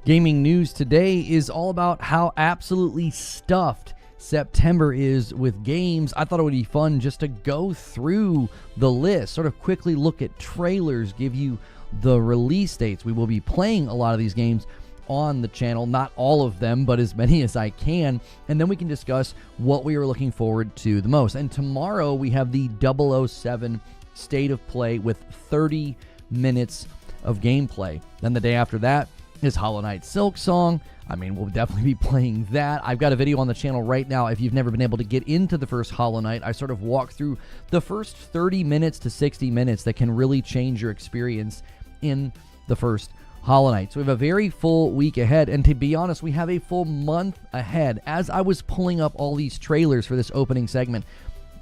Gaming news today is all about how absolutely stuffed September is with games. I thought it would be fun just to go through the list, sort of quickly look at trailers, give you the release dates. We will be playing a lot of these games on the channel, not all of them, but as many as I can, and then we can discuss what we are looking forward to the most. And tomorrow we have the 007 State of Play with 30 minutes of gameplay. Then the day after that is Hollow Knight Silksong. I mean, we'll definitely be playing that. I've got a video on the channel right now. If you've never been able to get into the first Hollow Knight, I sort of walk through the first 30 minutes to 60 minutes that can really change your experience in the first Hollow Knight. So we have a very full week ahead, and to be honest, we have a full month ahead. As I was pulling up all these trailers for this opening segment,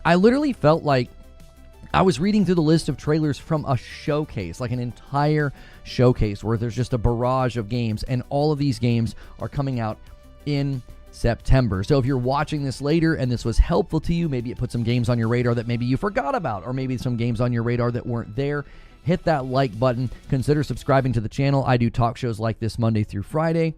I literally felt like I was reading through the list of trailers from a showcase, like an entire showcase where there's just a barrage of games, and all of these games are coming out in September. So if you're watching this later and this was helpful to you, maybe it put some games on your radar that maybe you forgot about, or maybe some games on your radar that weren't there, hit that like button. Consider subscribing to the channel. I do talk shows like this Monday through Friday.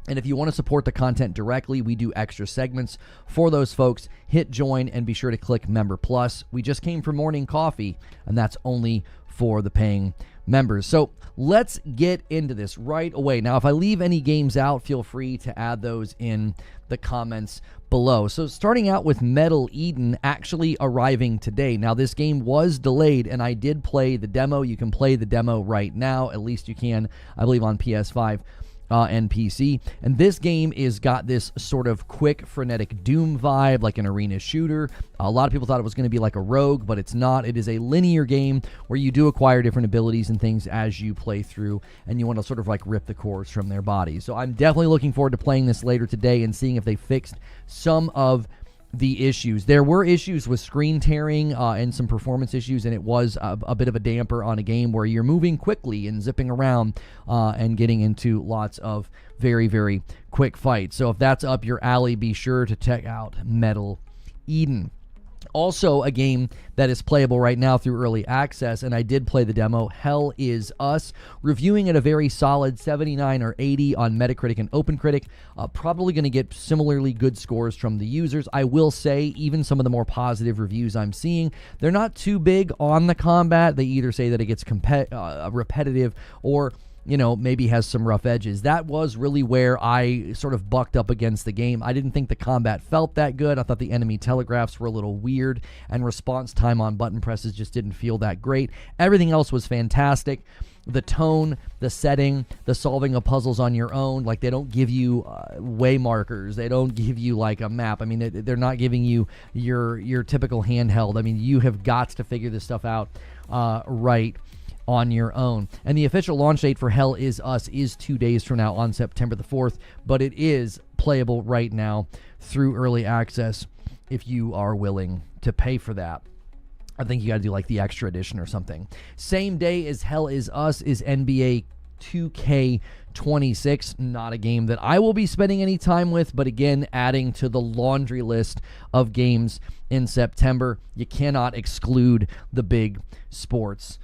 And if you want to support the content directly, we do extra segments for those folks. Hit join and be sure to click Member Plus. We just came from morning coffee, and that's only for the paying members. So let's get into this right away. Now, if I leave any games out, feel free to add those in the comments below. So starting out with Metal Eden actually arriving today. Now, this game was delayed, and I did play the demo. You can play the demo right now. At least you can, I believe, on PS5. And PC. And this game is got this sort of quick, frenetic Doom vibe, like an arena shooter. A lot of people thought it was going to be like a Rogue, but it's not. It is a linear game where you do acquire different abilities and things as you play through, and you want to sort of like rip the cores from their bodies. So I'm definitely looking forward to playing this later today and seeing if they fixed some of the issues. There were issues with screen tearing and some performance issues, and it was a bit of a damper on a game where you're moving quickly and zipping around and getting into lots of very, very quick fights. So if that's up your alley, be sure to check out Metal Eden. Also, a game that is playable right now through early access, and I did play the demo, Hell Is Us, reviewing at a very solid 79 or 80 on Metacritic and OpenCritic. Probably going to get similarly good scores from the users. I will say, even some of the more positive reviews I'm seeing, they're not too big on the combat. They either say that it gets repetitive or maybe has some rough edges. That was really where I sort of bucked up against the game. I didn't think the combat felt that good. I thought the enemy telegraphs were a little weird, and response time on button presses just didn't feel that great. Everything else was fantastic. The tone, the setting, the solving of puzzles on your own, like they don't give you way markers. They don't give you like a map. I mean, they're not giving you your typical handheld. I mean, you have got to figure this stuff out right on your own. And the official launch date for Hell Is Us is 2 days from now on September the 4th, but it is playable right now through early access if you are willing to pay for that. I think you got to do like the extra edition or something. Same day as Hell Is Us is NBA 2K26. Not a game that I will be spending any time with, but again, adding to the laundry list of games in September. You cannot exclude the big sports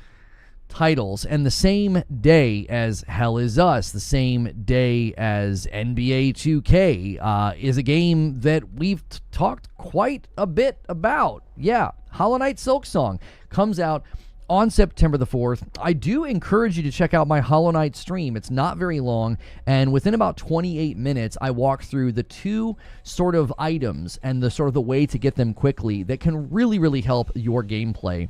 titles. And the same day as Hell Is Us, the same day as NBA 2K, is a game that we've talked quite a bit about. Yeah, Hollow Knight Silksong comes out on September the 4th. I do encourage you to check out my Hollow Knight stream. It's not very long, and within about 28 minutes, I walk through the two sort of items and the sort of the way to get them quickly that can really, really help your gameplay.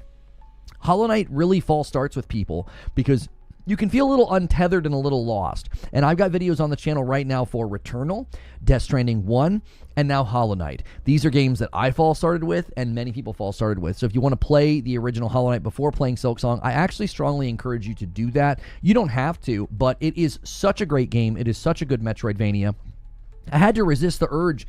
Hollow Knight really false starts with people because you can feel a little untethered and a little lost. And I've got videos on the channel right now for Returnal, Death Stranding 1, and now Hollow Knight. These are games that I false started with and many people false started with. So if you want to play the original Hollow Knight before playing Silksong, I actually strongly encourage you to do that. You don't have to, but it is such a great game. It is such a good Metroidvania. I had to resist the urge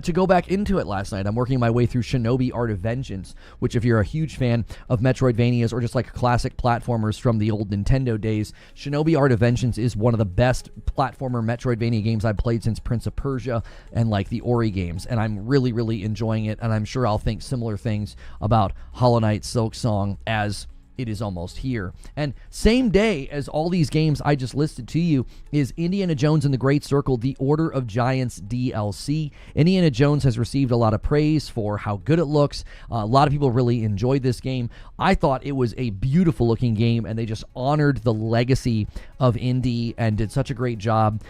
to go back into it last night. I'm working my way through Shinobi Art of Vengeance, which if you're a huge fan of Metroidvanias or just like classic platformers from the old Nintendo days, Shinobi Art of Vengeance is one of the best platformer Metroidvania games I've played since Prince of Persia and like the Ori games, and I'm really, really enjoying it, and I'm sure I'll think similar things about Hollow Knight Silksong as it is almost here. And same day as all these games I just listed to you is Indiana Jones and the Great Circle, The Order of Giants DLC. Indiana Jones has received a lot of praise for how good it looks. A lot of people really enjoyed this game. I thought it was a beautiful looking game, and they just honored the legacy of Indy and did such a great job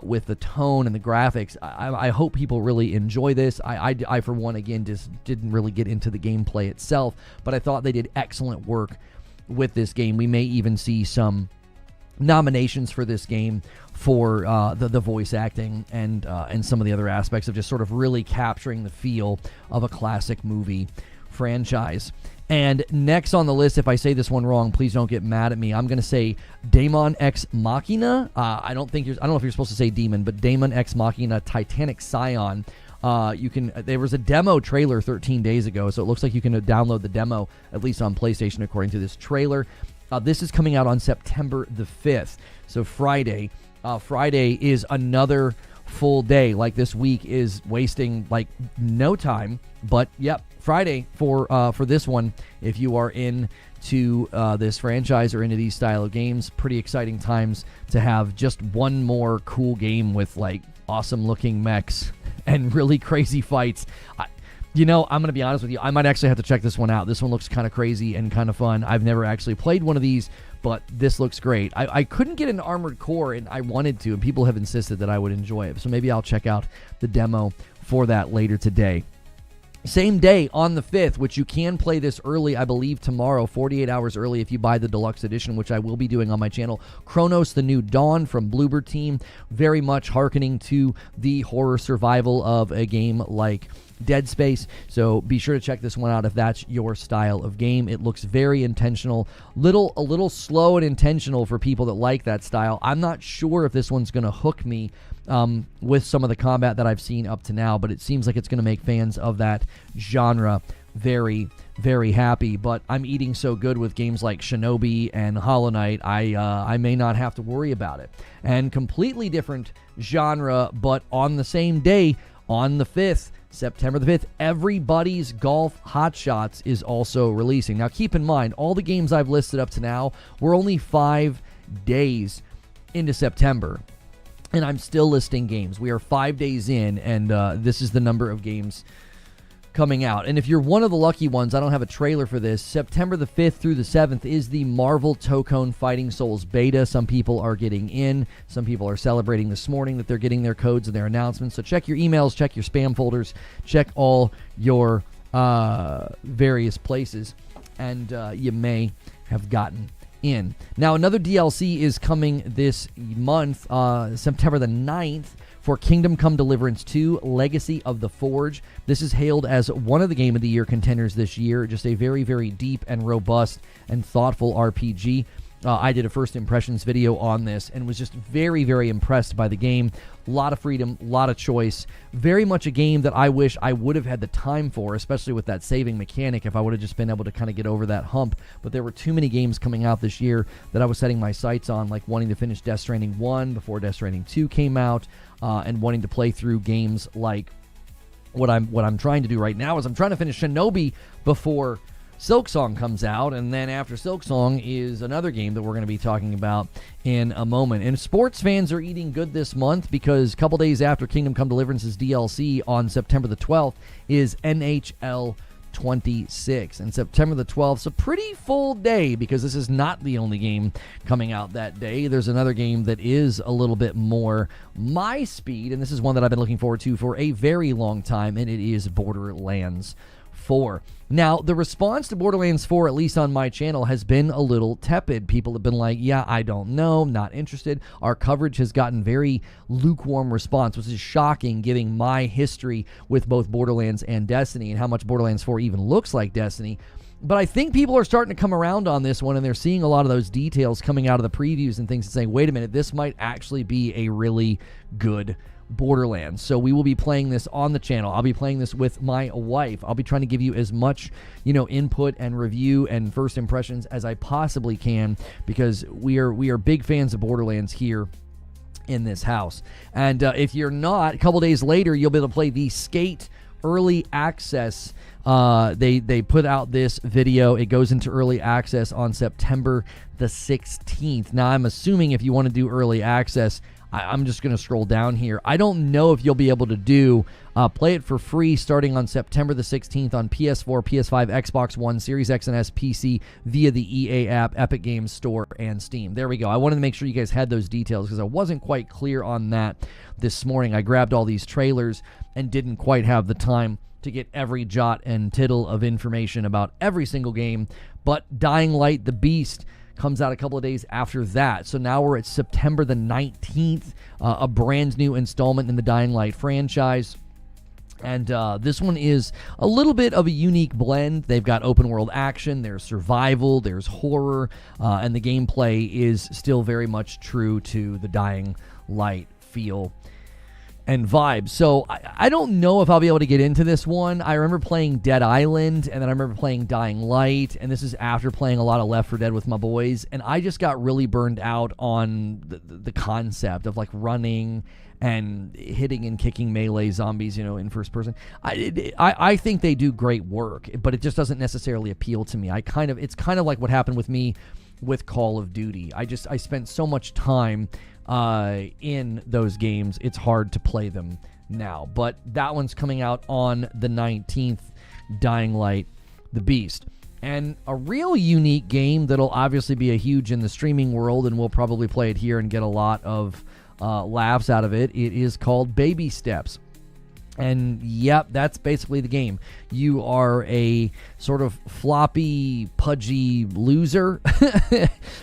with the tone and the graphics. I hope people really enjoy this. I for one, again, just didn't really get into the gameplay itself, but I thought they did excellent work with this game. We may even see some nominations for this game for the voice acting and some of the other aspects of just sort of really capturing the feel of a classic movie franchise. And next on the list, if I say this one wrong, please don't get mad at me. I'm going to say Daemon Ex Machina. I don't know if you're supposed to say demon, but Daemon Ex Machina Titanic Scion. There was a demo trailer 13 days ago, so it looks like you can download the demo, at least on PlayStation, according to this trailer. This is coming out on September the 5th, so Friday. Friday is another full day. Like, this week is wasting, like, no time, but, yep, Friday for this one, if you are into this franchise or into these style of games. Pretty exciting times to have just one more cool game with, like, awesome-looking mechs and really crazy fights. I'm going to be honest with you. I might actually have to check this one out. This one looks kind of crazy and kind of fun. I've never actually played one of these, but this looks great. I couldn't get an Armored Core, and I wanted to, and people have insisted that I would enjoy it. So maybe I'll check out the demo for that later today. Same day, on the 5th, which you can play this early, I believe tomorrow, 48 hours early if you buy the deluxe edition, which I will be doing on my channel. Cronos The New Dawn from Bloober Team, very much hearkening to the horror survival of a game like Dead Space. So be sure to check this one out if that's your style of game. It looks very intentional, a little slow and intentional for people that like that style. I'm not sure if this one's going to hook me with some of the combat that I've seen up to now, but it seems like it's going to make fans of that genre very, very happy. But I'm eating so good with games like Shinobi and Hollow Knight, I may not have to worry about it. And completely different genre, but on the same day, on the 5th, September the 5th, Everybody's Golf Hot Shots is also releasing. Now, keep in mind, all the games I've listed up to now were only 5 days into September, and I'm still listing games. We are 5 days in, and this is the number of games coming out. And if you're one of the lucky ones, I don't have a trailer for this. September the 5th through the 7th is the Marvel Tokone Fighting Souls beta. Some people are getting in. Some people are celebrating this morning that they're getting their codes and their announcements. So check your emails, check your spam folders, check all your various places, and you may have gotten in. Now, another DLC is coming this month, September the 9th, for Kingdom Come Deliverance 2, Legacy of the Forge. This is hailed as one of the Game of the Year contenders this year. Just a very, very deep and robust and thoughtful RPG. I did a first impressions video on this and was just very, very impressed by the game. A lot of freedom, a lot of choice. Very much a game that I wish I would have had the time for, especially with that saving mechanic, if I would have just been able to kind of get over that hump. But there were too many games coming out this year that I was setting my sights on, like wanting to finish Death Stranding 1 before Death Stranding 2 came out, and wanting to play through games like what I'm trying to do right now is I'm trying to finish Shinobi before Silksong comes out, and then after Silksong is another game that we're going to be talking about in a moment. And sports fans are eating good this month because a couple days after Kingdom Come Deliverance's DLC on September the 12th is NHL 26. And September the 12th is a pretty full day because this is not the only game coming out that day. There's another game that is a little bit more my speed, and this is one that I've been looking forward to for a very long time, and it is Borderlands 4. Now, the response to Borderlands 4, at least on my channel, has been a little tepid. People have been like, yeah, I don't know, not interested. Our coverage has gotten very lukewarm response, which is shocking given my history with both Borderlands and Destiny and how much Borderlands 4 even looks like Destiny. But I think people are starting to come around on this one, and they're seeing a lot of those details coming out of the previews and things and saying, wait a minute, this might actually be a really good Borderlands. So we will be playing this on the channel. I'll be playing this with my wife. I'll be trying to give you as much, input and review and first impressions as I possibly can, because we are big fans of Borderlands here in this house. And if you're not, a couple days later, you'll be able to play the Skate early access. They put out this video. It goes into early access on September the 16th. Now, I'm assuming if you want to do early access, I'm just going to scroll down here. I don't know if you'll be able to play it for free starting on September the 16th on PS4, PS5, Xbox One, Series X and S, PC via the EA app, Epic Games Store, and Steam. There we go. I wanted to make sure you guys had those details because I wasn't quite clear on that this morning. I grabbed all these trailers and didn't quite have the time to get every jot and tittle of information about every single game. But Dying Light, the Beast, comes out a couple of days after that. So now we're at September the 19th, a brand new installment in the Dying Light franchise. And this one is a little bit of a unique blend. They've got open world action, there's survival, there's horror, and the gameplay is still very much true to the Dying Light feel and vibe. So I don't know if I'll be able to get into this one. I remember playing Dead Island, and then I remember playing Dying Light, and this is after playing a lot of Left 4 Dead with my boys, and I just got really burned out on the concept of like running and hitting and kicking melee zombies, you know, in first person. I think they do great work, but it just doesn't necessarily appeal to me. It's kind of like what happened with me with Call of Duty. I spent so much time in those games, it's hard to play them now. But that one's coming out on the 19th, Dying Light, the Beast. And a real unique game that'll obviously be a huge in the streaming world, and we'll probably play it here and get a lot of laughs out of it. It is called Baby Steps. And yep, that's basically the game. You are a sort of floppy, pudgy loser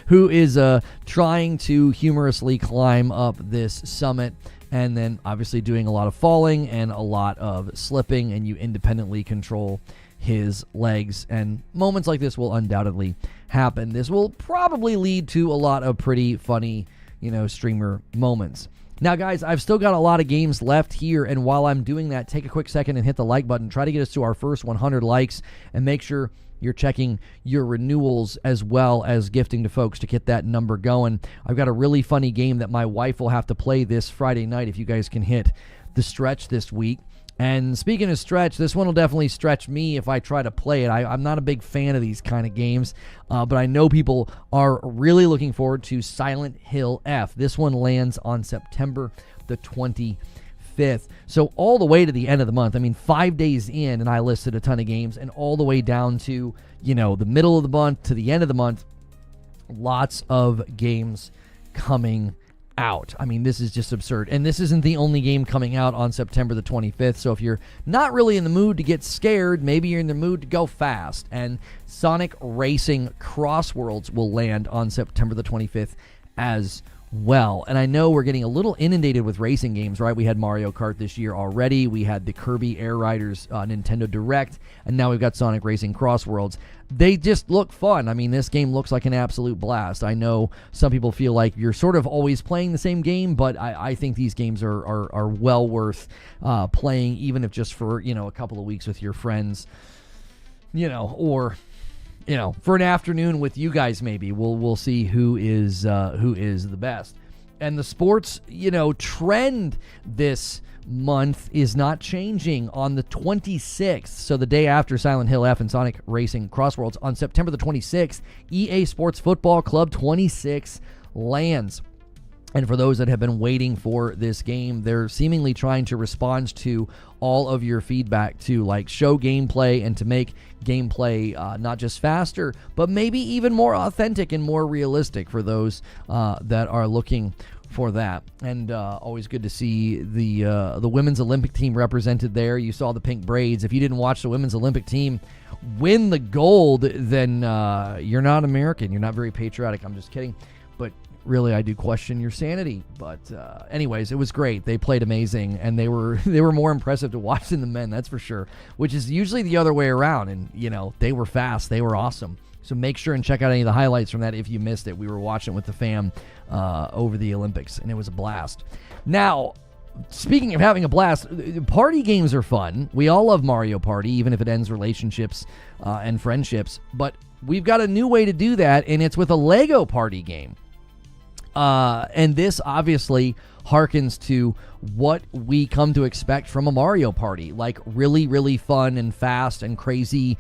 who is trying to humorously climb up this summit, and then obviously doing a lot of falling and a lot of slipping, and you independently control his legs. And moments like this will undoubtedly happen. This will probably lead to a lot of pretty funny, you know, streamer moments. Now, guys, I've still got a lot of games left here, and while I'm doing that, take a quick second and hit the like button. Try to get us to our first 100 likes, and make sure you're checking your renewals as well as gifting to folks to get that number going. I've got a really funny game that my wife will have to play this Friday night if you guys can hit the stretch this week. And speaking of stretch, this one will definitely stretch me if I try to play it. I'm not a big fan of these kind of games, but I know people are really looking forward to Silent Hill F. This one lands on September the 25th. So all the way to the end of the month. I mean, 5 days in, and I listed a ton of games, and all the way down to, you know, the middle of the month to the end of the month, lots of games coming out. I mean, this is just absurd. And this isn't the only game coming out on September the 25th. So if you're not really in the mood to get scared, maybe you're in the mood to go fast. And Sonic Racing Crossworlds will land on September the 25th as well. And I know we're getting a little inundated with racing games, right? We had Mario Kart this year already. We had the Kirby Air Riders Nintendo Direct, and now we've got Sonic Racing Crossworlds. They just look fun. I mean, this game looks like an absolute blast. I know some people feel like you're sort of always playing the same game, but I think these games are well worth playing, even if just for, you know, a couple of weeks with your friends, you know, or, you know, for an afternoon with you guys. Maybe we'll see who is the best. And the sports, you know, trend this month is not changing. On the 26th, so the day after Silent Hill F and Sonic Racing Crossworlds, on September the 26th, EA Sports Football Club 26 lands. And for those that have been waiting for this game, they're seemingly trying to respond to all of your feedback to like show gameplay and to make gameplay not just faster, but maybe even more authentic and more realistic for those that are looking for that. And always good to see the women's Olympic team represented there. You saw the pink braids. If you didn't watch the women's Olympic team win the gold, then you're not American. You're not very patriotic. I'm just kidding. But really, I do question your sanity. But anyways, it was great. They played amazing, and they were more impressive to watch than the men, that's for sure, which is usually the other way around. And, you know, they were fast. They were awesome. So make sure and check out any of the highlights from that if you missed it. We were watching with the fam over the Olympics, and it was a blast. Now, speaking of having a blast, party games are fun. We all love Mario Party, even if it ends relationships and friendships. But we've got a new way to do that, and it's with a Lego party game. And this obviously harkens to what we come to expect from a Mario Party, like really, really fun and fast and crazy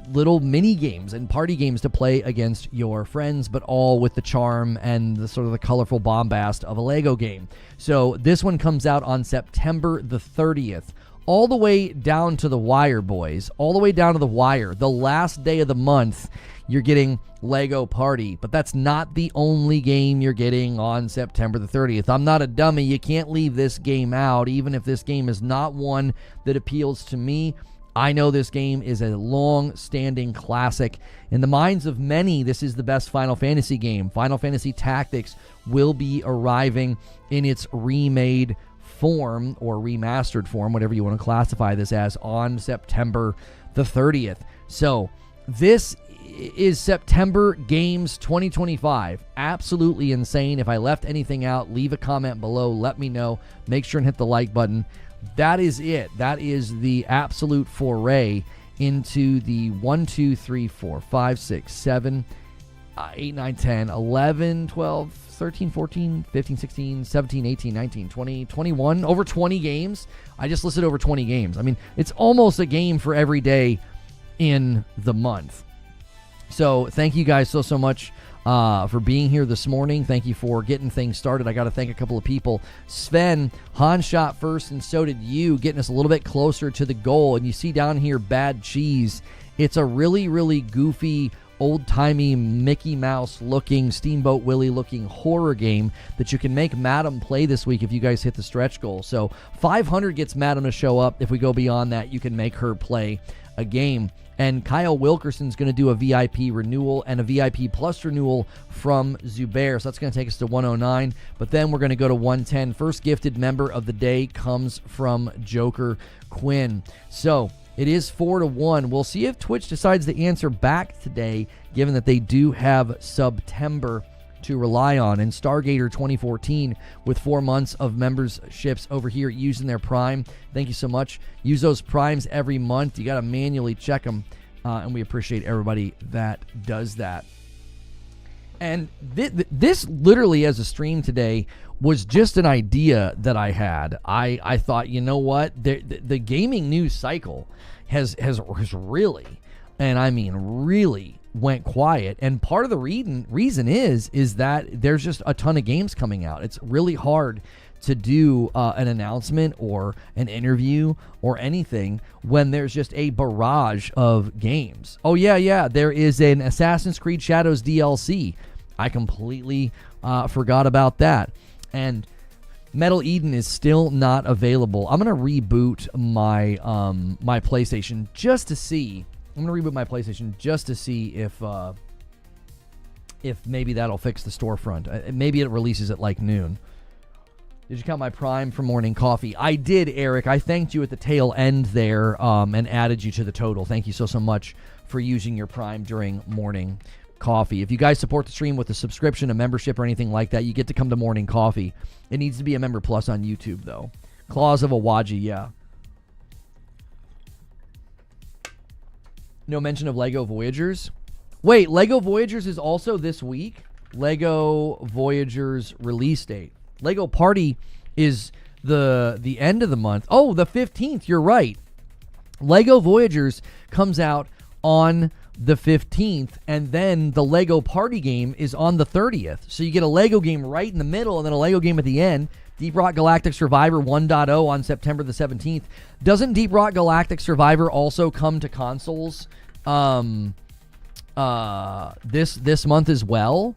little mini games and party games to play against your friends, but all with the charm and the sort of the colorful bombast of a Lego game. So this one comes out on September the 30th, all the way down to the wire, boys, all the way down to the wire. The last day of the month, you're getting Lego Party, but that's not the only game you're getting on September the 30th. I'm not a dummy. You can't leave this game out, even if this game is not one that appeals to me. I know this game is a long-standing classic. In the minds of many, this is the best Final Fantasy game. Final Fantasy Tactics will be arriving in its remade form or remastered form, whatever you want to classify this as, on September the 30th. So this is September Games 2025. Absolutely insane. If I left anything out, leave a comment below. Let me know. Make sure and hit the like button. That is it. That is the absolute foray into the 1, 2, 3, 4, 5, 6, 7, 8, 9, 10, 11, 12, 13, 14, 15, 16, 17, 18, 19, 20, 21, over 20 games. I just listed over 20 games. I mean, it's almost a game for every day in the month. So thank you guys so much for being here this morning. Thank you for getting things started. I got to thank a couple of people. Sven, Han shot first, and so did you, getting us a little bit closer to the goal. And you see down here, Bad Cheese. It's a really, really goofy, old-timey Mickey Mouse-looking, Steamboat Willie-looking horror game that you can make Madam play this week if you guys hit the stretch goal. So 500 gets Madam to show up. If we go beyond that, you can make her play a game. And Kyle Wilkerson's going to do a VIP renewal and a VIP plus renewal from Zubair. So that's going to take us to 109. But then we're going to go to 110. First gifted member of the day comes from Joker Quinn. So it is 4-1. We'll see if Twitch decides to answer back today, given that they do have September to rely on. And Stargator 2014 with 4 months of memberships over here using their Prime. Thank you so much. Use those Primes every month. You got to manually check them, and we appreciate everybody that does that. And this literally as a stream today was just an idea that I had. I thought, you know what? The gaming news cycle has really, and I mean really, went quiet, and part of the reason is that there's just a ton of games coming out. It's really hard to do an announcement or an interview or anything when there's just a barrage of games. Oh yeah, there is an Assassin's Creed Shadows DLC. I completely forgot about that. And Metal Eden is still not available. I'm gonna reboot my my PlayStation just to see. I'm going to reboot my PlayStation just to see if maybe that'll fix the storefront. Maybe it releases at like noon. Did you count my Prime for morning coffee? I did, Eric. I thanked you at the tail end there and added you to the total. Thank you so much for using your Prime during morning coffee. If you guys support the stream with a subscription, a membership, or anything like that, you get to come to morning coffee. It needs to be a Member Plus on YouTube, though. Claws of Awaji, yeah. No mention of LEGO Voyagers. Wait, LEGO Voyagers is also this week? LEGO Voyagers release date. LEGO Party is the end of the month. Oh, the 15th. You're right. LEGO Voyagers comes out on the 15th, and then the LEGO Party game is on the 30th. So you get a LEGO game right in the middle and then a LEGO game at the end. Deep Rock Galactic Survivor 1.0 on September the 17th. Doesn't Deep Rock Galactic Survivor also come to consoles this month as well?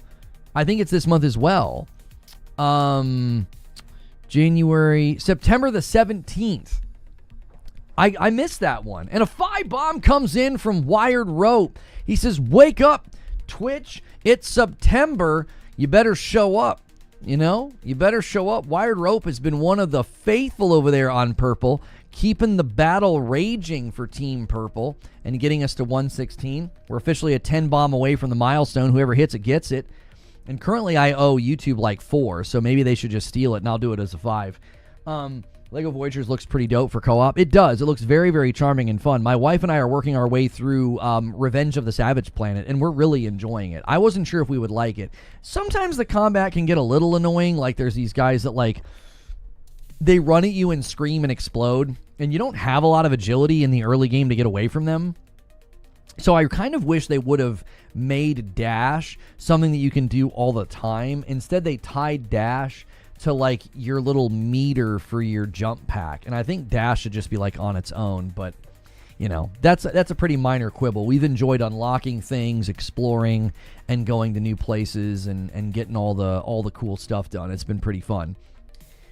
I think it's this month as well. September the 17th. I missed that one. And a 5-bomb comes in from Wired Rope. He says, wake up, Twitch. It's September. You better show up. You know, you better show up. Wired Rope has been one of the faithful over there on Purple, keeping the battle raging for Team Purple and getting us to 116. We're officially a 10-bomb away from the milestone. Whoever hits it gets it. And currently I owe YouTube like 4, so maybe they should just steal it and I'll do it as a 5. Lego Voyagers looks pretty dope for co-op. It does. It looks very, very charming and fun. My wife and I are working our way through Revenge of the Savage Planet, and we're really enjoying it. I wasn't sure if we would like it. Sometimes the combat can get a little annoying. Like, there's these guys that, like, they run at you and scream and explode, and you don't have a lot of agility in the early game to get away from them. So I kind of wish they would have made dash something that you can do all the time. Instead, they tied dash to, like, your little meter for your jump pack. And I think dash should just be, like, on its own. But, you know, that's a pretty minor quibble. We've enjoyed unlocking things, exploring, and going to new places and getting all the cool stuff done. It's been pretty fun.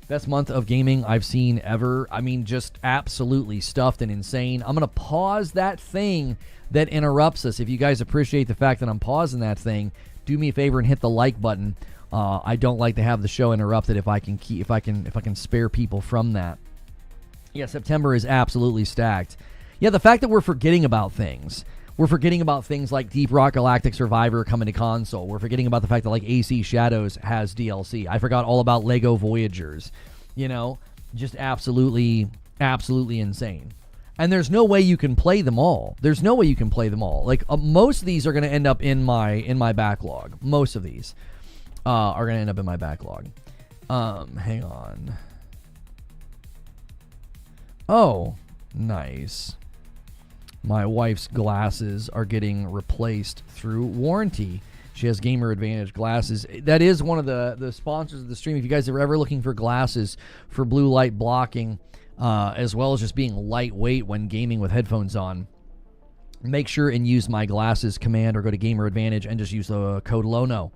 Best month of gaming I've seen ever. I mean, just absolutely stuffed and insane. I'm going to pause that thing that interrupts us. If you guys appreciate the fact that I'm pausing that thing, do me a favor and hit the like button. I don't like to have the show interrupted if I can spare people from that. Yeah, September is absolutely stacked. Yeah, the fact that we're forgetting about things. We're forgetting about things like Deep Rock Galactic Survivor coming to console. We're forgetting about the fact that, like, AC Shadows has DLC. I forgot all about Lego Voyagers. You know, just absolutely insane. And there's no way you can play them all. Like, most of these are going to end up in my backlog. Most of these are going to end up in my backlog. Hang on. Oh, nice. My wife's glasses are getting replaced through warranty. She has Gamer Advantage glasses. That is one of the sponsors of the stream. If you guys are ever looking for glasses for blue light blocking, as well as just being lightweight when gaming with headphones on, make sure and use my glasses command or go to Gamer Advantage and just use the code LONO.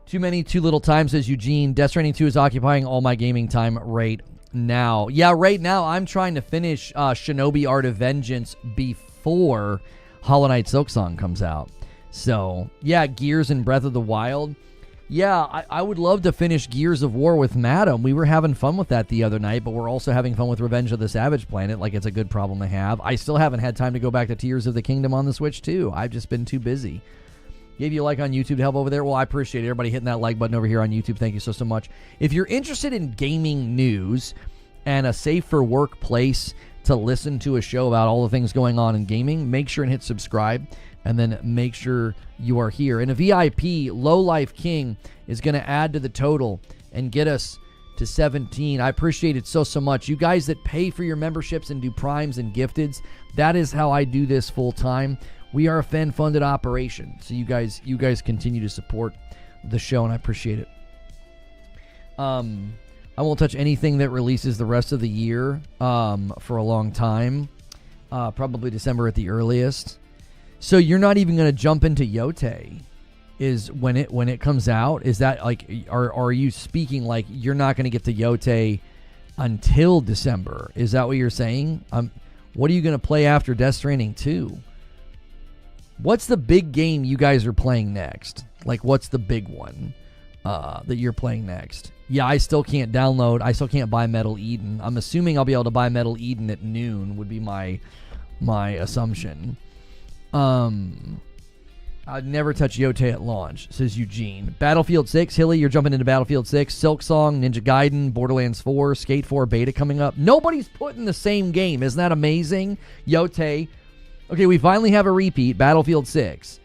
Too many, too little time, says Eugene. Death Stranding 2 is occupying all my gaming time right now. Yeah, right now I'm trying to finish Shinobi Art of Vengeance before Hollow Knight Silksong comes out. So, yeah, Gears and Breath of the Wild. Yeah, I would love to finish Gears of War with Madam. We were having fun with that the other night, but we're also having fun with Revenge of the Savage Planet. Like, it's a good problem to have. I still haven't had time to go back to Tears of the Kingdom on the Switch, too. I've just been too busy. Gave you a like on YouTube to help over there. Well, I appreciate everybody hitting that like button over here on YouTube. Thank you so much. If you're interested in gaming news and a safe for work place to listen to a show about all the things going on in gaming, make sure and hit subscribe, and then make sure you are here. And a VIP, Low Life King, is going to add to the total and get us to 17. I appreciate it so much. You guys that pay for your memberships and do primes and gifteds, that is how I do this full time. We are a fan-funded operation, so you guys continue to support the show, and I appreciate it. I won't touch anything that releases the rest of the year for a long time, probably December at the earliest. So you're not even going to jump into Yote is when it comes out? Is that like, are you speaking like you're not going to get to Yote until December? Is that what you're saying? What are you going to play after Death Stranding 2? What's the big game you guys are playing next? Like, what's the big one that you're playing next? Yeah, I still can't download. I still can't buy Metal Eden. I'm assuming I'll be able to buy Metal Eden at noon would be my assumption. I'd never touch Yote at launch, says Eugene. Battlefield 6, Hilly, you're jumping into Battlefield 6. Silksong, Ninja Gaiden, Borderlands 4, Skate 4 beta coming up. Nobody's putting the same game. Isn't that amazing? Yote. Okay, we finally have a repeat, Battlefield 6.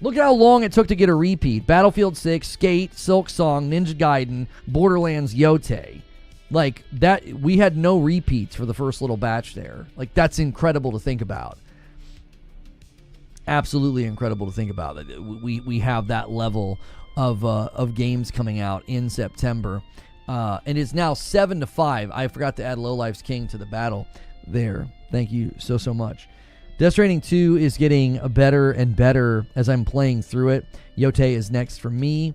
Look at how long it took to get a repeat. Battlefield 6, Skate, Silksong, Ninja Gaiden, Borderlands, Yote. Like, that, we had no repeats for the first little batch there. Like, that's incredible to think about. Absolutely incredible to think about. We have that level of games coming out in September. And it's now 7-5. I forgot to add Lowlife's King to the battle there. Thank you so much. Death Stranding 2 is getting better and better as I'm playing through it. Yote is next for me.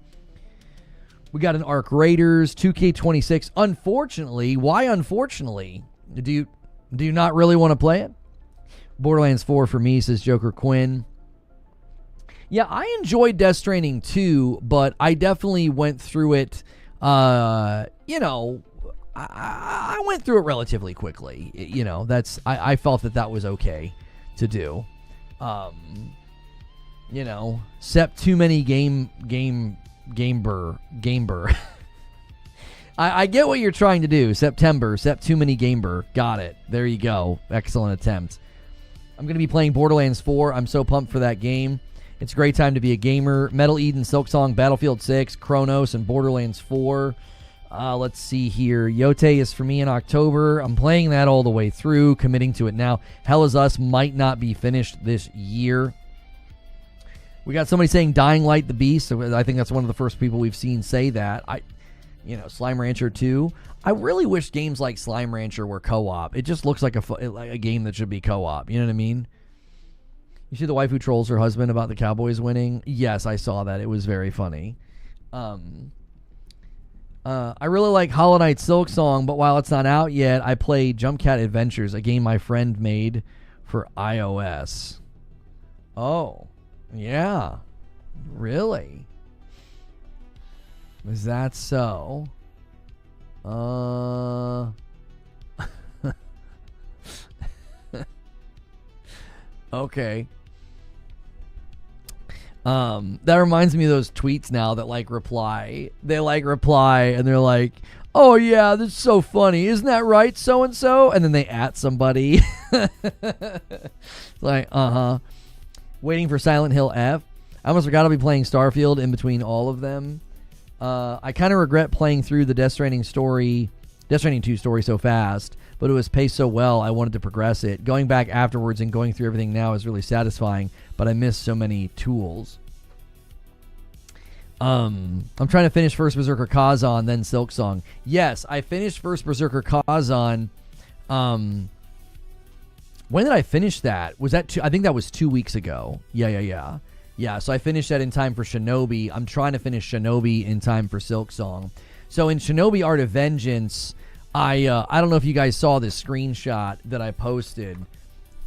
We got an Arc Raiders, 2K26. Unfortunately, why unfortunately? Do you not really want to play it? Borderlands 4 for me, says Joker Quinn. Yeah, I enjoyed Death Stranding 2, but I definitely went through it, I went through it relatively quickly. I felt that was okay to do. Except too many gamer. I get what you're trying to do. September, too many gamer. Got it. There you go. Excellent attempt. I'm going to be playing Borderlands 4. I'm so pumped for that game. It's a great time to be a gamer. Metal Eden, Silksong, Battlefield 6, Cronos, and Borderlands 4. Let's see here. Yote is for me in October. I'm playing that all the way through, committing to it now. Hell is Us might not be finished this year. We got somebody saying Dying Light the Beast. So I think that's one of the first people we've seen say that. Slime Rancher 2. I really wish games like Slime Rancher were co-op. It just looks like a game that should be co-op. You know what I mean? You see the wife who trolls her husband about the Cowboys winning? Yes, I saw that. It was very funny. I really like Hollow Knight Silksong, but while it's not out yet, I played Jump Cat Adventures, a game my friend made for iOS. Oh, yeah. Really? Is that so? Okay. That reminds me of those tweets now that reply. They reply and they're like, "Oh yeah, this is so funny. Isn't that right, so and so?" And then they at somebody. Like, waiting for Silent Hill F. I almost forgot I'll be playing Starfield in between all of them. I kind of regret playing through the Death Stranding 2 story so fast, but it was paced so well I wanted to progress it. Going back afterwards and going through everything now is really satisfying, but I miss so many tools. I'm trying to finish First Berserker Kazan, then Silksong. Yes, I finished First Berserker Kazan. When did I finish that? Was that I think that was 2 weeks ago. Yeah, so I finished that in time for Shinobi. I'm trying to finish Shinobi in time for Silksong. So in Shinobi Art of Vengeance, I don't know if you guys saw this screenshot that I posted.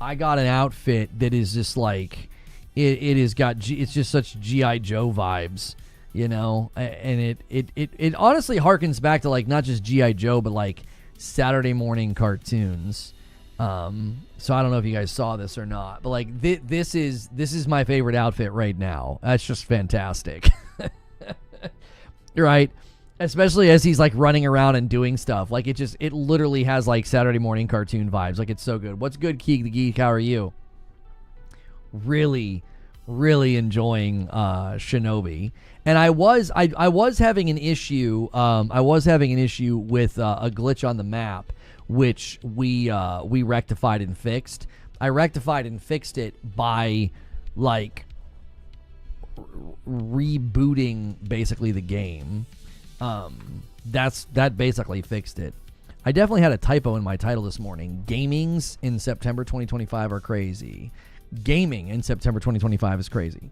I got an outfit that is just like, it's just such G.I. Joe vibes, you know? And it honestly harkens back to not just G.I. Joe, but Saturday morning cartoons. So I don't know if you guys saw this or not, but this is my favorite outfit right now. That's just fantastic. Right? Especially as he's running around and doing stuff. It literally has Saturday morning cartoon vibes. It's so good. What's good, Keeg the Geek? How are you? Really, really enjoying Shinobi. And I was having an issue. I was having an issue with a glitch on the map, which we rectified and fixed. I rectified and fixed it by rebooting basically the game. That basically fixed it. I definitely had a typo in my title this morning. Gamings in September 2025 are crazy. Gaming in September 2025 is crazy.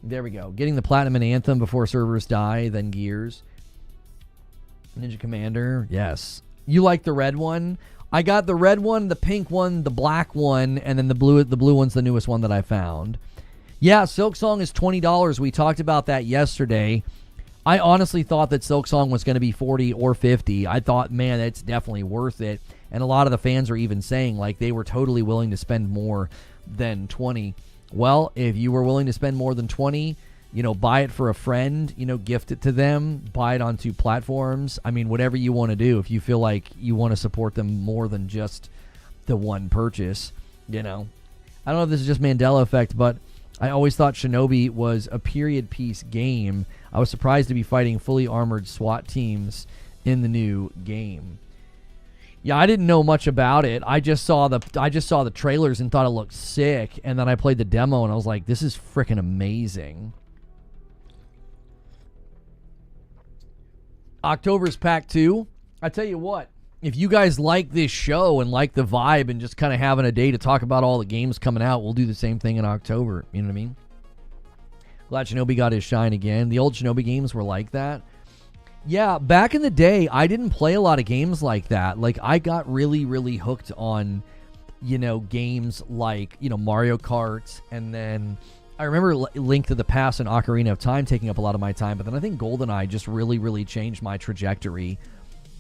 There we go. Getting the Platinum and Anthem before servers die, then Gears. Ninja Commander, yes. You like the red one? I got the red one, the pink one, the black one, and then the blue one's the newest one that I found. Yeah, Silksong is $20. We talked about that yesterday. I honestly thought that Silksong was going to be $40 or $50. I thought, man, it's definitely worth it. And a lot of the fans are even saying they were totally willing to spend more than $20. Well, if you were willing to spend more than $20, buy it for a friend, gift it to them, buy it on 2 platforms. I mean, whatever you want to do. If you feel like you want to support them more than just the one purchase, I don't know if this is just Mandela effect, but I always thought Shinobi was a period piece game. I was surprised to be fighting fully armored SWAT teams in the new game. Yeah, I didn't know much about it. I just saw the trailers and thought it looked sick, and then I played the demo and I was like, this is freaking amazing. October's Pack 2. I tell you what, if you guys like this show and like the vibe and just kind of having a day to talk about all the games coming out, we'll do the same thing in October. You know what I mean? Glad Shinobi got his shine again. The old Shinobi games were like that. Yeah, back in the day, I didn't play a lot of games like that. I got really, really hooked on, games like, Mario Kart. And then I remember Link to the Past and Ocarina of Time taking up a lot of my time. But then I think GoldenEye just really, really changed my trajectory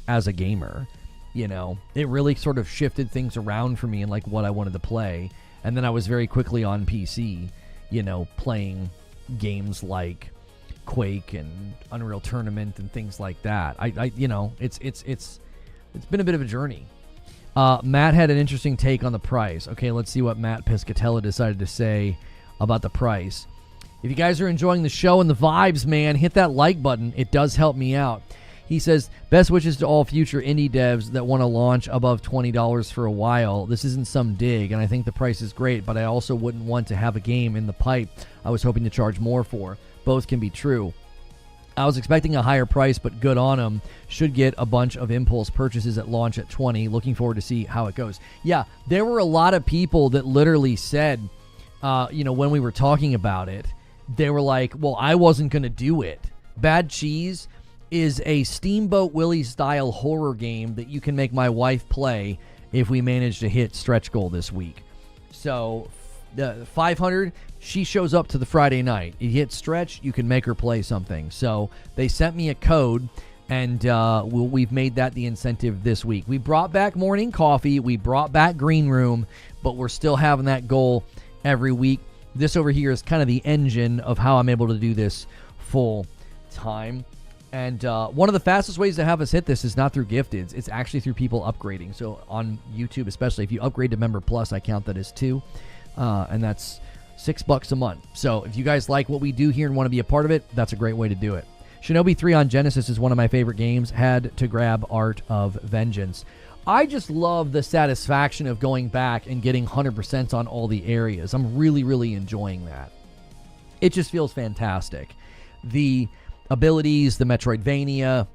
as a gamer. It really sort of shifted things around for me and what I wanted to play. And then I was very quickly on PC, playing games like, Quake and Unreal Tournament and things like that. It's been a bit of a journey. Matt had an interesting take on the price. Okay, let's see what Matt Piscatella decided to say about the price. If you guys are enjoying the show and the vibes, man, hit that like button. It does help me out. He says, best wishes to all future indie devs that want to launch above $20 for a while. This isn't some dig, and I think the price is great, but I also wouldn't want to have a game in the pipe I was hoping to charge more for. Both can be true. I was expecting a higher price, but good on them. Should get a bunch of impulse purchases at launch at 20. Looking forward to see how it goes. Yeah, there were a lot of people that literally said, when we were talking about it, they were like, well, I wasn't going to do it. Bad Cheese is a Steamboat Willie style horror game that you can make my wife play if we manage to hit stretch goal this week. So the 500, she shows up to the Friday night. You hit stretch, you can make her play something. So they sent me a code, and we've made that the incentive this week. We brought back morning coffee, we brought back green room, but we're still having that goal every week. This over here is kind of the engine of how I'm able to do this full time. And one of the fastest ways to have us hit this is not through gifteds. It's actually through people upgrading. So on YouTube, especially if you upgrade to Member Plus, I count that as 2. And that's $6 a month. So if you guys like what we do here and want to be a part of it, that's a great way to do it. Shinobi 3 on Genesis is one of my favorite games. Had to grab Art of Vengeance. I just love the satisfaction of going back and getting 100% on all the areas. I'm really, really enjoying that. It just feels fantastic. The abilities, the Metroidvania,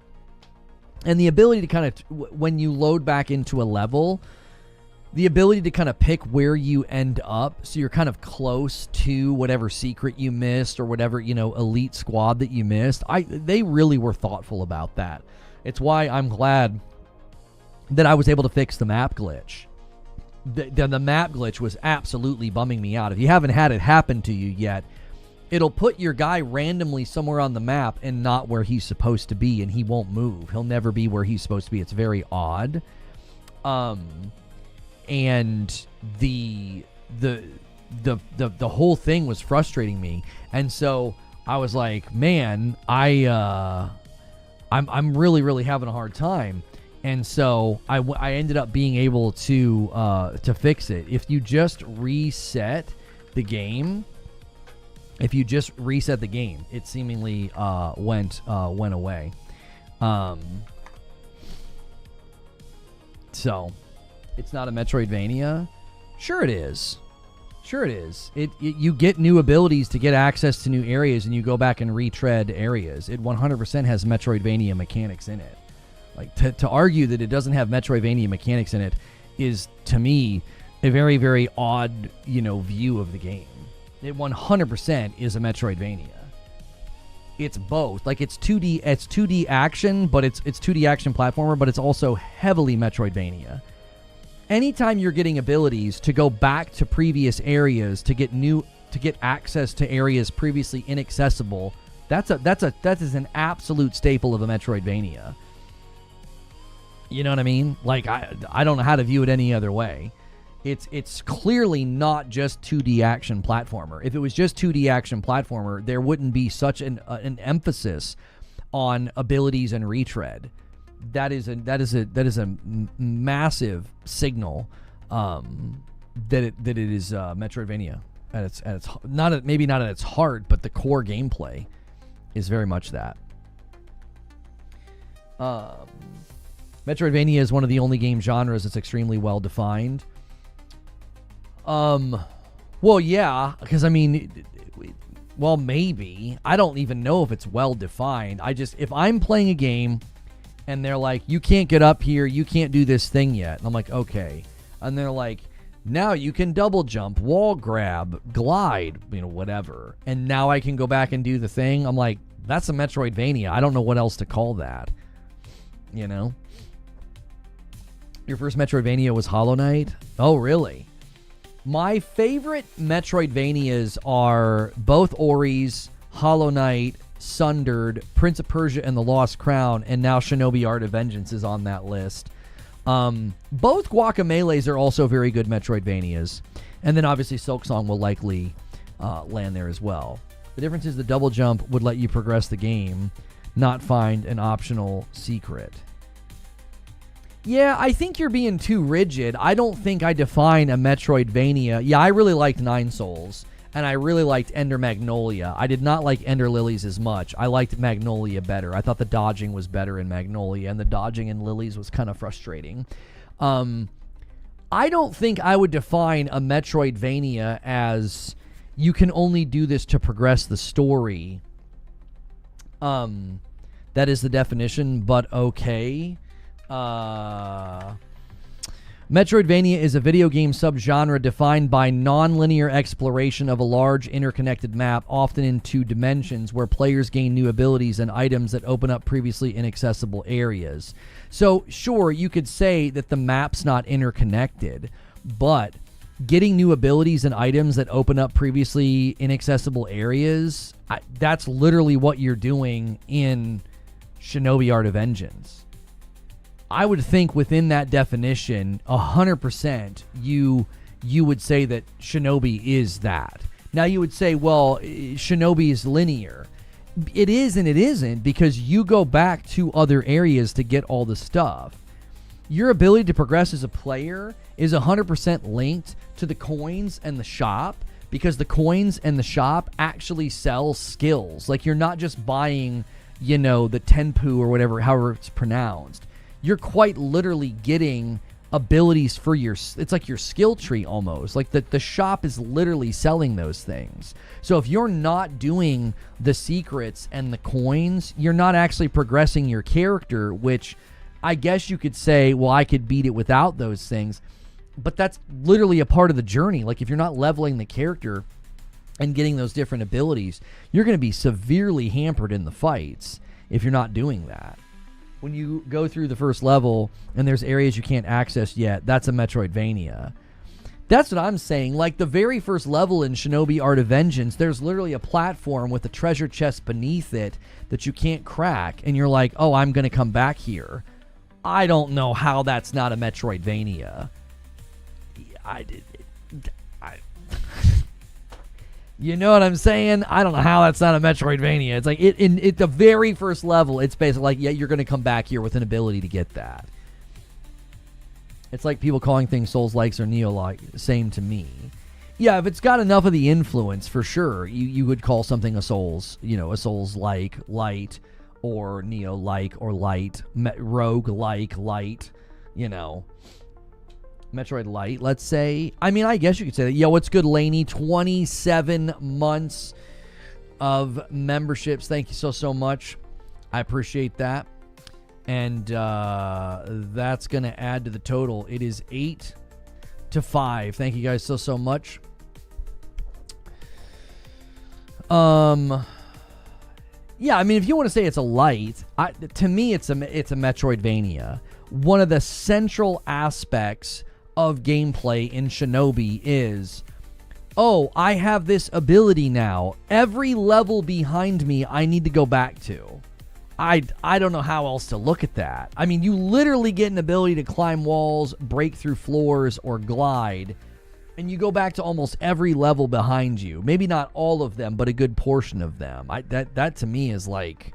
and the ability to kind of, when you load back into a level, the ability to kind of pick where you end up, so you're kind of close to whatever secret you missed or whatever, elite squad that you missed. They really were thoughtful about that. It's why I'm glad that I was able to fix the map glitch. The map glitch was absolutely bumming me out. If you haven't had it happen to you yet, it'll put your guy randomly somewhere on the map and not where he's supposed to be, and he won't move. He'll never be where he's supposed to be. It's very odd. And the whole thing was frustrating me, and so I was like, man, I'm really, really having a hard time. And so I ended up being able to fix it. If you just reset the game, it seemingly went away. So it's not a Metroidvania. Sure it is. You get new abilities to get access to new areas, and you go back and retread areas. It 100% has Metroidvania mechanics in it. Like, to argue that it doesn't have Metroidvania mechanics in it is, to me, a very, very odd, view of the game. It 100% is a Metroidvania. It's both. Like, it's 2D action, but it's 2D action platformer, but it's also heavily Metroidvania. Anytime you're getting abilities to go back to previous areas to get access to areas previously inaccessible, that is an absolute staple of a Metroidvania. You know what I mean? Like, I don't know how to view it any other way. It's clearly not just 2D action platformer. If it was just 2D action platformer, there wouldn't be such an emphasis on abilities and retread. That is a massive signal that it is Metroidvania at its maybe not at its heart, but the core gameplay is very much that. Metroidvania is one of the only game genres that's extremely well defined. Well, yeah, because maybe. I don't even know if it's well defined. If I'm playing a game and they're like, you can't get up here, you can't do this thing yet, and I'm like, okay. And they're like, now you can double jump, wall grab, glide, whatever. And now I can go back and do the thing. I'm like, that's a Metroidvania. I don't know what else to call that. Your first Metroidvania was Hollow Knight? Oh, really? My favorite Metroidvanias are both Ori's, Hollow Knight, Sundered, Prince of Persia and the Lost Crown, and now Shinobi Art of Vengeance is on that list. Both Guacameles are also very good Metroidvanias. And then obviously Silksong will likely land there as well. The difference is the double jump would let you progress the game, not find an optional secret. Yeah, I think you're being too rigid. I don't think I define a Metroidvania. Yeah, I really liked Nine Souls, and I really liked Ender Magnolia. I did not like Ender Lilies as much. I liked Magnolia better. I thought the dodging was better in Magnolia, and the dodging in Lilies was kind of frustrating. I don't think I would define a Metroidvania as you can only do this to progress the story. That is the definition, but okay. Metroidvania is a video game subgenre defined by non-linear exploration of a large interconnected map, often in 2 dimensions, where players gain new abilities and items that open up previously inaccessible areas. So, sure, you could say that the map's not interconnected, but getting new abilities and items that open up previously inaccessible areas, that's literally what you're doing in Shinobi Art of Vengeance. I would think within that definition, 100%, you would say that Shinobi is that. Now you would say, well, Shinobi is linear. It is and it isn't, because you go back to other areas to get all the stuff. Your ability to progress as a player is 100% linked to the coins and the shop, because the coins and the shop actually sell skills. Like, you're not just buying, the Tenpu or whatever, however it's pronounced. You're quite literally getting abilities for it's like your skill tree almost. Like the shop is literally selling those things. So if you're not doing the secrets and the coins, you're not actually progressing your character, which I guess you could say, well, I could beat it without those things. But that's literally a part of the journey. Like, if you're not leveling the character and getting those different abilities, you're going to be severely hampered in the fights if you're not doing that. When you go through the first level and there's areas you can't access yet, that's a Metroidvania. That's what I'm saying. Like, the very first level in Shinobi Art of Vengeance, there's literally a platform with a treasure chest beneath it that you can't crack, and you're like, oh, I'm going to come back here. I don't know how that's not a Metroidvania. You know what I'm saying? I don't know how that's not a Metroidvania. It's like, in the very first level, it's basically like, yeah, you're going to come back here with an ability to get that. It's like people calling things Souls-likes or Neo-like. Same to me. Yeah, if it's got enough of the influence, for sure, you would call something a Souls, a Souls-like, light, or Neo-like, or light, rogue-like, light, Metroid Light, let's say. I mean, I guess you could say that. Yo, what's good, Laney? 27 months of memberships. Thank you so much. I appreciate that. And that's going to add to the total. It is 8 to 5. Thank you guys so much. Yeah, I mean, if you want to say it's a light, to me, it's a Metroidvania. One of the central aspects of gameplay in Shinobi is, oh, I have this ability now. Every level behind me, I need to go back to. I don't know how else to look at that. I mean, you literally get an ability to climb walls, break through floors, or glide, and you go back to almost every level behind you. Maybe not all of them, but a good portion of them. That to me is like,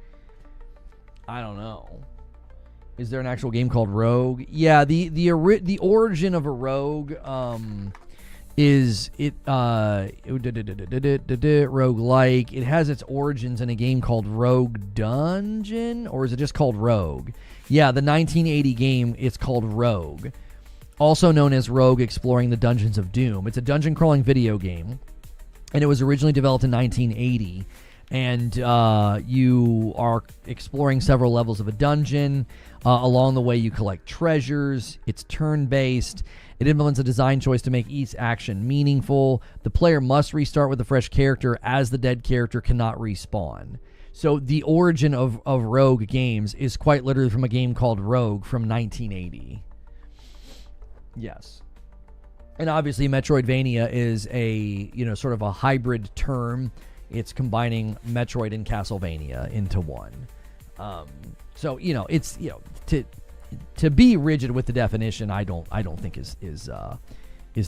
I don't know. Is there an actual game called Rogue? Yeah, the origin of a rogue is roguelike. It has its origins in a game called Rogue Dungeon, or is it just called Rogue? Yeah, the 1980 game, it's called Rogue, also known as Rogue Exploring the Dungeons of Doom. It's a dungeon crawling video game, and it was originally developed in 1980. And you are exploring several levels of a dungeon. Along the way, you collect treasures. It's turn-based. It implements a design choice to make each action meaningful. The player must restart with a fresh character, as the dead character cannot respawn. So the origin of Rogue games is quite literally from a game called Rogue from 1980. Yes. And obviously, Metroidvania is a, sort of a hybrid term. It's combining Metroid and Castlevania into one. So, it's, to be rigid with the definition, I don't think is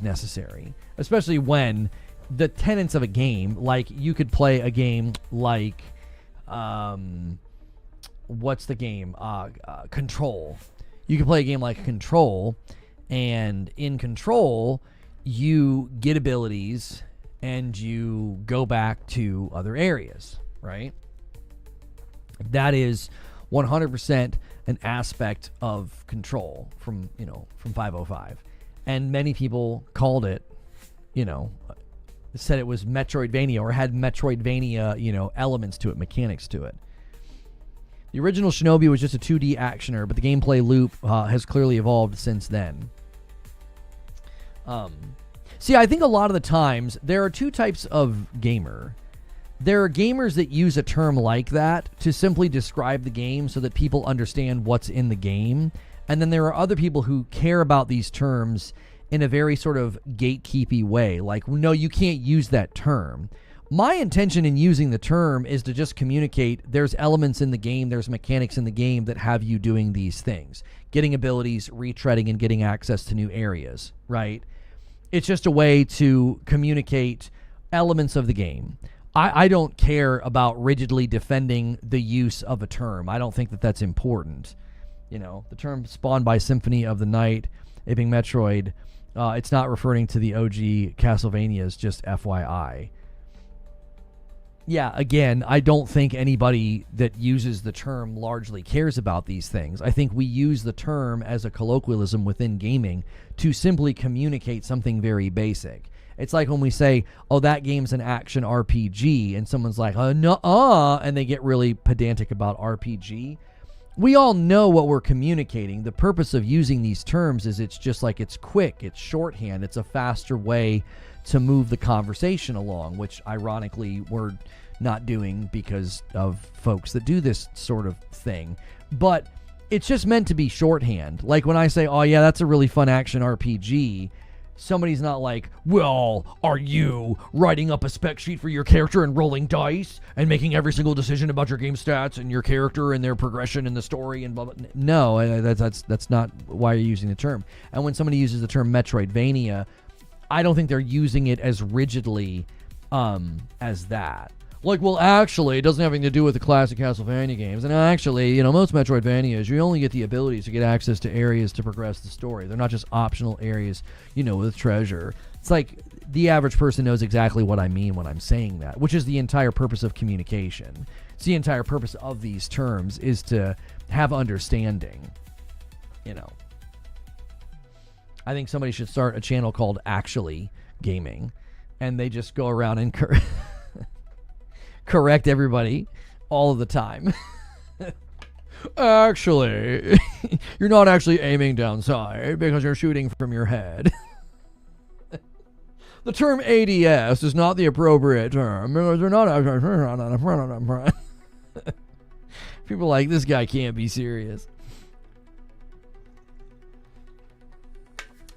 necessary, especially when the tenets of a game. Like, you could play a game like, what's the game? Control. You could play a game like Control, and in Control, you get abilities and you go back to other areas, right? That is 100% an aspect of Control from 505. And many people called it, said it was Metroidvania, or had Metroidvania, elements to it, mechanics to it. The original Shinobi was just a 2D actioner, but the gameplay loop has clearly evolved since then. See, I think a lot of the times there are two types of gamer. There are gamers that use a term like that to simply describe the game so that people understand what's in the game. And then there are other people who care about these terms in a very sort of gatekeepy way. Like, no, you can't use that term. My intention in using the term is to just communicate there's elements in the game, there's mechanics in the game that have you doing these things. Getting abilities, retreading, and getting access to new areas, right? It's just a way to communicate elements of the game. I don't care about rigidly defending the use of a term. I don't think that that's important. The term spawned by Symphony of the Night, aping Metroid, it's not referring to the OG Castlevanias, just FYI. Yeah, again, I don't think anybody that uses the term largely cares about these things. I think we use the term as a colloquialism within gaming to simply communicate something very basic. It's like when we say, oh, that game's an action RPG, and someone's like, nuh-uh, and they get really pedantic about RPG. We all know what we're communicating. The purpose of using these terms is it's just like it's quick, it's shorthand, it's a faster way to move the conversation along, which ironically we're not doing because of folks that do this sort of thing. But it's just meant to be shorthand. Like when I say, oh yeah, that's a really fun action RPG, somebody's not like, well, are you writing up a spec sheet for your character and rolling dice and making every single decision about your game stats and your character and their progression in the story and blah, blah. No, that's not why you're using the term. And when somebody uses the term Metroidvania, I don't think they're using it as rigidly as that. Like, well, actually, it doesn't have anything to do with the classic Castlevania games. And actually, most Metroidvanias, you only get the abilities to get access to areas to progress the story. They're not just optional areas, with treasure. It's like the average person knows exactly what I mean when I'm saying that, which is the entire purpose of communication. It's the entire purpose of these terms is to have understanding, I think somebody should start a channel called Actually Gaming, and they just go around and correct everybody all of the time. Actually, you're not actually aiming down sight because you're shooting from your head. The term ADS is not the appropriate term because they're not actually. People are like, this guy can't be serious.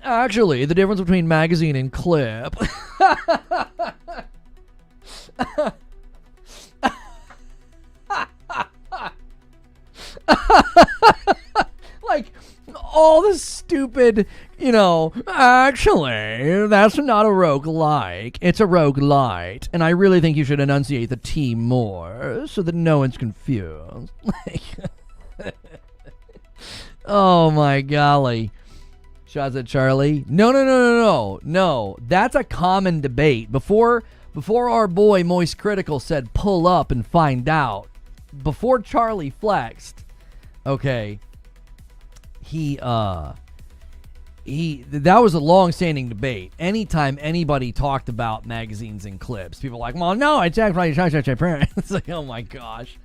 Actually, the difference between magazine and clip. Like, all this stupid, actually, that's not a roguelike. It's a roguelite. And I really think you should enunciate the T more so that no one's confused. Oh, my golly. Shots at Charlie. No. That's a common debate. Before our boy Moist Critical said pull up and find out, before Charlie flexed, okay, that was a long-standing debate. Anytime anybody talked about magazines and clips, people were like, well, no, it's actually it's like, oh my gosh.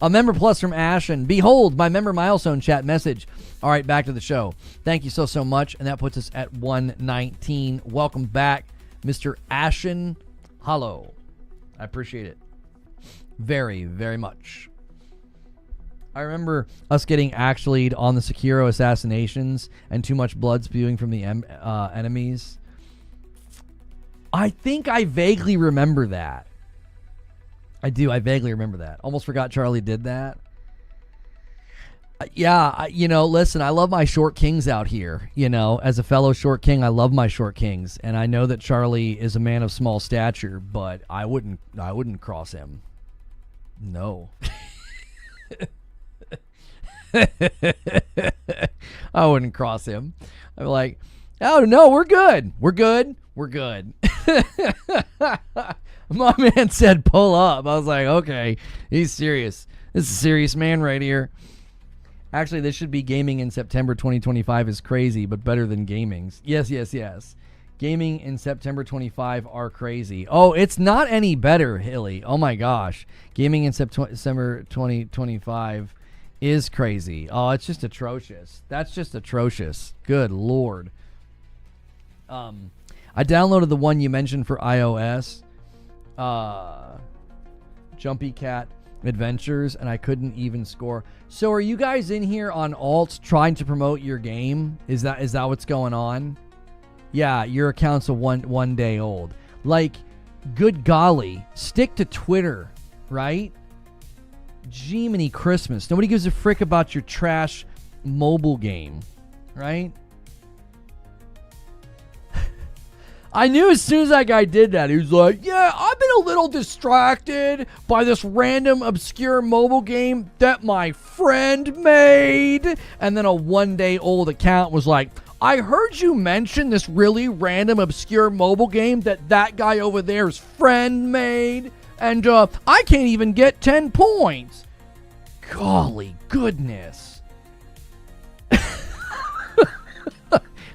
A member plus from Ashen. Behold, my member milestone chat message. All right, back to the show. Thank you so much. And that puts us at 119. Welcome back, Mr. Ashen Hollow. I appreciate it very, very much. I remember us getting actually on the Sekiro assassinations and too much blood spewing from the enemies. I think I vaguely remember that. I do. I vaguely remember that. Almost forgot Charlie did that. Listen, I love my short kings out here. As a fellow short king, I love my short kings, and I know that Charlie is a man of small stature, but I wouldn't cross him. No. I wouldn't cross him. I'm like, oh no, we're good. My man said pull up. I was like, okay, he's serious. This is a serious man right here. Actually, this should be gaming in September 2025 is crazy, but better than gaming's. Yes. Gaming in September 25 are crazy. Oh, it's not any better, Hilly. Oh my gosh. Gaming in September 2025 is crazy. Oh, it's just atrocious. That's just atrocious. Good Lord. I downloaded the one you mentioned for iOS. Jumpy Cat Adventures, and I couldn't even score. So are you guys in here on alts trying to promote your game? Is that what's going on? Yeah, your account's a one day old. Like, good golly, stick to Twitter, right? Jiminy Christmas. Nobody gives a frick about your trash mobile game, right? I knew as soon as that guy did that, he was like, yeah, I've been a little distracted by this random obscure mobile game that my friend made. And then a one-day-old account was like, I heard you mention this really random obscure mobile game that guy over there's friend made. And I can't even get 10 points. Golly goodness.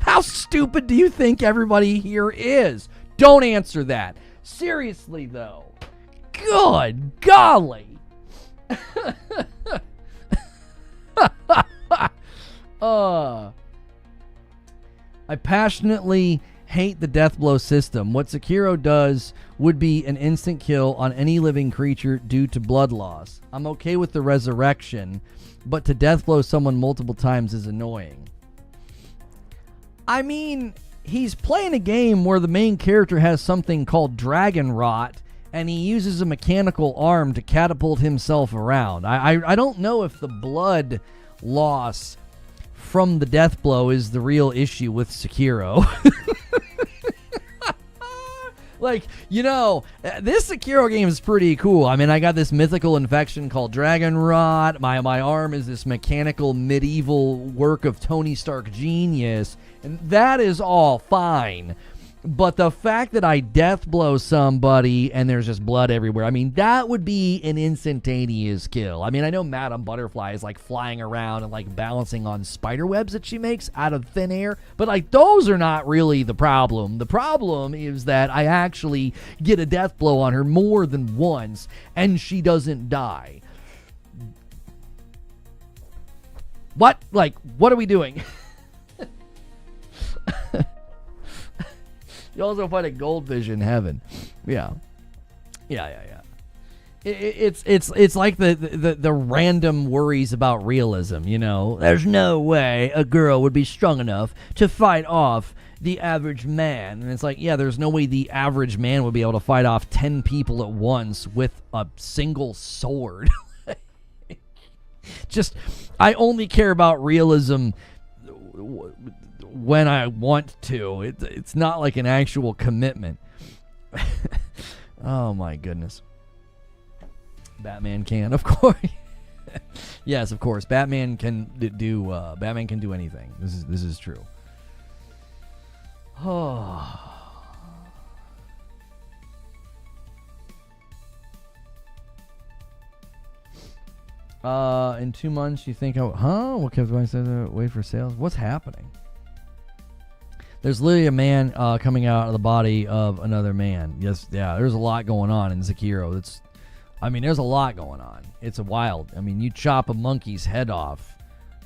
How stupid do you think everybody here is? Don't answer that. Seriously, though. Good golly. I passionately hate the death blow system. What Sekiro does would be an instant kill on any living creature due to blood loss. I'm okay with the resurrection, but to death blow someone multiple times is annoying. I mean, he's playing a game where the main character has something called dragon rot, and he uses a mechanical arm to catapult himself around. I don't know if the blood loss from the death blow is the real issue with Sekiro. Like, this Sekiro game is pretty cool. I mean, I got this mythical infection called Dragon Rot. My arm is this mechanical medieval work of Tony Stark genius. And that is all fine. But the fact that I death blow somebody and there's just blood everywhere, I mean, that would be an instantaneous kill. I mean, I know Madame Butterfly is like flying around and like balancing on spider webs that she makes out of thin air, but like those are not really the problem. The problem is that I actually get a death blow on her more than once and she doesn't die. What? Like, what are we doing? You also find a goldfish in heaven. Yeah. It's like the random worries about realism, There's no way a girl would be strong enough to fight off the average man. And it's like, yeah, there's no way the average man would be able to fight off 10 people at once with a single sword. Just, I only care about realism when I want to. It's not like an actual commitment. Oh my goodness. Batman can, of course. Yes, of course. Batman can do anything. This is true. Oh. In 2 months, you think, what kept I said? Wait for sales. What's happening? There's literally a man coming out of the body of another man. Yes, yeah. There's a lot going on in Sekiro. There's a lot going on. It's a wild. I mean, you chop a monkey's head off.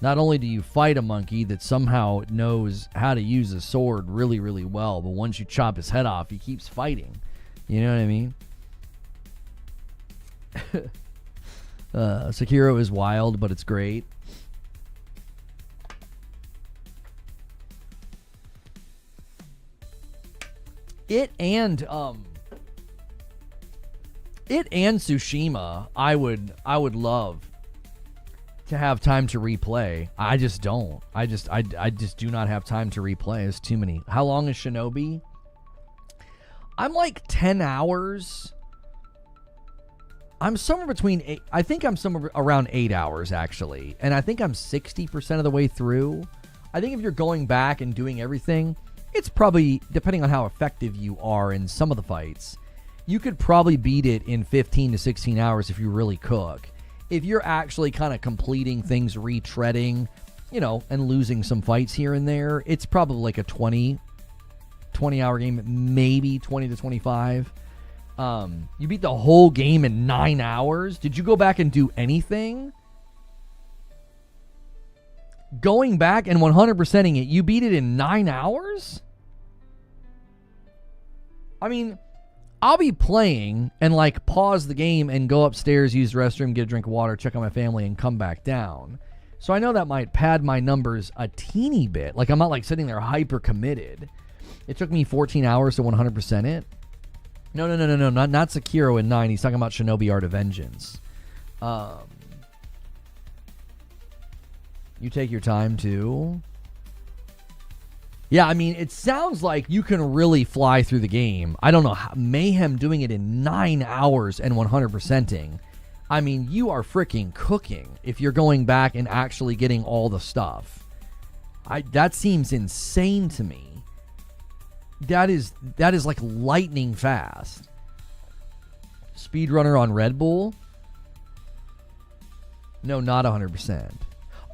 Not only do you fight a monkey that somehow knows how to use a sword really, really well, but once you chop his head off, he keeps fighting. You know what I mean? Sekiro is wild, but it's great. It and Tsushima, I would love to have time to replay. I just don't. I just do not have time to replay. It's too many. How long is Shinobi? I'm like 10 hours. I'm somewhere between I think I'm somewhere around 8 hours actually. And I think I'm 60% of the way through. I think if you're going back and doing everything, it's probably, depending on how effective you are in some of the fights, you could probably beat it in 15 to 16 hours if you really cook. If you're actually kind of completing things, retreading, you know, and losing some fights here and there, it's probably like a 20-hour game, maybe 20 to 25. You beat the whole game in 9 hours? Did you go back and do anything? Going back and 100%ing it, you beat it in 9 hours? I mean, I'll be playing and like pause the game and go upstairs, use the restroom, get a drink of water, check on my family, and come back down. So I know that might pad my numbers a teeny bit. Like I'm not like sitting there hyper committed. It took me 14 hours to 100% it. No, not Sekiro in 9. He's talking about Shinobi Art of Vengeance. You take your time too. Yeah, I mean, it sounds like you can really fly through the game. I don't know how, Mayhem doing it in 9 hours and 100%ing. I mean, you are freaking cooking if you're going back and actually getting all the stuff. That seems insane to me. That is like lightning fast. Speedrunner on Red Bull? No, not 100%.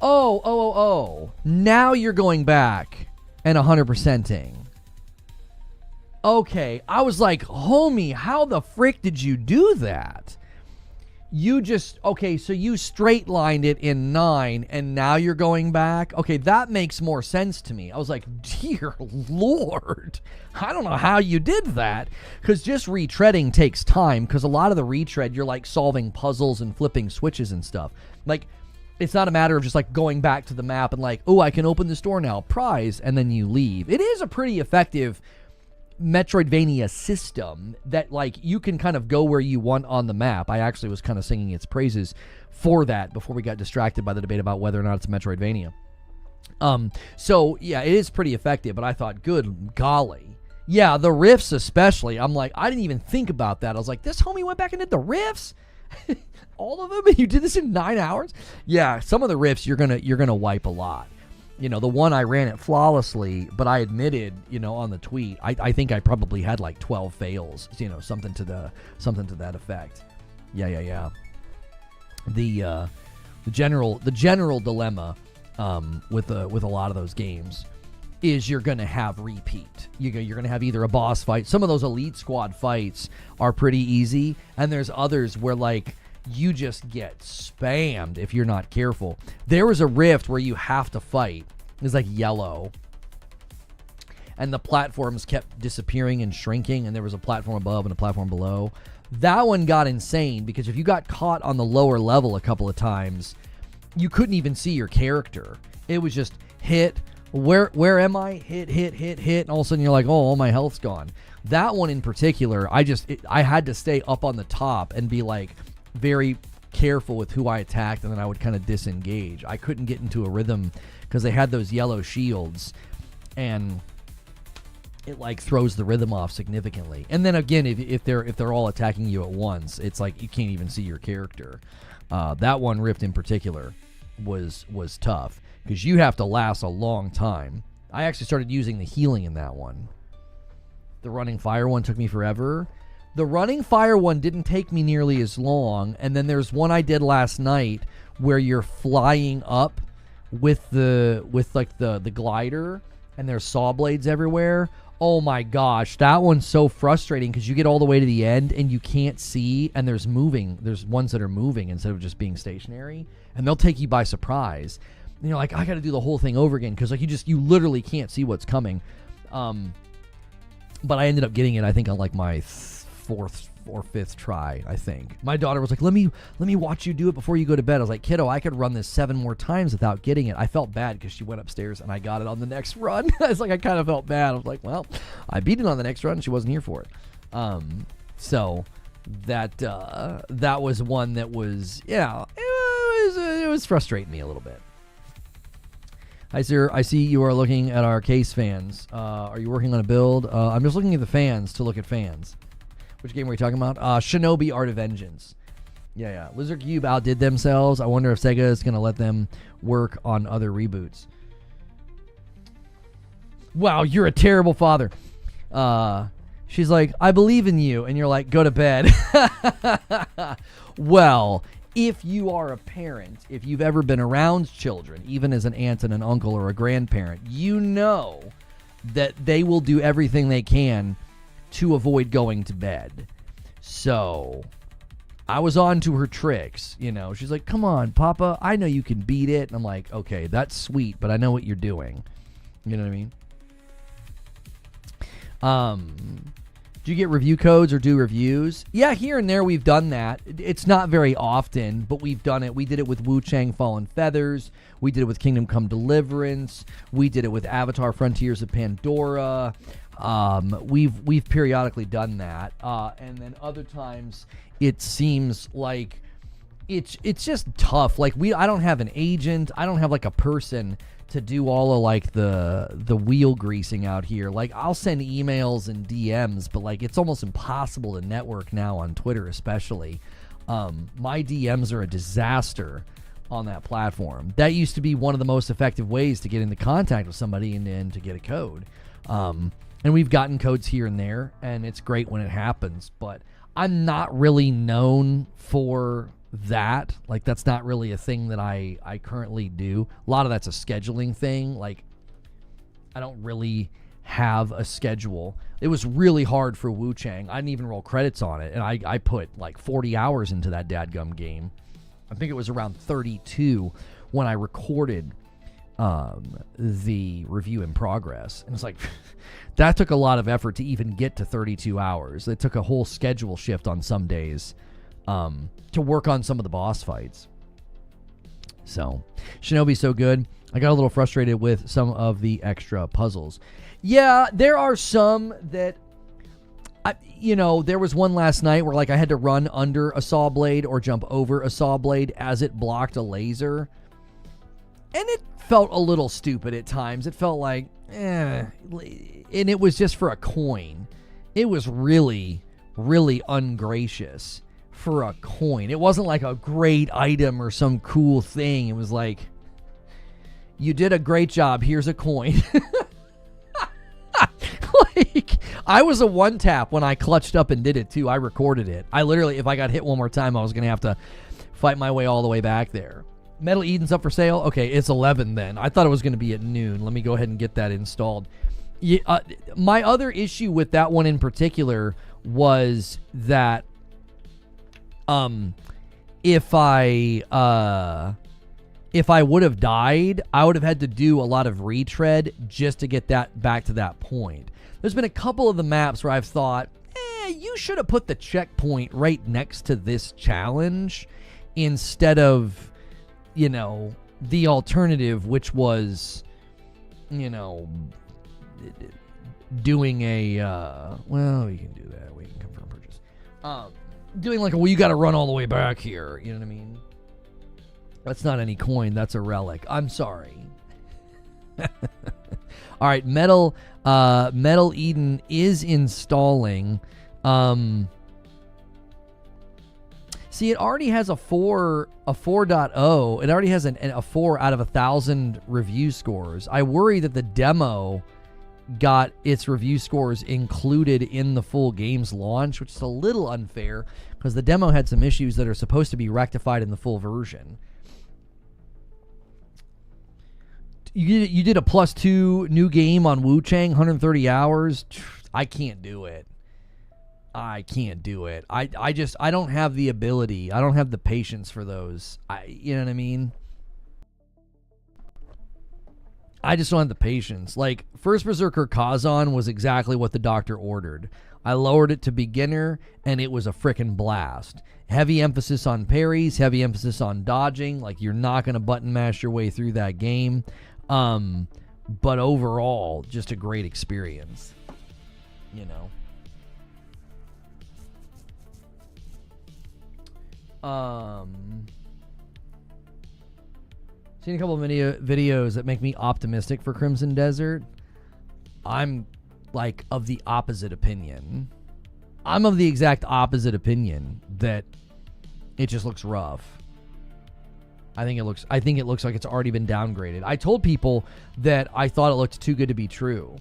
Oh. Now you're going back and 100%ing. Okay, I was like, homie, how the frick did you do that? You just, okay, so you straight lined it in 9 and now you're going back? Okay, that makes more sense to me. I was like, dear Lord, I don't know how you did that. Because just retreading takes time, because a lot of the retread, you're like solving puzzles and flipping switches and stuff. Like, it's not a matter of just like going back to the map and like, oh, I can open this door now, prize, and then you leave. It is a pretty effective Metroidvania system that like you can kind of go where you want on the map. I actually was kind of singing its praises for that before we got distracted by the debate about whether or not it's a Metroidvania. So yeah, it is pretty effective, but I thought, good golly. Yeah, the riffs especially. I'm like, I didn't even think about that. I was like, this homie went back and did the riffs? All of them? And you did this in 9 hours? Yeah, some of the riffs you're gonna wipe a lot. You know, the one I ran it flawlessly, but I admitted, you know, on the tweet, I think I probably had like 12 fails, you know, something to that effect. Yeah. The general dilemma with a lot of those games is you're going to have repeat. You're going to have either a boss fight. Some of those Elite Squad fights are pretty easy, and there's others where like you just get spammed if you're not careful. There was a rift where you have to fight. It's like yellow. And the platforms kept disappearing and shrinking, and there was a platform above and a platform below. That one got insane, because if you got caught on the lower level a couple of times, you couldn't even see your character. It was just hit, where am I? Hit, and all of a sudden you're like, oh, all my health's gone. That one in particular, I had to stay up on the top and be like, very careful with who I attacked, and then I would kind of disengage. I couldn't get into a rhythm because they had those yellow shields, and it like throws the rhythm off significantly. And then again, if they're all attacking you at once, it's like you can't even see your character. That one rift in particular was tough because you have to last a long time. I actually started using the healing in that one. The running fire one took me forever. The running fire one didn't take me nearly as long, and then there's one I did last night where you're flying up with the glider, and there's saw blades everywhere. Oh my gosh, that one's so frustrating because you get all the way to the end and you can't see, and there's ones that are moving instead of just being stationary, and they'll take you by surprise. And you're like, I got to do the whole thing over again because like you literally can't see what's coming. But I ended up getting it, I think, on like my fourth or fifth try, I think. My daughter was like, let me watch you do it before you go to bed. I was like, kiddo, I could run this 7 more times without getting it. I felt bad because she went upstairs and I got it on the next run. It's like I kind of felt bad. I was like, well, I beat it on the next run and she wasn't here for it. So that was one that was, yeah, it was frustrating me a little bit. Hi, sir. I see you are looking at our case fans. Are you working on a build? I'm just looking at the fans to look at fans. Which game were we talking about? Shinobi Art of Vengeance. Yeah. Lizard Cube outdid themselves. I wonder if Sega is going to let them work on other reboots. Wow, you're a terrible father. She's like, I believe in you. And you're like, go to bed. Well, if you are a parent, if you've ever been around children, even as an aunt and an uncle or a grandparent, you know that they will do everything they can to avoid going to bed. So I was on to her tricks, you know. She's like, come on, Papa, I know you can beat it. And I'm like, okay, that's sweet, but I know what you're doing. You know what I mean? Do you get review codes or do reviews? Yeah, here and there we've done that. It's not very often, but we've done it. We did it with Wu Chang Fallen Feathers. We did it with Kingdom Come Deliverance. We did it with Avatar Frontiers of Pandora. We've periodically done that. And then other times it seems like it's just tough. Like I don't have an agent. I don't have like a person to do all of like the wheel greasing out here. Like I'll send emails and DMs, but like it's almost impossible to network now on Twitter, especially. My DMs are a disaster on that platform. That used to be one of the most effective ways to get into contact with somebody and to get a code. And we've gotten codes here and there, and it's great when it happens, but I'm not really known for that. Like that's not really a thing that I currently do. A lot of that's a scheduling thing. Like I don't really have a schedule. It was really hard for Wu Chang. I didn't even roll credits on it, and I put like 40 hours into that dadgum game. I think it was around 32 when I recorded the review in progress, and it's like that took a lot of effort to even get to 32 hours. It took a whole schedule shift on some days to work on some of the boss fights. So, Shinobi's so good. I got a little frustrated with some of the extra puzzles. Yeah, there are some that, there was one last night where like I had to run under a saw blade or jump over a saw blade as it blocked a laser. And it felt a little stupid at times. It felt like, and it was just for a coin. It was really, really ungracious for a coin. It wasn't like a great item or some cool thing. It was like, you did a great job. Here's a coin. Like, I was a one tap when I clutched up and did it too. I recorded it. I literally, if I got hit one more time, I was going to have to fight my way all the way back there. Metal Eden's up for sale. Okay, it's 11 then. I thought it was going to be at noon. Let me go ahead and get that installed. Yeah, my other issue with that one in particular was that if I would have died, I would have had to do a lot of retread just to get that back to that point. There's been a couple of the maps where I've thought, you should have put the checkpoint right next to this challenge instead of, the alternative, which was, doing a, well, you can do that. We can confirm purchase. Doing like, well, you got to run all the way back here. You know what I mean? That's not any coin. That's a relic. I'm sorry. All right, Metal Eden is installing. See, it already has a 4.0. It already has a 4 out of 1,000 review scores. I worry that the demo got its review scores included in the full game's launch, which is a little unfair because the demo had some issues that are supposed to be rectified in the full version. You did a +2 new game on Wu Chang, 130 hours. I can't do it. I don't have the ability. I don't have the patience for those. You know what I mean? I just don't have the patience. Like, First Berserker Kazan was exactly what the doctor ordered. I lowered it to beginner, and it was a frickin' blast. Heavy emphasis on parries, heavy emphasis on dodging. Like, you're not going to button mash your way through that game. But overall, just a great experience. Seen a couple of videos that make me optimistic for Crimson Desert. I'm like of the opposite opinion. I'm of the exact opposite opinion that it just looks rough. I think it looks like it's already been downgraded. I told people that I thought it looked too good to be true.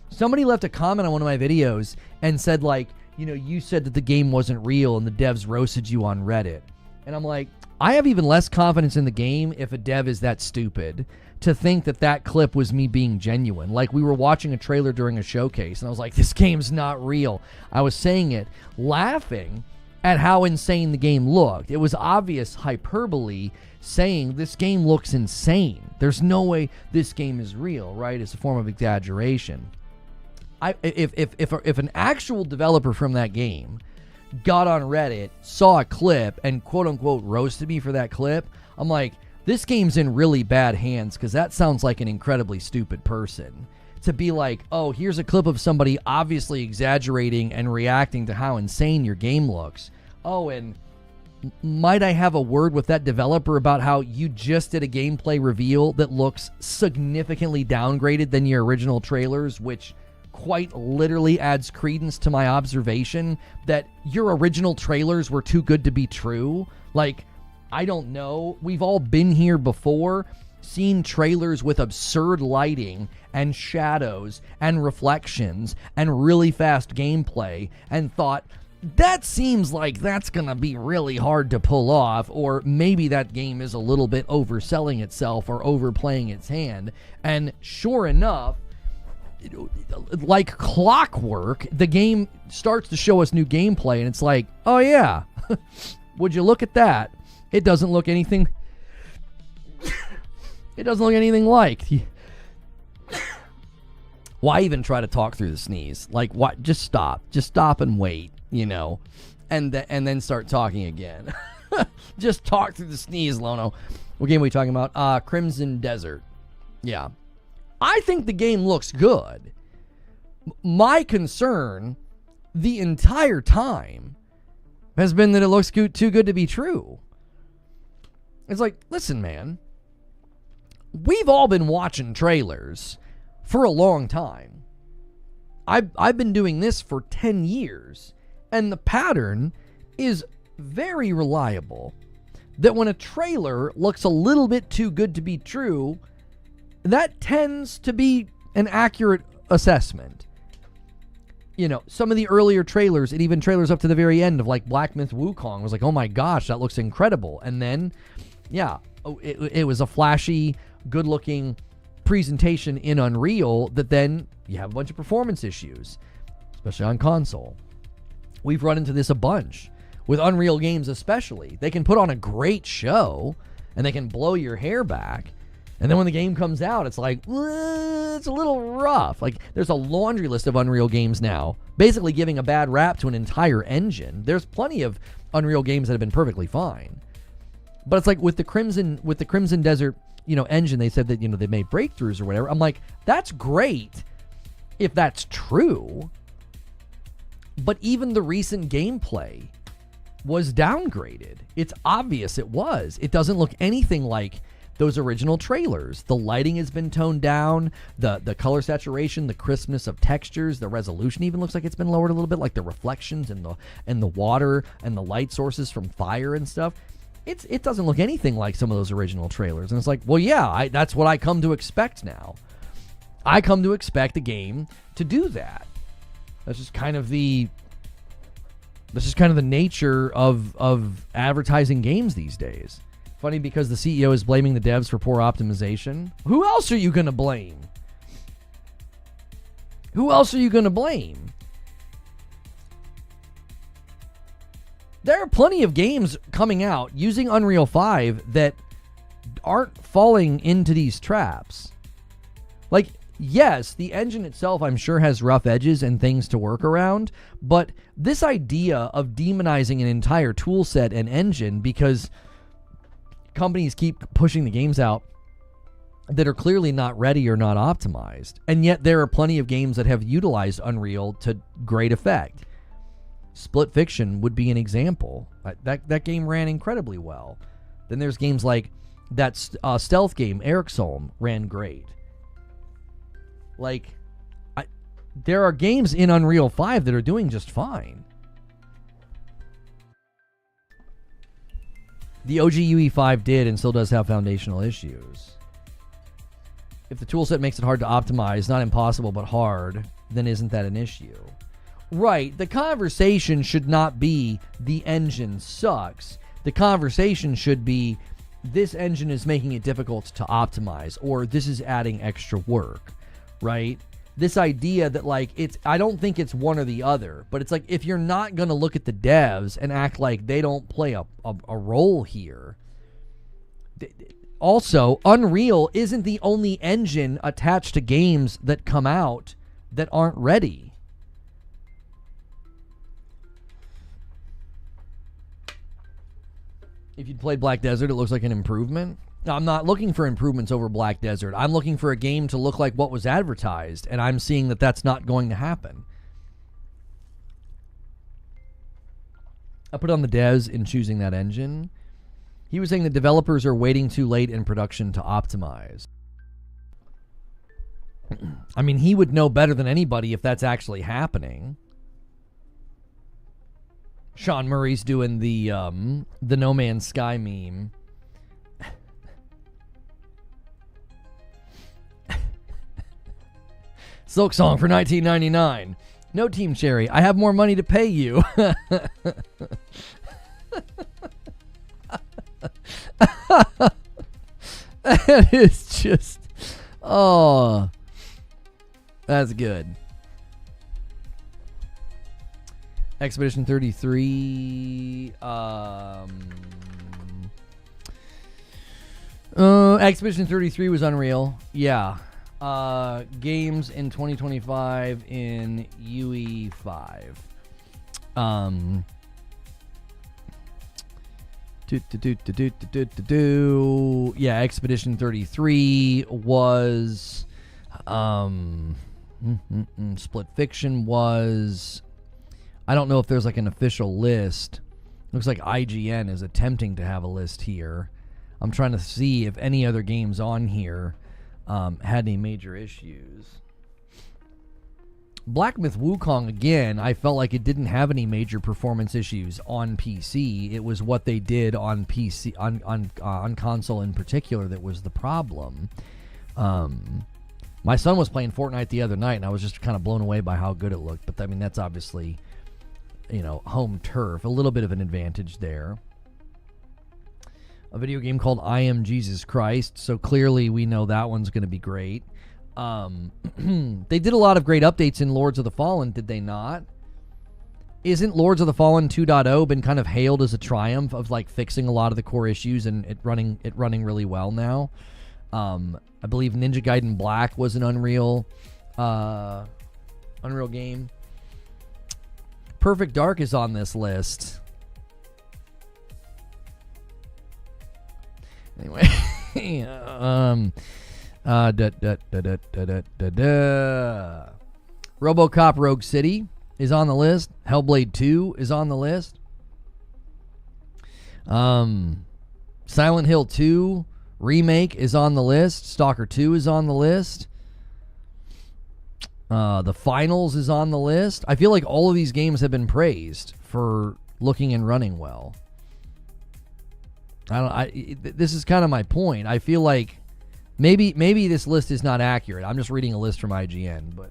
Somebody left a comment on one of my videos and said, like, you know, you said that the game wasn't real and the devs roasted you on Reddit. And I'm like, I have even less confidence in the game if a dev is that stupid to think that that clip was me being genuine. Like, we were watching a trailer during a showcase and I was like, this game's not real. I was saying it laughing at how insane the game looked. It was obvious hyperbole saying this game looks insane. There's no way this game is real, right? It's a form of exaggeration. If an actual developer from that game got on Reddit, saw a clip, and quote-unquote roasted me for that clip, I'm like, this game's in really bad hands, because that sounds like an incredibly stupid person. To be like, oh, here's a clip of somebody obviously exaggerating and reacting to how insane your game looks. Oh, and might I have a word with that developer about how you just did a gameplay reveal that looks significantly downgraded than your original trailers, which quite literally adds credence to my observation that your original trailers were too good to be true. Like, I don't know. We've all been here before, seen trailers with absurd lighting and shadows and reflections and really fast gameplay and thought, that seems like that's gonna be really hard to pull off, or maybe that game is a little bit overselling itself or overplaying its hand. And sure enough, like clockwork, the game starts to show us new gameplay, and it's like, oh yeah, would you look at that? It doesn't look anything. It doesn't look anything like. Why even try to talk through the sneeze? Like, what? Just stop and wait, you know, and then start talking again. Just talk through the sneeze, Lono. What game are we talking about? Crimson Desert. Yeah. I think the game looks good. My concern the entire time has been that it looks too good to be true. It's like, listen, man, we've all been watching trailers for a long time. I've been doing this for 10 years, and the pattern is very reliable. That when a trailer looks a little bit too good to be true, that tends to be an accurate assessment. You know, some of the earlier trailers, and even trailers up to the very end of like Black Myth Wukong, was like, oh my gosh, that looks incredible. And then, yeah, it was a flashy, good-looking presentation in Unreal that then you have a bunch of performance issues, especially on console. We've run into this a bunch. With Unreal games especially. They can put on a great show, and they can blow your hair back. And then when the game comes out, it's like, it's a little rough. Like, there's a laundry list of Unreal games now, basically giving a bad rap to an entire engine. There's plenty of Unreal games that have been perfectly fine. But it's like with the Crimson Desert, you know, engine, they said that, you know, they made breakthroughs or whatever. I'm like, that's great if that's true. But even the recent gameplay was downgraded. It's obvious it was. It doesn't look anything like those original trailers. The lighting has been toned down, the color saturation, the crispness of textures, the resolution even looks like it's been lowered a little bit, like the reflections and the water and the light sources from fire and stuff. It doesn't look anything like some of those original trailers. And it's like, well, yeah, that's what I come to expect now. I come to expect a game to do that. That's just kind of the nature of advertising games these days. Funny because the CEO is blaming the devs for poor optimization. Who else are you going to blame? Who else are you going to blame? There are plenty of games coming out using Unreal 5 that aren't falling into these traps. Like, yes, the engine itself, I'm sure, has rough edges and things to work around, but this idea of demonizing an entire tool set and engine because companies keep pushing the games out that are clearly not ready or not optimized. And yet there are plenty of games that have utilized Unreal to great effect. Split Fiction would be an example. That game ran incredibly well. Then there's games like that stealth game, Silksong, ran great. Like, there are games in Unreal 5 that are doing just fine. The OG UE5 did and still does have foundational issues. If the toolset makes it hard to optimize, not impossible but hard, then isn't that an issue? Right, the conversation should not be the engine sucks. The conversation should be this engine is making it difficult to optimize, or this is adding extra work, right? This idea that, like, I don't think it's one or the other, but it's like, if you're not going to look at the devs and act like they don't play a role here. Also, Unreal isn't the only engine attached to games that come out that aren't ready. If you'd played Black Desert, it looks like an improvement. Now, I'm not looking for improvements over Black Desert. I'm looking for a game to look like what was advertised, and I'm seeing that that's not going to happen. I put on the devs in choosing that engine. He was saying that developers are waiting too late in production to optimize. I mean, he would know better than anybody if that's actually happening. Sean Murray's doing the No Man's Sky meme. Silksong for $19.99. No, Team Cherry, I have more money to pay you. That is just... Oh. That's good. Expedition 33... Expedition 33 was Unreal. Yeah. Games in 2025 in UE5. Yeah, Expedition 33 was Split Fiction was... I don't know if there's like an official list. Looks like IGN is attempting to have a list here. I'm trying to see if any other games on here had any major issues. Black Myth Wukong, again, I felt like it didn't have any major performance issues on PC. It was what they did on PC, on console in particular, that was the problem. My son was playing Fortnite the other night, and I was just kind of blown away by how good it looked. But I mean, that's obviously, you know, home turf. A little bit of an advantage there. A video game called I Am Jesus Christ, so clearly we know that one's going to be great. They did a lot of great updates in Lords of the Fallen, did they not? Isn't Lords of the Fallen 2.0 been kind of hailed as a triumph of like fixing a lot of the core issues and it running really well now? I believe Ninja Gaiden Black was an Unreal game. Perfect Dark is on this list. Anyway, RoboCop Rogue City is on the list. Hellblade 2 is on the list. Silent Hill 2 remake is on the list. Stalker 2 is on the list. The Finals is on the list. I feel like all of these games have been praised for looking and running well. This is kind of my point. I feel like maybe this list is not accurate. I'm just reading a list from IGN, but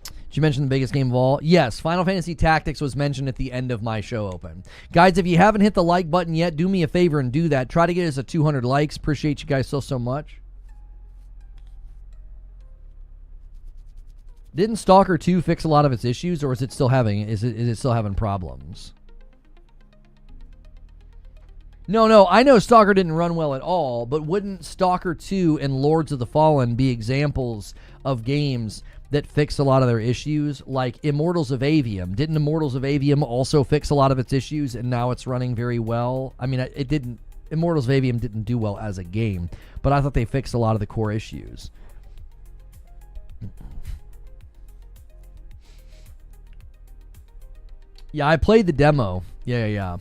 did you mention the biggest game of all? Yes, Final Fantasy Tactics was mentioned at the end of my show open. Guys, if you haven't hit the like button yet, do me a favor and do that. Try to get us to 200 likes. Appreciate you guys so much. Didn't Stalker 2 fix a lot of its issues, or is it still having problems? No, I know Stalker didn't run well at all, but wouldn't Stalker 2 and Lords of the Fallen be examples of games that fix a lot of their issues? Like Immortals of Avium. Didn't Immortals of Avium also fix a lot of its issues, and now it's running very well? I mean, it didn't. Immortals of Avium didn't do well as a game, but I thought they fixed a lot of the core issues. Yeah, I played the demo. Yeah.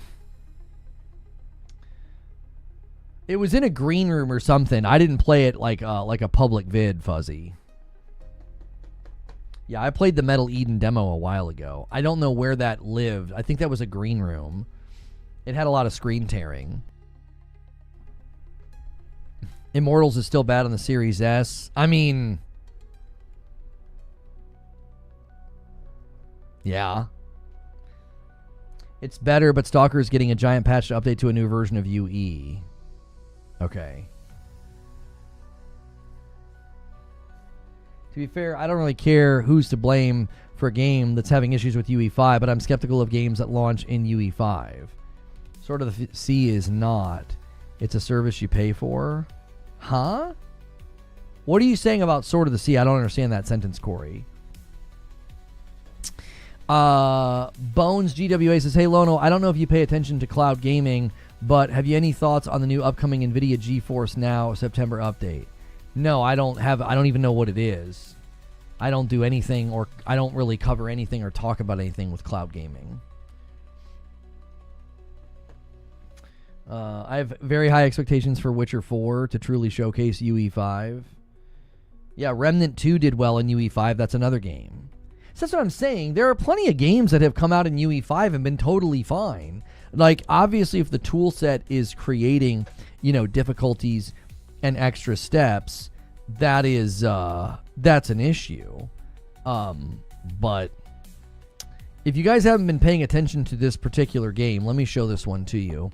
It was in a green room or something. I didn't play it like a public vid, Fuzzy. Yeah, I played the Metal Eden demo a while ago. I don't know where that lived. I think that was a green room. It had a lot of screen tearing. Immortals is still bad on the Series S. I mean, yeah. It's better, but Stalker is getting a giant patch to update to a new version of UE. Okay. To be fair, I don't really care who's to blame for a game that's having issues with UE5, but I'm skeptical of games that launch in UE5. Sword of the Sea is not. It's a service you pay for. Huh? What are you saying about Sword of the Sea? I don't understand that sentence, Corey. Bones GWA says, hey, Lono, I don't know if you pay attention to cloud gaming, but have you any thoughts on the new upcoming NVIDIA GeForce Now September update? No, I don't even know what it is. I don't do anything, or I don't really cover anything or talk about anything with cloud gaming. I have very high expectations for Witcher 4 to truly showcase UE5. Yeah, Remnant 2 did well in UE5. That's another game. So that's what I'm saying. There are plenty of games that have come out in UE5 and been totally fine. Like, obviously, if the tool set is creating, difficulties and extra steps, that's an issue. But if you guys haven't been paying attention to this particular game, let me show this one to you.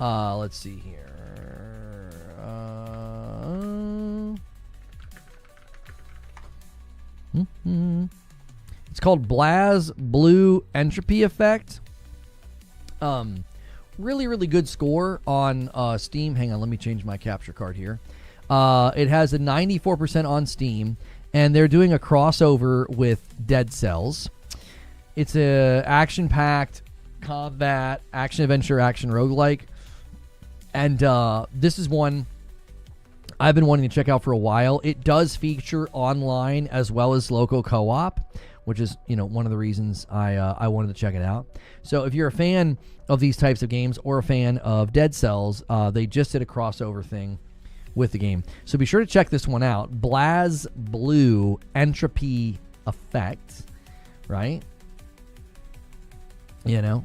Let's see here. It's called Blaz Blue Entropy Effect. Really, really good score on Steam. Hang on, let me change my capture card here. It has a 94% on Steam, and they're doing a crossover with Dead Cells. It's a action-packed combat, action-adventure, action roguelike. And this is one I've been wanting to check out for a while. It does feature online as well as local co-op, which is, one of the reasons I wanted to check it out. So if you're a fan of these types of games or a fan of Dead Cells, they just did a crossover thing with the game. So be sure to check this one out. Blaz Blue Entropy Effect, right? Yo,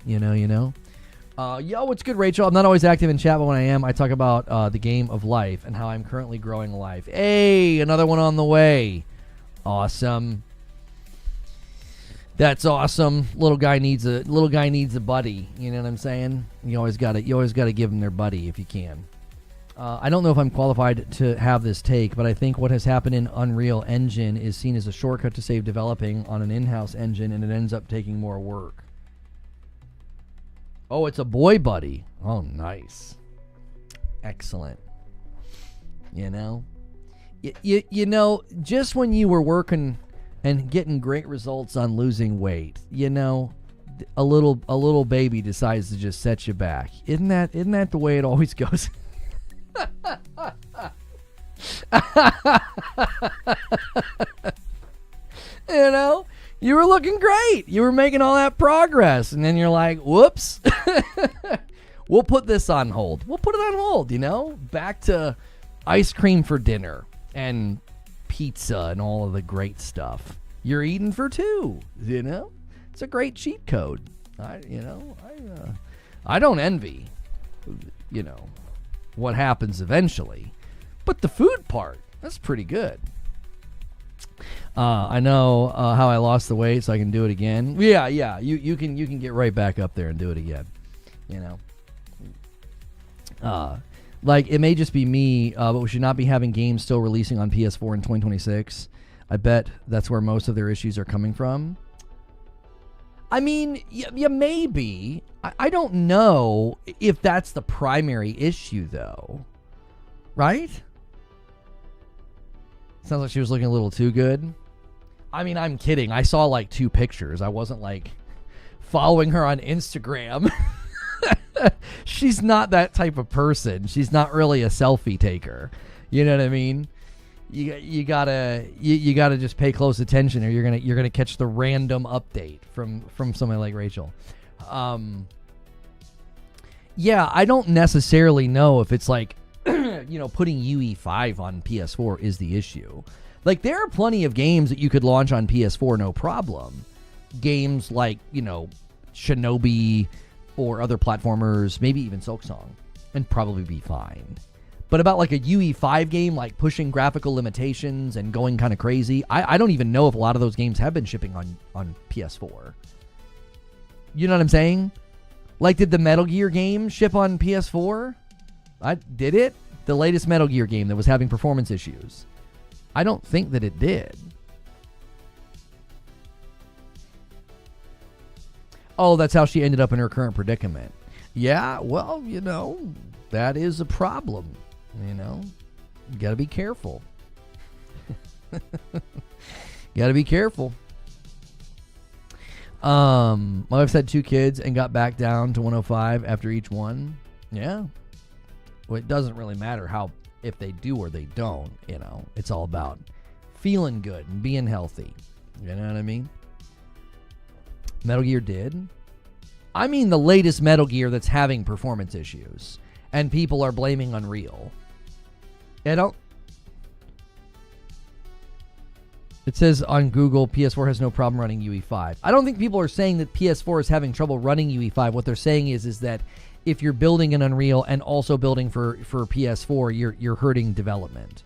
what's good, Rachel? I'm not always active in chat, but when I am, I talk about the game of life and how I'm currently growing life. Hey, another one on the way. Awesome. That's awesome. Little guy needs a buddy. You know what I'm saying? You always gotta give them their buddy if you can. I don't know if I'm qualified to have this take, but I think what has happened in Unreal Engine is seen as a shortcut to save developing on an in-house engine, and it ends up taking more work. Oh, it's a boy buddy. Oh, nice. Excellent. Just when you were working and getting great results on losing weight, a little baby decides to just set you back. Isn't that the way it always goes? You were looking great. You were making all that progress. And then you're like, whoops. We'll put this on hold. We'll put it on hold, Back to ice cream for dinner and pizza and all of the great stuff. You're eating for two, It's a great cheat code. I don't envy, what happens eventually. But the food part, that's pretty good. I know how I lost the weight, so I can do it again. Yeah. You can get right back up there and do it again. Like, it may just be me, but we should not be having games still releasing on PS4 in 2026. I bet that's where most of their issues are coming from. I mean, you may be. I don't know if that's the primary issue, though. Right? Sounds like she was looking a little too good. I mean, I'm kidding. I saw like 2 pictures. I wasn't like following her on Instagram. She's not that type of person. She's not really a selfie taker. You know what I mean? You gotta just pay close attention, or you're gonna catch the random update from somebody like Rachel. Yeah, I don't necessarily know if it's like putting UE5 on PS4 is the issue. Like, there are plenty of games that you could launch on PS4 no problem. Games like, Shinobi or other platformers, maybe even Silksong, and probably be fine. But about like a UE5 game, like pushing graphical limitations and going kind of crazy, I don't even know if a lot of those games have been shipping on PS4. You know what I'm saying? Like, did the Metal Gear game ship on PS4? Did it? The latest Metal Gear game that was having performance issues. I don't think that it did. Oh, that's how she ended up in her current predicament. Yeah, well, that is a problem. You gotta be careful. Gotta be careful. My wife's had 2 kids and got back down to 105 after each one. Yeah. Well, it doesn't really matter if they do or they don't, It's all about feeling good and being healthy. You know what I mean? Metal Gear did. I mean the latest Metal Gear that's having performance issues. And people are blaming Unreal. It says on Google, PS4 has no problem running UE5. I don't think people are saying that PS4 is having trouble running UE5. What they're saying is that if you're building an Unreal and also building for PS4, you're hurting development.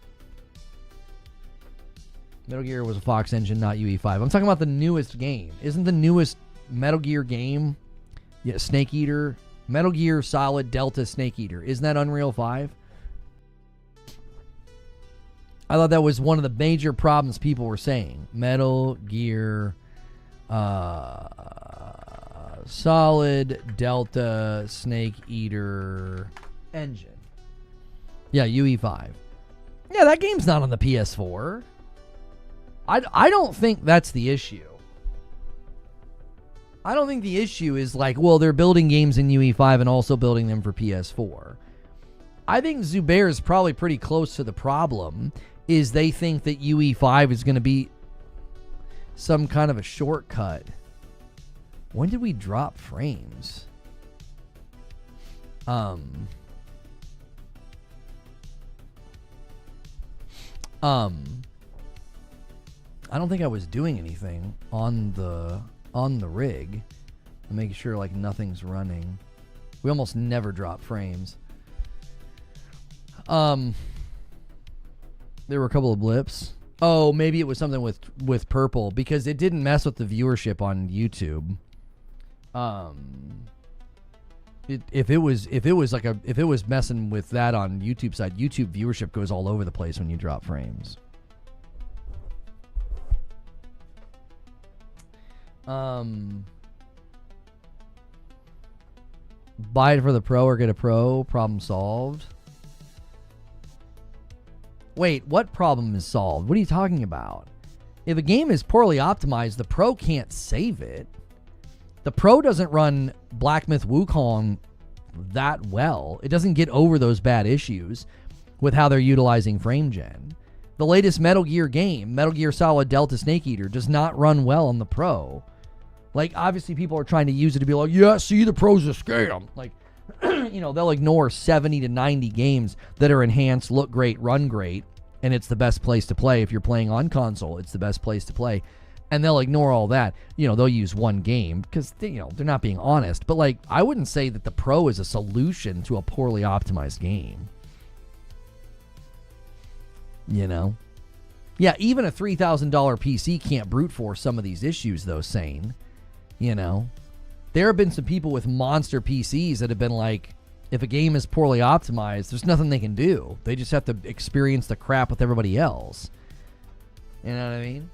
Metal Gear was a Fox engine, not UE5. I'm talking about the newest game. Isn't the newest Metal Gear game, Snake Eater, Metal Gear Solid Delta Snake Eater? Isn't that Unreal 5? I thought that was one of the major problems people were saying. Metal Gear Solid Delta Snake Eater engine. Yeah, UE5. Yeah, that game's not on the PS4. I don't think that's the issue. I don't think the issue is like, well, they're building games in UE5 and also building them for PS4. I think Zubair is probably pretty close to the problem, is they think that UE5 is going to be some kind of a shortcut. When did we drop frames? I don't think I was doing anything on the rig. I'm making sure like nothing's running. We almost never drop frames. There were a couple of blips. Oh, maybe it was something with purple because it didn't mess with the viewership on YouTube. If it was messing with that on YouTube side, YouTube viewership goes all over the place when you drop frames. Buy it for the Pro or get a Pro. Problem solved. Wait, what problem is solved? What are you talking about? If a game is poorly optimized, the Pro can't save it. The Pro doesn't run Black Myth Wukong that well. It doesn't get over those bad issues with how they're utilizing frame gen. The latest Metal Gear game, Metal Gear Solid Delta Snake Eater, does not run well on the Pro. Like, obviously people are trying to use it to be like, yeah, see, the Pro's a scam. Like, they'll ignore 70 to 90 games that are enhanced, look great, run great, and it's the best place to play. If you're playing on console, it's the best place to play. And they'll ignore all that. They'll use one game because, they're not being honest. But, like, I wouldn't say that the Pro is a solution to a poorly optimized game. Yeah, even a $3,000 PC can't brute force some of these issues, though, Sane. There have been some people with monster PCs that have been like, if a game is poorly optimized, there's nothing they can do. They just have to experience the crap with everybody else. You know what I mean?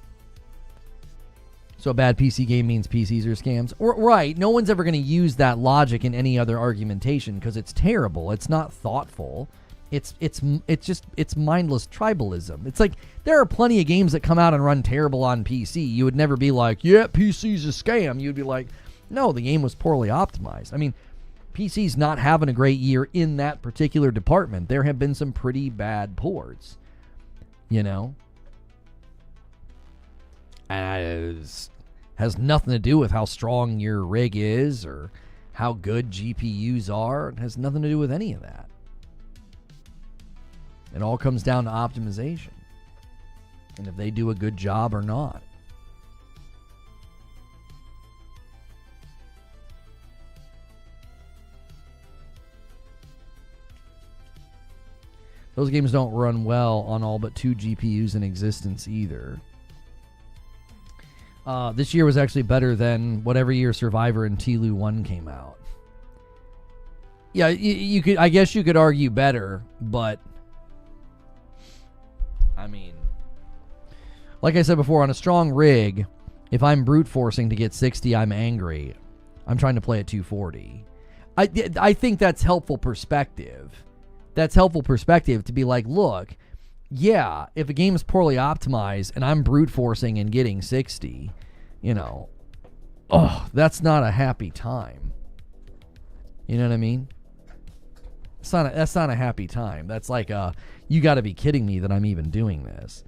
So a bad PC game means PCs are scams. Right. No one's ever going to use that logic in any other argumentation because it's terrible. It's not thoughtful. It's mindless tribalism. It's like there are plenty of games that come out and run terrible on PC. You would never be like, yeah, PC's a scam. You'd be like, no, the game was poorly optimized. I mean, PC's not having a great year in that particular department. There have been some pretty bad ports, And it has nothing to do with how strong your rig is or how good GPUs are. It has nothing to do with any of that. It all comes down to optimization and if they do a good job or not. Those games don't run well on all but 2 GPUs in existence either. This year was actually better than whatever year Survivor and TLU 1 came out. Yeah, you could. I guess you could argue better, but I mean, like I said before, on a strong rig, if I'm brute forcing to get 60, I'm angry. I'm trying to play at 240. I think that's helpful perspective. That's helpful perspective to be like, look, yeah, if a game is poorly optimized and I'm brute forcing and getting 60, that's not a happy time. You know what I mean? That's not a happy time. That's like you got to be kidding me that I'm even doing this.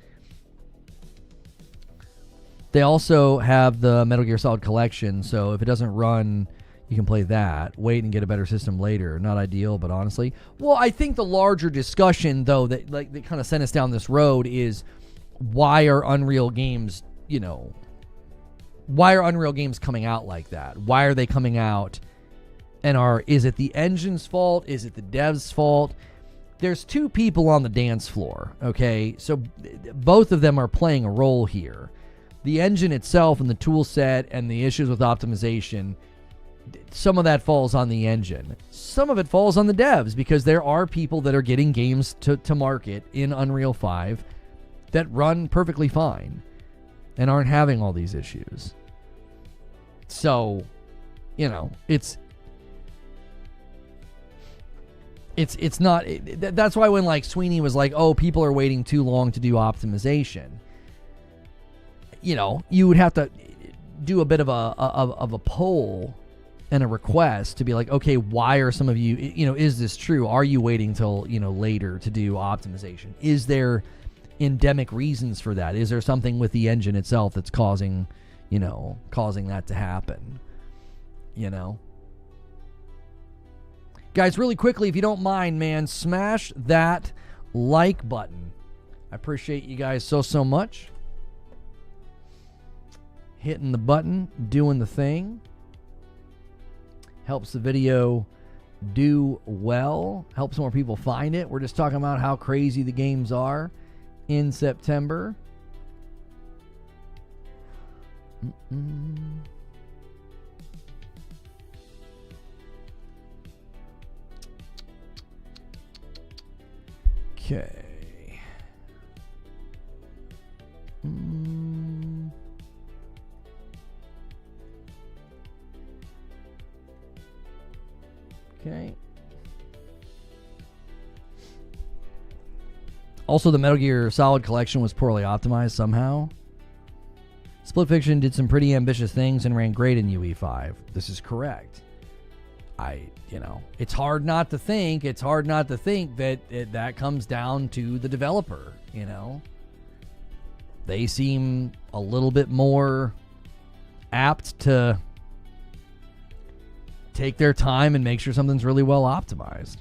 They also have the Metal Gear Solid Collection, so if it doesn't run, you can play that. Wait and get a better system later. Not ideal, but honestly. Well, I think the larger discussion, though, that kind of sent us down this road is why are Unreal games, why are Unreal games coming out like that? Why are they coming out and is it the engine's fault? Is it the dev's fault? There's 2 people on the dance floor, okay? So both of them are playing a role here. The engine itself and the tool set and the issues with optimization, some of that falls on the engine. Some of it falls on the devs because there are people that are getting games to market in Unreal 5 that run perfectly fine and aren't having all these issues. So, it's not. That's why when like Sweeney was like, "Oh, people are waiting too long to do optimization," you would have to do a bit of a poll and a request to be like, okay, why are some of you, is this true? Are you waiting till, later to do optimization? Is there endemic reasons for that? Is there something with the engine itself that's causing that to happen? Guys, really quickly, if you don't mind, man, smash that like button. I appreciate you guys so much. Hitting the button, doing the thing. Helps the video do well. Helps more people find it. We're just talking about how crazy the games are in September. Okay. Okay. Also, the Metal Gear Solid collection was poorly optimized somehow. Split Fiction did some pretty ambitious things and ran great in UE5. This is correct. It's hard not to think. It's hard not to think that that comes down to the developer, They seem a little bit more apt to take their time and make sure something's really well optimized,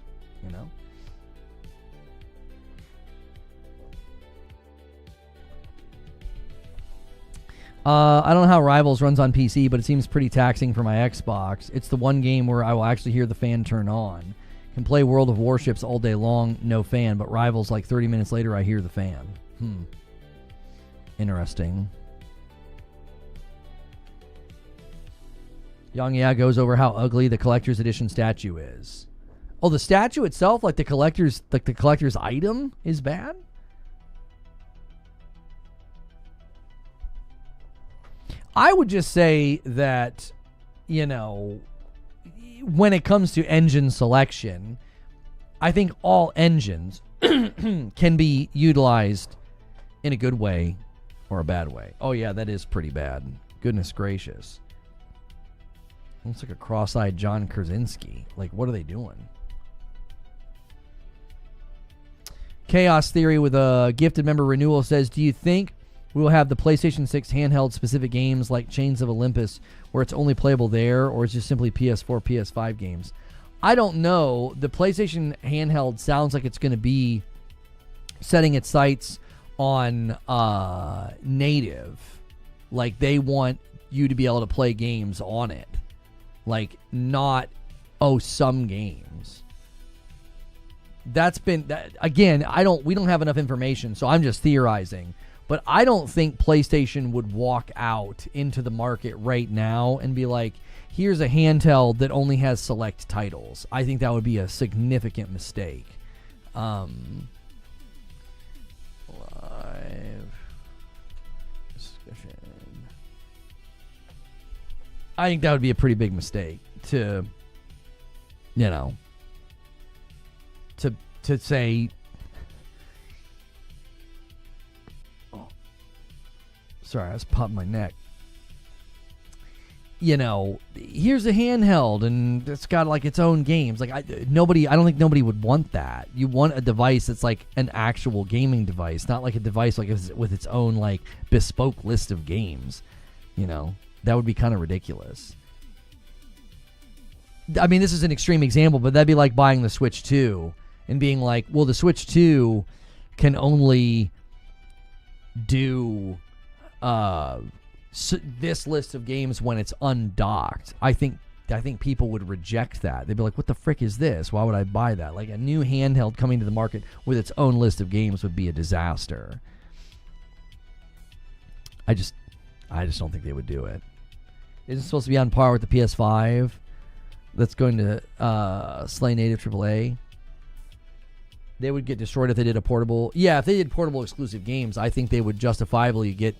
I don't know how Rivals runs on PC, but it seems pretty taxing for my Xbox. It's the one game where I will actually hear the fan turn on. Can play World of Warships all day long, no fan, but Rivals, like 30 minutes later, I hear the fan. Interesting. Yang goes over how ugly the collector's edition statue is. Oh, the statue itself, like the collector's item, is bad? I would just say that, when it comes to engine selection, I think all engines can be utilized in a good way or a bad way. Oh, yeah, that is pretty bad. Goodness gracious. Looks like a cross-eyed John Krasinski. Like, what are they doing? Chaos Theory with a gifted member renewal says, do you think we will have the PlayStation 6 handheld specific games like Chains of Olympus where it's only playable there, or it's just simply PS4, PS5 games? I don't know. The PlayStation handheld sounds like it's going to be setting its sights on native. Like, they want you to be able to play games on it. Like, not, some games. That's been, again, we don't have enough information, so I'm just theorizing. But I don't think PlayStation would walk out into the market right now and be like, here's a handheld that only has select titles. I think that would be a significant mistake. Live discussion. I think that would be a pretty big mistake to say, sorry, I was popping my neck. Here's a handheld and it's got like its own games. Like, I don't think nobody would want that. You want a device that's like an actual gaming device, not like a device like with its own like bespoke list of games. That would be kind of ridiculous. I mean, this is an extreme example, but that'd be like buying the Switch 2 and being like, well, the Switch 2 can only do this list of games when it's undocked. I think people would reject that. They'd be like, what the frick is this? Why would I buy that? Like, a new handheld coming to the market with its own list of games would be a disaster. I just don't think they would do it. Is it supposed to be on par with the PS5 that's going to slay native AAA? They would get destroyed if they did a portable. Yeah, if they did portable exclusive games, I think they would justifiably get,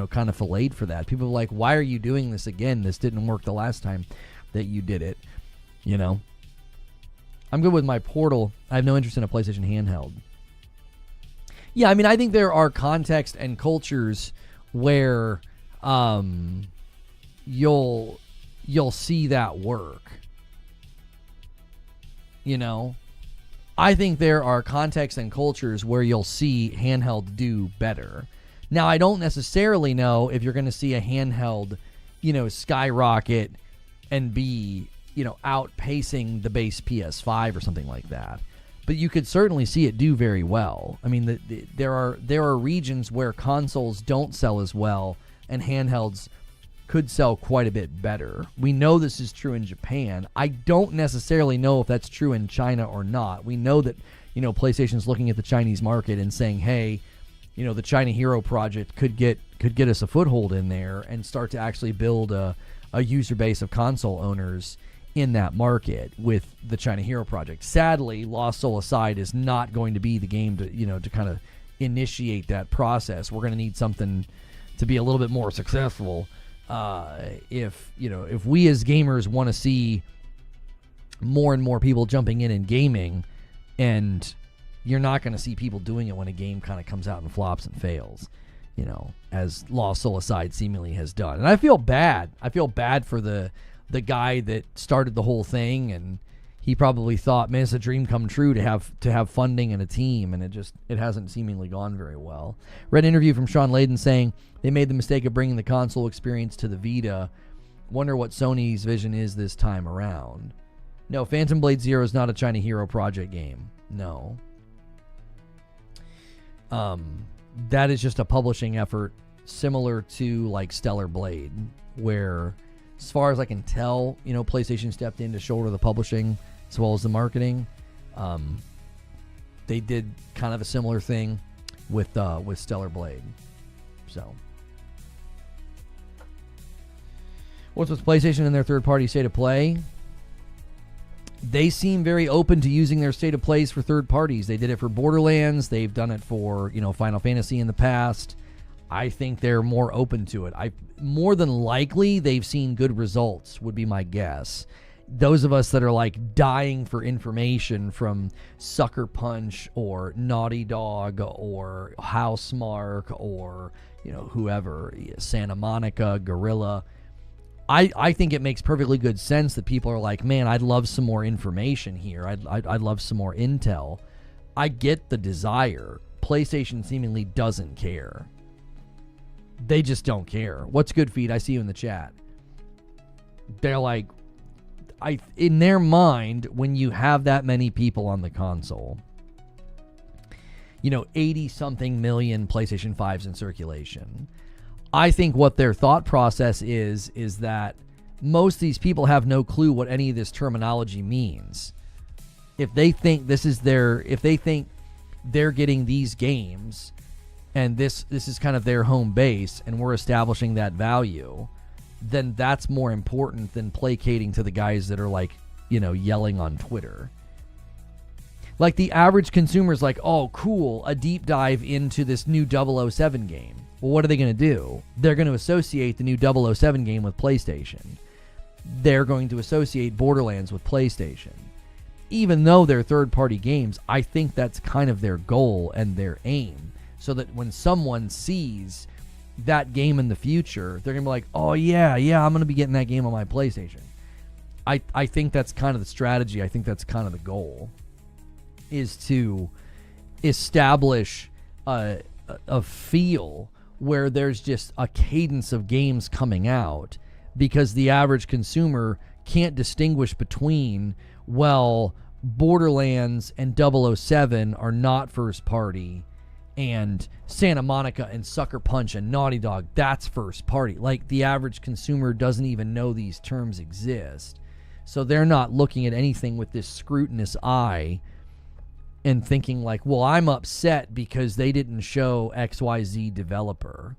kind of filleted for that. People are like, why are you doing this again? This didn't work the last time that you did it. I'm good with my Portal. I have no interest in a PlayStation handheld. Yeah, I mean, I think there are contexts and cultures where you'll see that work. I think there are contexts and cultures where you'll see handheld do better. Now, I don't necessarily know if you're going to see a handheld, skyrocket and be, outpacing the base PS5 or something like that. But you could certainly see it do very well. I mean, there are regions where consoles don't sell as well and handhelds could sell quite a bit better. We know this is true in Japan. I don't necessarily know if that's true in China or not. We know that, PlayStation's looking at the Chinese market and saying, hey, the China Hero project could get us a foothold in there and start to actually build a user base of console owners in that market with the China Hero project. Sadly, Lost Soul Aside is not going to be the game to kind of initiate that process. We're going to need something to be a little bit more successful. If we as gamers want to see more and more people jumping in and gaming, and you're not going to see people doing it when a game kind of comes out and flops and fails, as Lost Soul Aside seemingly has done. And I feel bad. I feel bad for the guy that started the whole thing, and he probably thought, man, it's a dream come true to have funding and a team, and it hasn't seemingly gone very well. Read an interview from Sean Layden saying they made the mistake of bringing the console experience to the Vita. Wonder what Sony's vision is this time around. No, Phantom Blade Zero is not a China Hero project game. No. That is just a publishing effort similar to like Stellar Blade, where, as far as I can tell, PlayStation stepped in to shoulder the publishing as well as the marketing. They did kind of a similar thing with Stellar Blade. So, what's with PlayStation and their third-party state of play? They seem very open to using their state of plays for third parties. They did it for Borderlands. They've done it for Final Fantasy in the past. I think they're more open to it. More than likely, they've seen good results, would be my guess. Those of us that are like dying for information from Sucker Punch or Naughty Dog or Housemarque or whoever, Santa Monica, Guerrilla, I think it makes perfectly good sense that people are like, man, I'd love some more information here. I'd love some more intel. I get the desire. PlayStation seemingly doesn't care. They just don't care. What's good, Feed? I see you in the chat. They're like, in their mind, when you have that many people on the console, 80 something million PlayStation 5s in circulation. I think what their thought process is that most of these people have no clue what any of this terminology means. If they think they're getting these games and this is kind of their home base and we're establishing that value, then that's more important than placating to the guys that are like, yelling on Twitter. Like the average consumer is like, oh, cool, a deep dive into this new 007 game. Well, what are they going to do? They're going to associate the new 007 game with PlayStation. They're going to associate Borderlands with PlayStation. Even though they're third-party games, I think that's kind of their goal and their aim. So that when someone sees that game in the future, they're going to be like, oh, yeah, I'm going to be getting that game on my PlayStation. I think that's kind of the strategy. I think that's kind of the goal, is to establish a feel where there's just a cadence of games coming out, because the average consumer can't distinguish between, well, Borderlands and 007 are not first party, and Santa Monica and Sucker Punch and Naughty Dog, that's first party. Like, the average consumer doesn't even know these terms exist. So they're not looking at anything with this scrutinous eye and thinking like, well, I'm upset because they didn't show XYZ developer.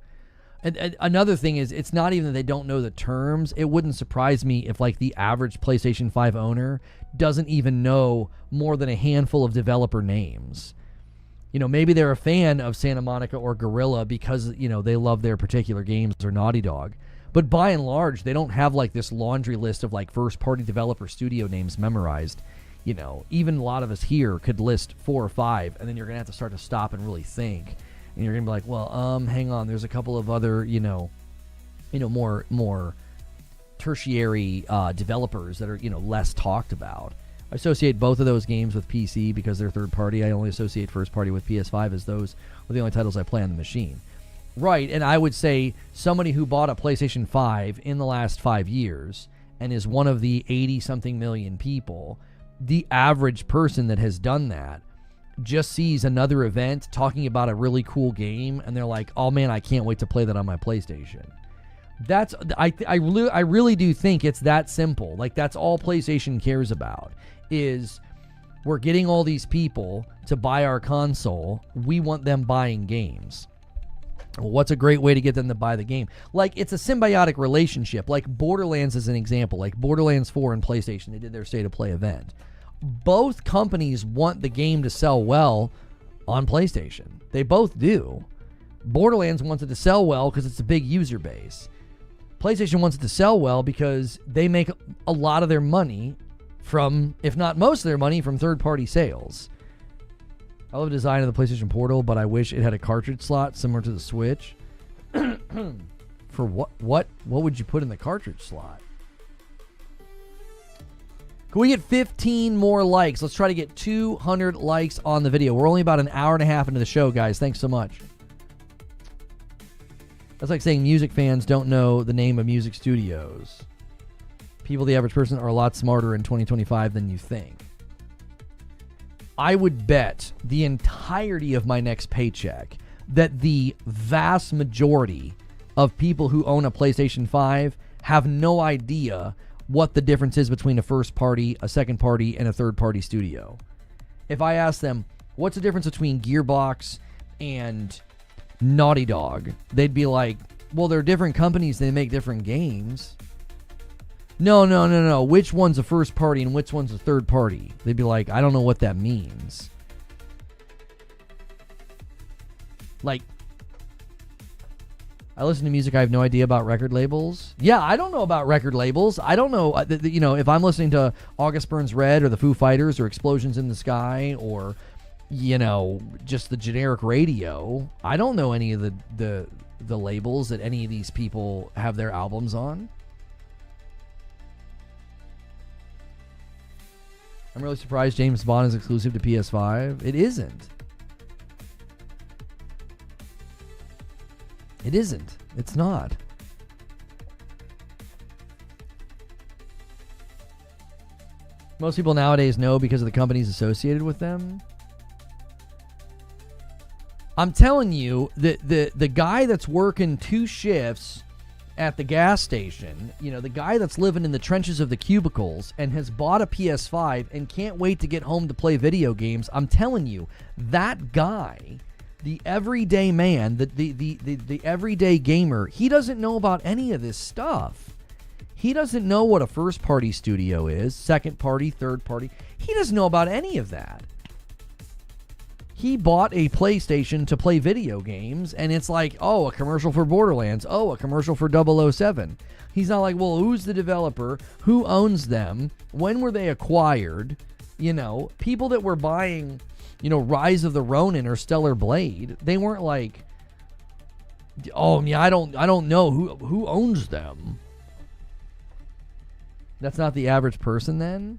And another thing is, it's not even that they don't know the terms. It wouldn't surprise me if like the average PlayStation 5 owner doesn't even know more than a handful of developer names. Maybe they're a fan of Santa Monica or Guerrilla because, they love their particular games, or Naughty Dog. But by and large, they don't have like this laundry list of like first-party developer studio names memorized. Even a lot of us here could list 4 or 5, and then you're going to have to start to stop and really think. And you're going to be like, well, hang on, there's a couple of other, more tertiary developers that are, less talked about. I associate both of those games with PC because they're third party. I only associate first party with PS5, as those are the only titles I play on the machine. Right, and I would say somebody who bought a PlayStation 5 in the last 5 years and is one of the 80-something million people, the average person that has done that just sees another event talking about a really cool game, and they're like, oh man, I can't wait to play that on my PlayStation. I really do think it's that simple. Like, that's all PlayStation cares about, is we're getting all these people to buy our console. We want them buying games. Well, what's a great way to get them to buy the game? Like, it's a symbiotic relationship. Like Borderlands is an example. Like Borderlands 4 and PlayStation, they did their State of Play event. Both companies want the game to sell well on PlayStation. They both do. Borderlands wants it to sell well because it's a big user base. PlayStation wants it to sell well because they make a lot of their money from, if not most of their money, from third-party sales. I love the design of the PlayStation Portal, but I wish it had a cartridge slot similar to the Switch. For what? What would you put in the cartridge slot? Can we get 15 more likes? Let's try to get 200 likes on the video. We're only about an hour and a half into the show, guys. Thanks so much. That's like saying music fans don't know the name of music studios. People, the average person, are a lot smarter in 2025 than you think. I would bet the entirety of my next paycheck that the vast majority of people who own a PlayStation 5 have no idea what the difference is between a first party, a second party, and a third party studio. If I ask them, what's the difference between Gearbox and Naughty Dog? They'd be like, well, they're different companies. They make different games. No. Which one's a first party and which one's a third party? They'd be like, I don't know what that means. Like, I listen to music. I have no idea about record labels. Yeah, I don't know about record labels. I don't know, if I'm listening to August Burns Red or the Foo Fighters or Explosions in the Sky or, just the generic radio. I don't know any of the labels that any of these people have their albums on. I'm really surprised James Bond is exclusive to PS5. It isn't. It isn't. It's not. Most people nowadays know because of the companies associated with them. I'm telling you, the guy that's working 2 shifts at the gas station, you know, the guy that's living in the trenches of the cubicles and has bought a PS5 and can't wait to get home to play video games, I'm telling you, that guy, the everyday man, the everyday gamer, he doesn't know about any of this stuff. He doesn't know what a first-party studio is, second-party, third-party. He doesn't know about any of that. He bought a PlayStation to play video games, and it's like, oh, a commercial for Borderlands. Oh, a commercial for 007. He's not like, well, who's the developer? Who owns them? When were they acquired? You know, people that were buying, you know, Rise of the Ronin or Stellar Blade, they weren't like, oh, yeah, I don't know who owns them. That's not the average person then?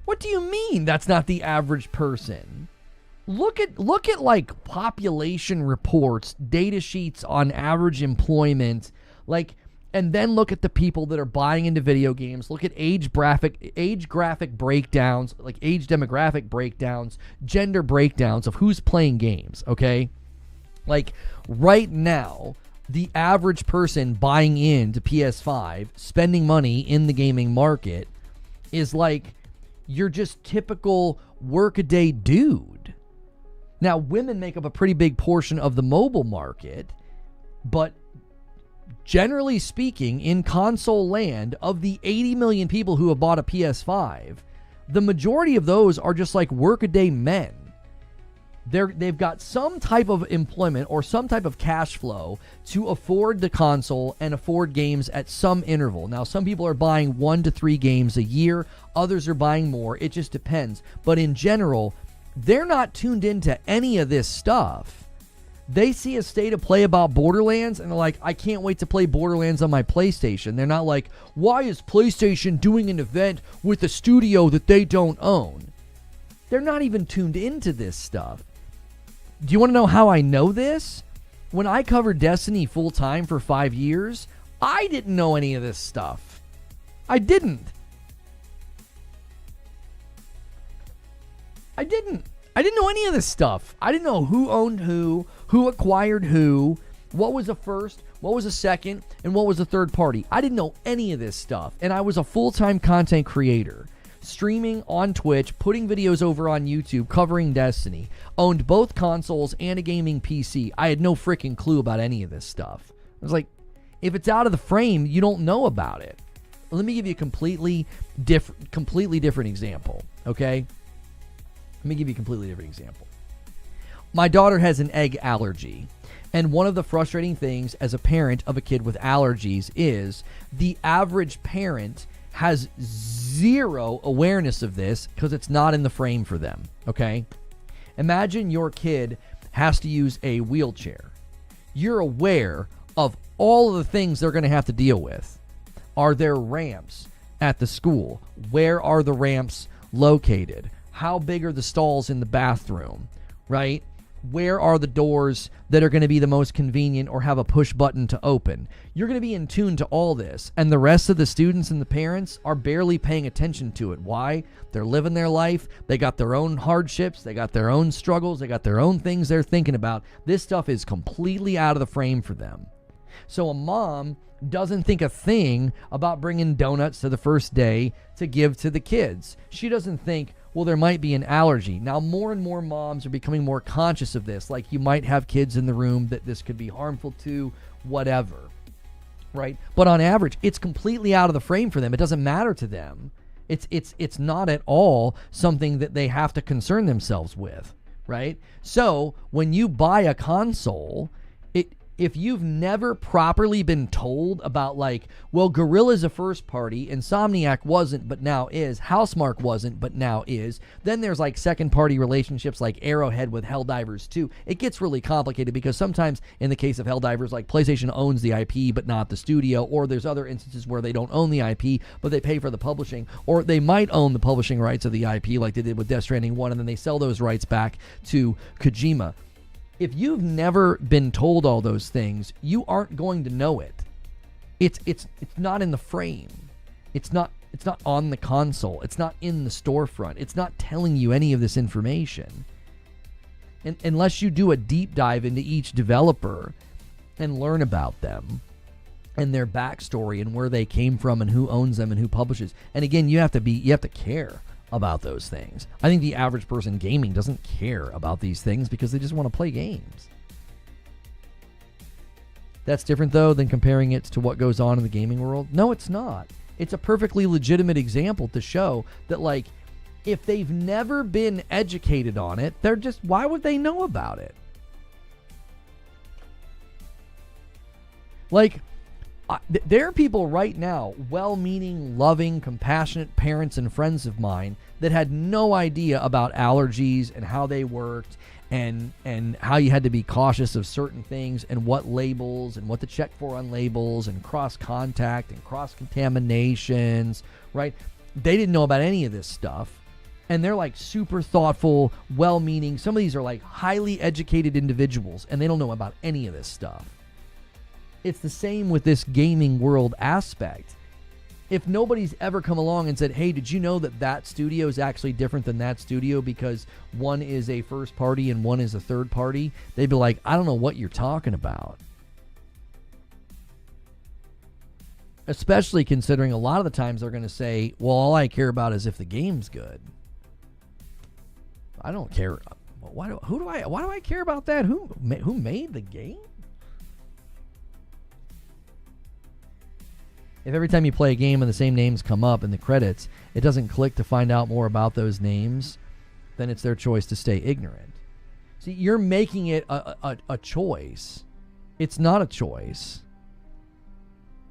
What do you mean that's not the average person? Look at like population reports, data sheets on average employment, like, and then look at the people that are buying into video games. Look at age graphic breakdowns, like age demographic breakdowns, gender breakdowns of who's playing games, okay? Like right now, the average person buying into PS5, spending money in the gaming market is like you're just typical workaday dude. Now, women make up a pretty big portion of the mobile market, but generally speaking, in console land, of the 80 million people who have bought a PS5, the majority of those are just like workaday men. They've got some type of employment or some type of cash flow to afford the console and afford games at some interval. Now, some people are buying 1 to 3 games a year. Others are buying more. It just depends. But in general, they're not tuned into any of this stuff. They see a state of play about Borderlands and they're like, I can't wait to play Borderlands on my PlayStation. They're not like, why is PlayStation doing an event with a studio that they don't own? They're not even tuned into this stuff. Do you want to know how I know this? When I covered Destiny full-time for 5 years, I didn't know any of this stuff. I didn't know any of this stuff. I didn't know who owned who acquired who, what was a first, what was a second, and what was a third party. I didn't know any of this stuff. And I was a full-time content creator, streaming on Twitch, putting videos over on YouTube, covering Destiny, owned both consoles and a gaming PC. I had no freaking clue about any of this stuff. I was like, if it's out of the frame, you don't know about it. Let me give you a completely different example, okay? Let me give you a completely different example. My daughter has an egg allergy. And one of the frustrating things as a parent of a kid with allergies is the average parent has zero awareness of this because it's not in the frame for them, okay? Imagine your kid has to use a wheelchair. You're aware of all of the things they're going to have to deal with. Are there ramps at the school? Where are the ramps located? How big are the stalls in the bathroom, right? Where are the doors that are going to be the most convenient or have a push button to open? You're going to be in tune to all this, and the rest of the students and the parents are barely paying attention to it. Why? They're living their life. They got their own hardships. They got their own struggles. They got their own things they're thinking about. This stuff is completely out of the frame for them. So a mom doesn't think a thing about bringing donuts to the first day to give to the kids. She doesn't think, well, there might be an allergy. Now, more and more moms are becoming more conscious of this. Like, you might have kids in the room that this could be harmful to, whatever, right? But on average, it's completely out of the frame for them. It doesn't matter to them. It's not at all something that they have to concern themselves with, right? So, when you buy a console, if you've never properly been told about, like, well, Guerrilla's a first party, Insomniac wasn't but now is, Housemarque wasn't but now is, then there's like second party relationships like Arrowhead with Helldivers 2. It gets really complicated because sometimes in the case of Helldivers, like, PlayStation owns the IP but not the studio, or there's other instances where they don't own the IP but they pay for the publishing, or they might own the publishing rights of the IP like they did with Death Stranding 1, and then they sell those rights back to Kojima. If you've never been told all those things, you aren't going to know it. It's not in the frame. It's not on the console. It's not in the storefront. It's not telling you any of this information. unless you do a deep dive into each developer and learn about them and their backstory and where they came from and who owns them and who publishes. And again, you have to care about those things. I think the average person gaming doesn't care about these things because they just want to play games. That's different, though, than comparing it to what goes on in the gaming world. No, it's not. It's a perfectly legitimate example to show that, like, if they've never been educated on it, they're just, why would they know about it? Like, there are people right now, well-meaning, loving, compassionate parents and friends of mine that had no idea about allergies and how they worked and how you had to be cautious of certain things and what labels and what to check for on labels and cross-contact and cross-contaminations, right? They didn't know about any of this stuff. And they're like super thoughtful, well-meaning. Some of these are like highly educated individuals and they don't know about any of this stuff. It's the same with this gaming world aspect. If nobody's ever come along and said, hey, did you know that studio is actually different than that studio because one is a first party and one is a third party, they'd be like, I don't know what you're talking about. Especially considering a lot of the times they're going to say, well, all I care about is if the game's good. I don't care. Why do I care about that? Who made the game? If every time you play a game and the same names come up in the credits, it doesn't click to find out more about those names, then it's their choice to stay ignorant. See, you're making it a choice. It's not a choice.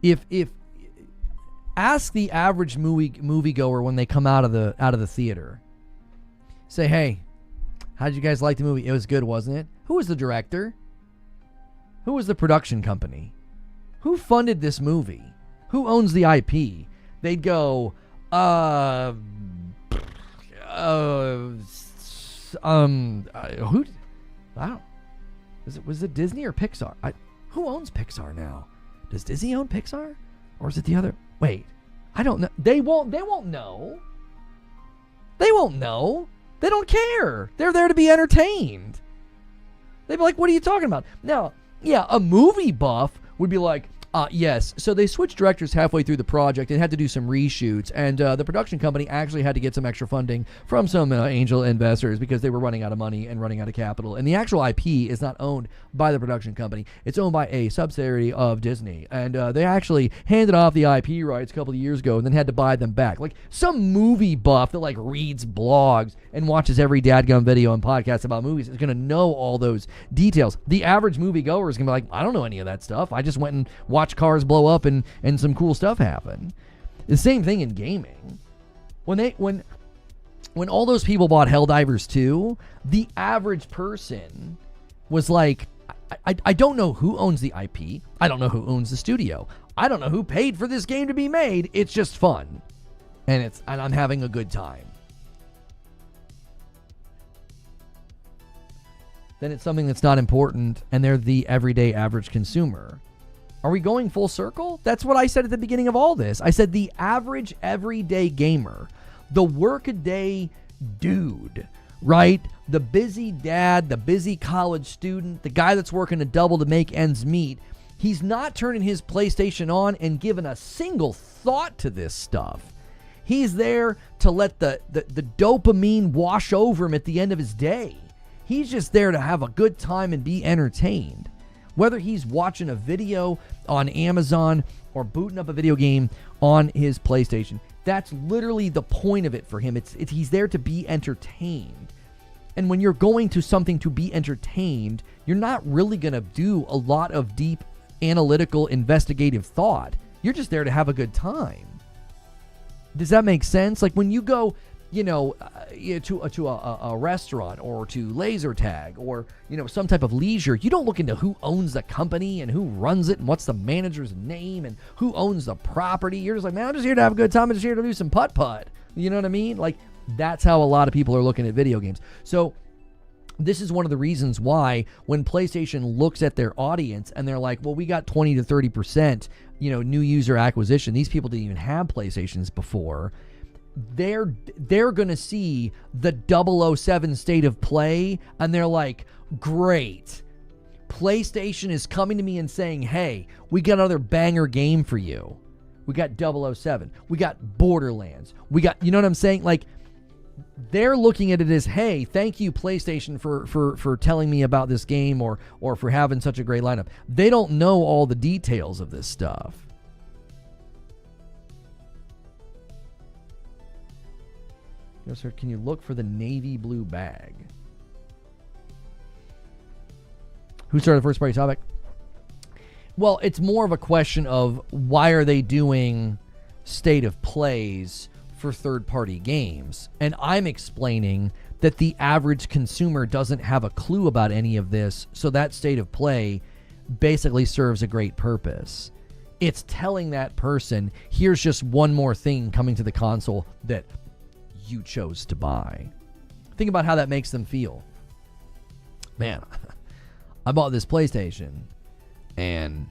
If ask the average moviegoer when they come out of the theater. Say, hey, how did you guys like the movie? It was good, wasn't it? Who was the director? Who was the production company? Who funded this movie? Who owns the IP? They'd go, who? I don't. Was it Disney or Pixar? Who owns Pixar now? Does Disney own Pixar, or is it the other? Wait, I don't know. They won't know. They won't know. They don't care. They're there to be entertained. They'd be like, "What are you talking about?" Now, yeah, a movie buff would be like, yes. So they switched directors halfway through the project and had to do some reshoots. And the production company actually had to get some extra funding from some angel investors because they were running out of money and running out of capital. And the actual IP is not owned by the production company. It's owned by a subsidiary of Disney. And they actually handed off the IP rights a couple of years ago and then had to buy them back. Like some movie buff that like reads blogs and watches every dadgum video and podcast about movies is going to know all those details. The average moviegoer is going to be like, I don't know any of that stuff. I just went and watch cars blow up and some cool stuff happen. The same thing in gaming. When all those people bought Helldivers 2, the average person was like, I don't know who owns the IP. I don't know who owns the studio. I don't know who paid for this game to be made. It's just fun. And I'm having a good time. Then it's something that's not important and they're the everyday average consumer. Are we going full circle? That's what I said at the beginning of all this. I said the average everyday gamer, the workaday dude, right? The busy dad, the busy college student, the guy that's working a double to make ends meet. He's not turning his PlayStation on and giving a single thought to this stuff. He's there to let the dopamine wash over him at the end of his day. He's just there to have a good time and be entertained. Whether he's watching a video on Amazon or booting up a video game on his PlayStation, that's literally the point of it for him. He's there to be entertained. And when you're going to something to be entertained, you're not really going to do a lot of deep analytical investigative thought. You're just there to have a good time. Does that make sense? Like when you go, to a restaurant or to laser tag or, some type of leisure, you don't look into who owns the company and who runs it and what's the manager's name and who owns the property. You're just like, man, I'm just here to have a good time. I'm just here to do some putt-putt. You know what I mean? Like, that's how a lot of people are looking at video games. So this is one of the reasons why when PlayStation looks at their audience and they're like, well, we got 20 to 30%, new user acquisition. These people didn't even have PlayStations before. they're going to see the 007 state of play, and they're like, great. PlayStation is coming to me and saying, hey, we got another banger game for you. We got 007. We got Borderlands. We got, you know what I'm saying? Like, they're looking at it as, hey, thank you, PlayStation, for telling me about this game or for having such a great lineup. They don't know all the details of this stuff. Yes, sir. Can you look for the navy blue bag? Who started the first party topic? Well, it's more of a question of why are they doing state of plays for third-party games? And I'm explaining that the average consumer doesn't have a clue about any of this, so that state of play basically serves a great purpose. It's telling that person, here's just one more thing coming to the console that you chose to buy. Think about how that makes them feel. Man, I bought this PlayStation, and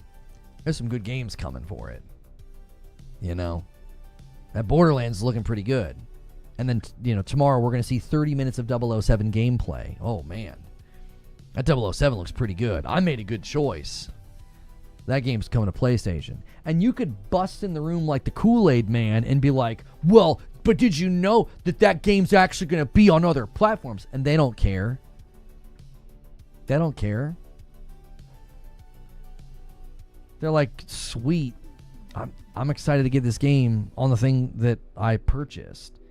there's some good games coming for it. You know? That Borderlands is looking pretty good. And then, you know, tomorrow we're going to see 30 minutes of 007 gameplay. Oh, man. That 007 looks pretty good. I made a good choice. That game's coming to PlayStation. And you could bust in the room like the Kool-Aid man and be like, well, but did you know that that game's actually going to be on other platforms? And they don't care. They don't care. They're like, sweet. I'm excited to get this game on the thing that I purchased.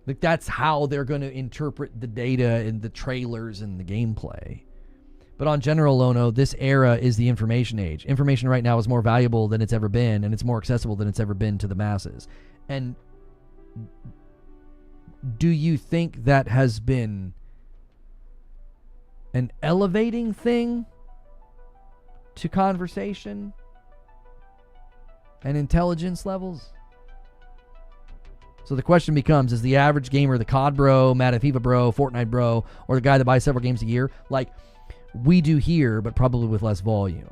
Like, that's how they're going to interpret the data and the trailers and the gameplay. But on general, Lono, this era is the information age. Information right now is more valuable than it's ever been, and it's more accessible than it's ever been to the masses. And do you think that has been an elevating thing to conversation and intelligence levels? So the question becomes, is the average gamer the COD bro, Madden FIFA bro, Fortnite bro, or the guy that buys several games a year? Like we do here, but probably with less volume.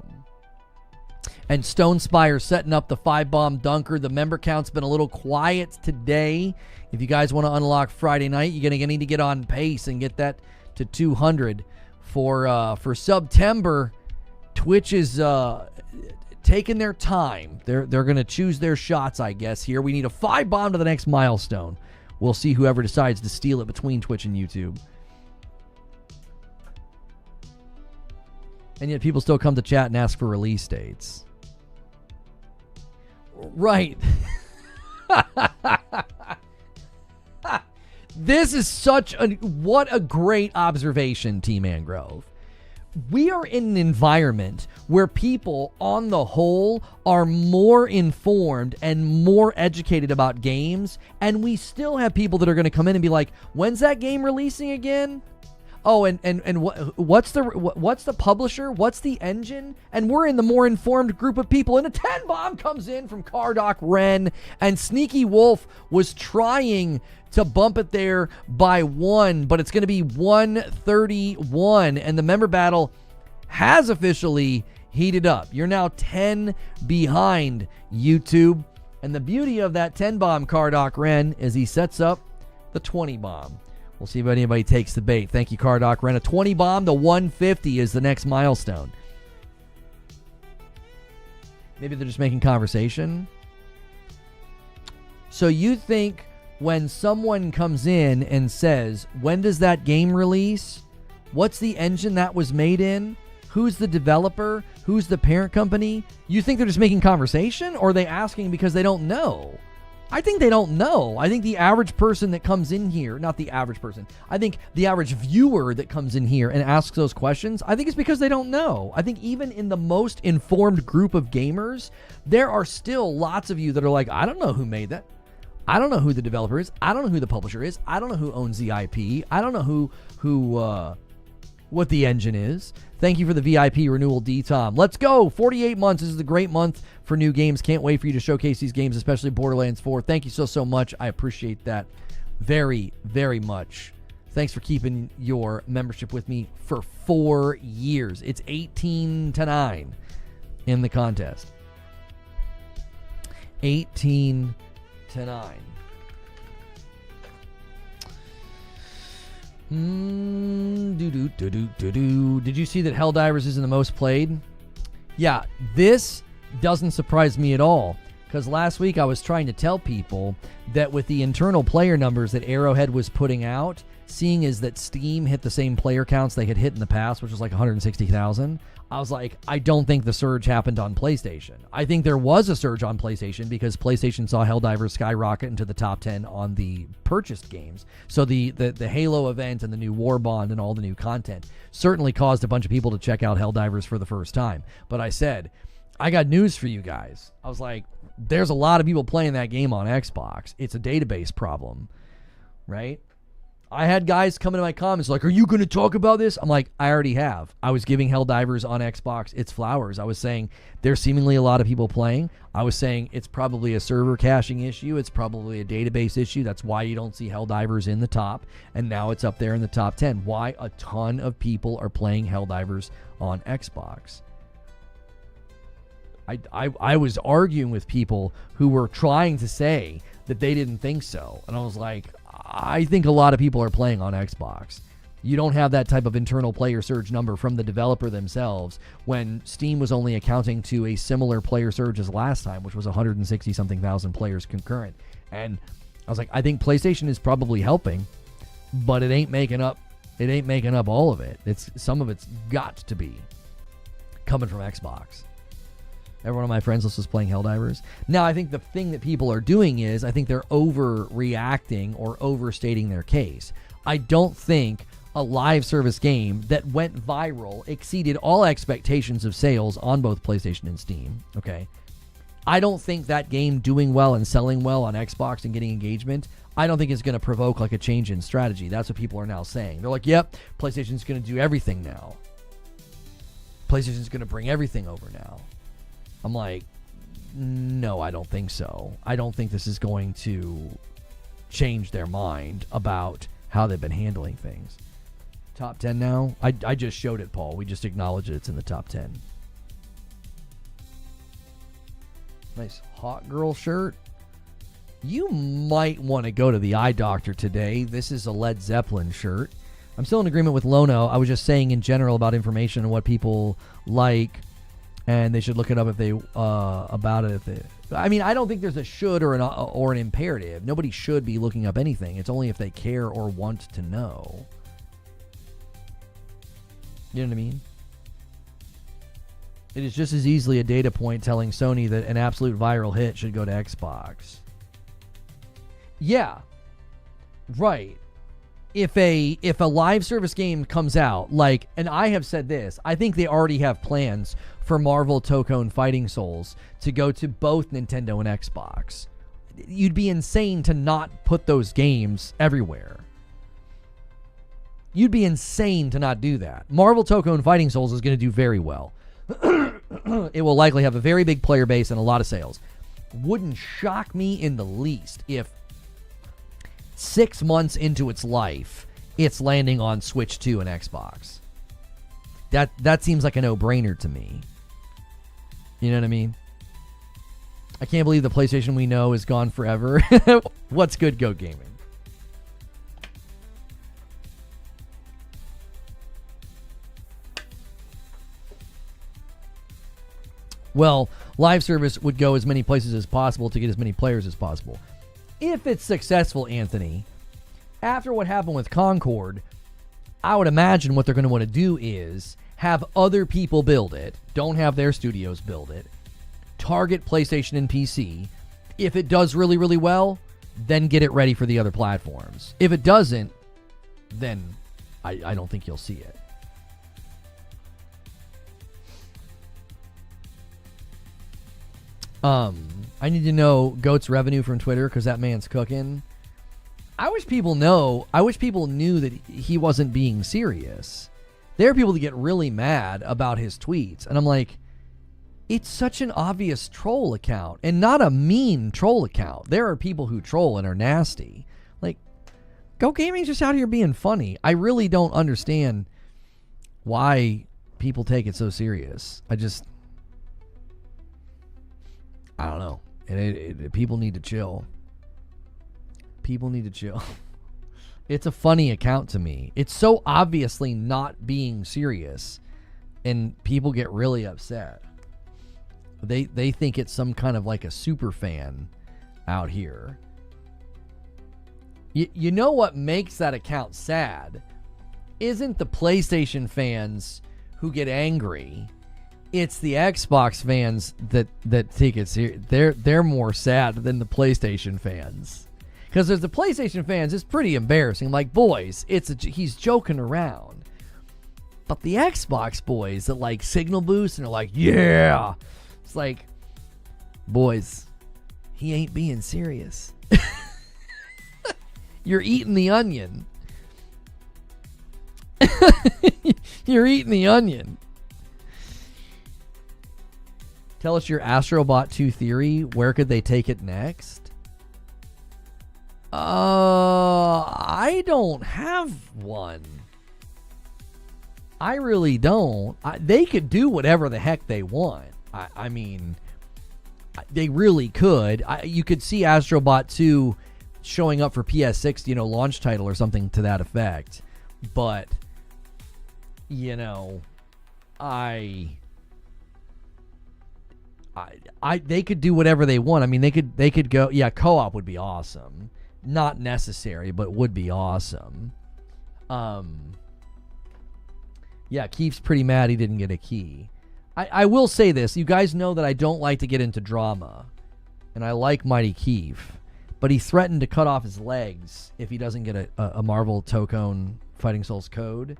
And Stone Spire setting up the 5-bomb dunker. The member count's been a little quiet today. If you guys want to unlock Friday night, you're going to need to get on pace and get that to 200 for September. Twitch is taking their time. They're going to choose their shots, I guess, here. We need a 5-bomb to the next milestone. We'll see whoever decides to steal it between Twitch and YouTube. And yet people still come to chat and ask for release dates. Right. This is what a great observation, T Mangrove. We are in an environment where people, on the whole, are more informed and more educated about games, and we still have people that are going to come in and be like, when's that game releasing again? Oh, and what's the publisher? What's the engine? And we're in the more informed group of people. And a 10-bomb comes in from Cardoc Ren, and Sneaky Wolf was trying to bump it there by 1, but it's going to be 131, and the member battle has officially heated up. You're now 10 behind, YouTube. And the beauty of that 10-bomb Cardoc Ren is he sets up the 20-bomb. We'll see if anybody takes the bait. Thank you, Cardoc Ren. A 20-bomb to 150 is the next milestone. Maybe they're just making conversation. So you think when someone comes in and says, when does that game release? What's the engine that was made in? Who's the developer? Who's the parent company? You think they're just making conversation, or are they asking because they don't know? I think they don't know. I think the average person that comes in here, not the average person, I think the average viewer that comes in here and asks those questions, I think it's because they don't know. I think even in the most informed group of gamers, there are still lots of you that are like, I don't know who made that. I don't know who the developer is. I don't know who the publisher is. I don't know who owns the IP. I don't know what the engine is. Thank you for the VIP renewal, D-Tom. Let's go. 48 months. This is a great month for new games. Can't wait for you to showcase these games, especially Borderlands 4. Thank you so much. I appreciate that very, very much. Thanks for keeping your membership with me for 4 years. It's 18-9 in the contest. 18-9. Did you see that Helldivers isn't the most played? Yeah, this doesn't surprise me at all, because last week I was trying to tell people that with the internal player numbers that Arrowhead was putting out, seeing is that Steam hit the same player counts they had hit in the past, which was like 160,000, I was like, I don't think the surge happened on PlayStation. I think there was a surge on PlayStation because PlayStation saw Helldivers skyrocket into the top 10 on the purchased games. So the Halo event and the new Warbond and all the new content certainly caused a bunch of people to check out Helldivers for the first time. But I said, I got news for you guys. I was like, there's a lot of people playing that game on Xbox. It's a database problem, right? I had guys come into my comments like, are you going to talk about this? I'm like, I already have. I was giving Helldivers on Xbox its flowers. I was saying there's seemingly a lot of people playing. I was saying it's probably a server caching issue. It's probably a database issue. That's why you don't see Helldivers in the top. And now it's up there in the top 10. Why a ton of people are playing Helldivers on Xbox. I was arguing with people who were trying to say that they didn't think so. And I was like, I think a lot of people are playing on Xbox. You don't have that type of internal player surge number from the developer themselves when Steam was only accounting to a similar player surge as last time, which was 160-something thousand players concurrent. And I was like, I think PlayStation is probably helping, but it ain't making up all of it. Some of it's got to be coming from Xbox. Everyone on my friends list was playing Helldivers. Now, I think the thing that people are doing is I think they're overreacting or overstating their case. I don't think a live service game that went viral exceeded all expectations of sales on both PlayStation and Steam. Okay. I don't think that game doing well and selling well on Xbox and getting engagement, I don't think it's going to provoke like a change in strategy. That's what people are now saying. They're like, yep, PlayStation's going to do everything now. PlayStation's going to bring everything over now. I'm like, no, I don't think so. I don't think this is going to change their mind about how they've been handling things. Top 10 now? I just showed it, Paul. We just acknowledged it's in the top 10. Nice hot girl shirt. You might want to go to the eye doctor today. This is a Led Zeppelin shirt. I'm still in agreement with Lono. I was just saying in general about information and what people like. And they should look it up if they about it. I mean, I don't think there's a should or an imperative. Nobody should be looking up anything. It's only if they care or want to know. You know what I mean? It is just as easily a data point telling Sony that an absolute viral hit should go to Xbox. Yeah, right. If a live service game comes out, like, and I have said this, I think they already have plans for Marvel Tokone Fighting Souls to go to both Nintendo and Xbox. You'd be insane to not put those games everywhere. You'd be insane to not do that. Marvel Tokone Fighting Souls is going to do very well. It will likely have a very big player base and a lot of sales. Wouldn't shock me in the least if 6 months into its life, it's landing on Switch 2 and Xbox. That seems like a no-brainer to me. You know what I mean? I can't believe the PlayStation we know is gone forever. What's good, Go Gaming? Well, live service would go as many places as possible to get as many players as possible. If it's successful, Anthony, after what happened with Concord, I would imagine what they're going to want to do is have other people build it, don't have their studios build it, target PlayStation and PC. If it does really, really well, then get it ready for the other platforms. If it doesn't, then I don't think you'll see it. I need to know Goat's revenue from Twitter because that man's cooking. I wish people knew that he wasn't being serious. There are people that get really mad about his tweets, and I'm like, it's such an obvious troll account, and not a mean troll account. There are people who troll and are nasty. Like, Go Gaming's just out here being funny. I really don't understand why people take it so serious. I don't know. People need to chill. People need to chill. It's a funny account to me. It's so obviously not being serious, and people get really upset. They think it's some kind of like a super fan out here. You know what makes that account sad isn't the PlayStation fans who get angry. It's the Xbox fans that take it serious. They're more sad than the PlayStation fans. Because there's the PlayStation fans, it's pretty embarrassing. Like, boys, he's joking around. But the Xbox boys that like signal boost and are like, yeah. It's like, boys, he ain't being serious. You're eating the onion. You're eating the onion. Tell us your Astrobot 2 theory. Where could they take it next? I don't have one. I really don't. They could do whatever the heck they want. I mean, they really could. You could see Astrobot 2 showing up for PS6, launch title or something to that effect. But, they could do whatever they want. I mean, they could go. Yeah, co-op would be awesome. Not necessary, but would be awesome. Yeah, Keith's pretty mad he didn't get a key. I will say this. You guys know that I don't like to get into drama, and I like Mighty Keith, but he threatened to cut off his legs if he doesn't get a Marvel Tokone Fighting Souls code.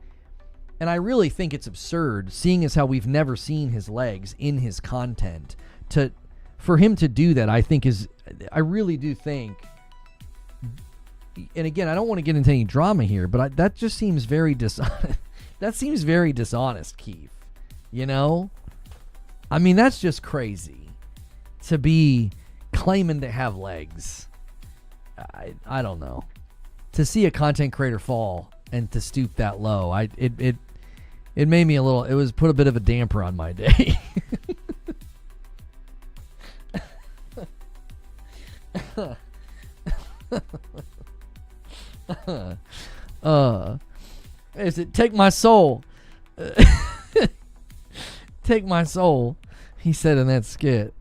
And I really think it's absurd, seeing as how we've never seen his legs in his content. For him to do that, I really do think. And again, I don't want to get into any drama here, but that just seems very dishonest. That seems very dishonest, Keith. I mean, that's just crazy to be claiming to have legs. I don't know. To see a content creator fall and to stoop that low, it made me put a bit of a damper on my day. Is it take my soul? Take my soul, he said in that skit.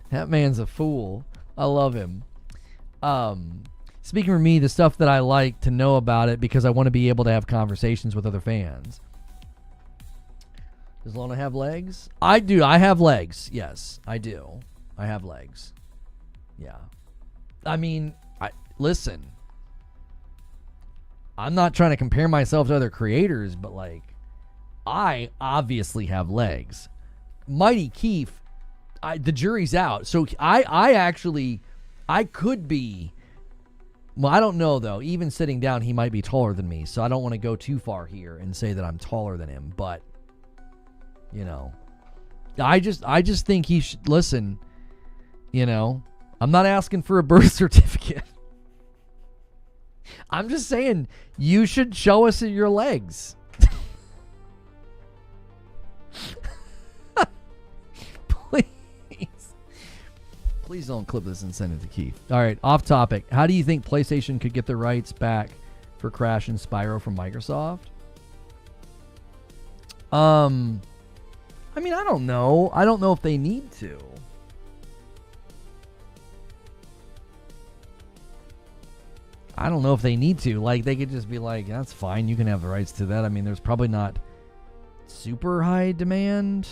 That man's a fool. I love him. Speaking for me, the stuff that I like to know about it because I want to be able to have conversations with other fans. Does Lona have legs? I do. I have legs. Yes, I do. I have legs. Yeah. I mean, listen. I'm not trying to compare myself to other creators, but I obviously have legs. Mighty Keith, the jury's out. So I could be. Well, I don't know though. Even sitting down, he might be taller than me. So I don't want to go too far here and say that I'm taller than him. But I just think he should listen. I'm not asking for a birth certificate. I'm just saying you should show us your legs. Please don't clip this and send it to Keith. All right, off topic. How do you think PlayStation could get the rights back for Crash and Spyro from Microsoft? I mean, I don't know. I don't know if they need to. I don't know if they need to. They could just be like, that's fine. You can have the rights to that. I mean, there's probably not super high demand.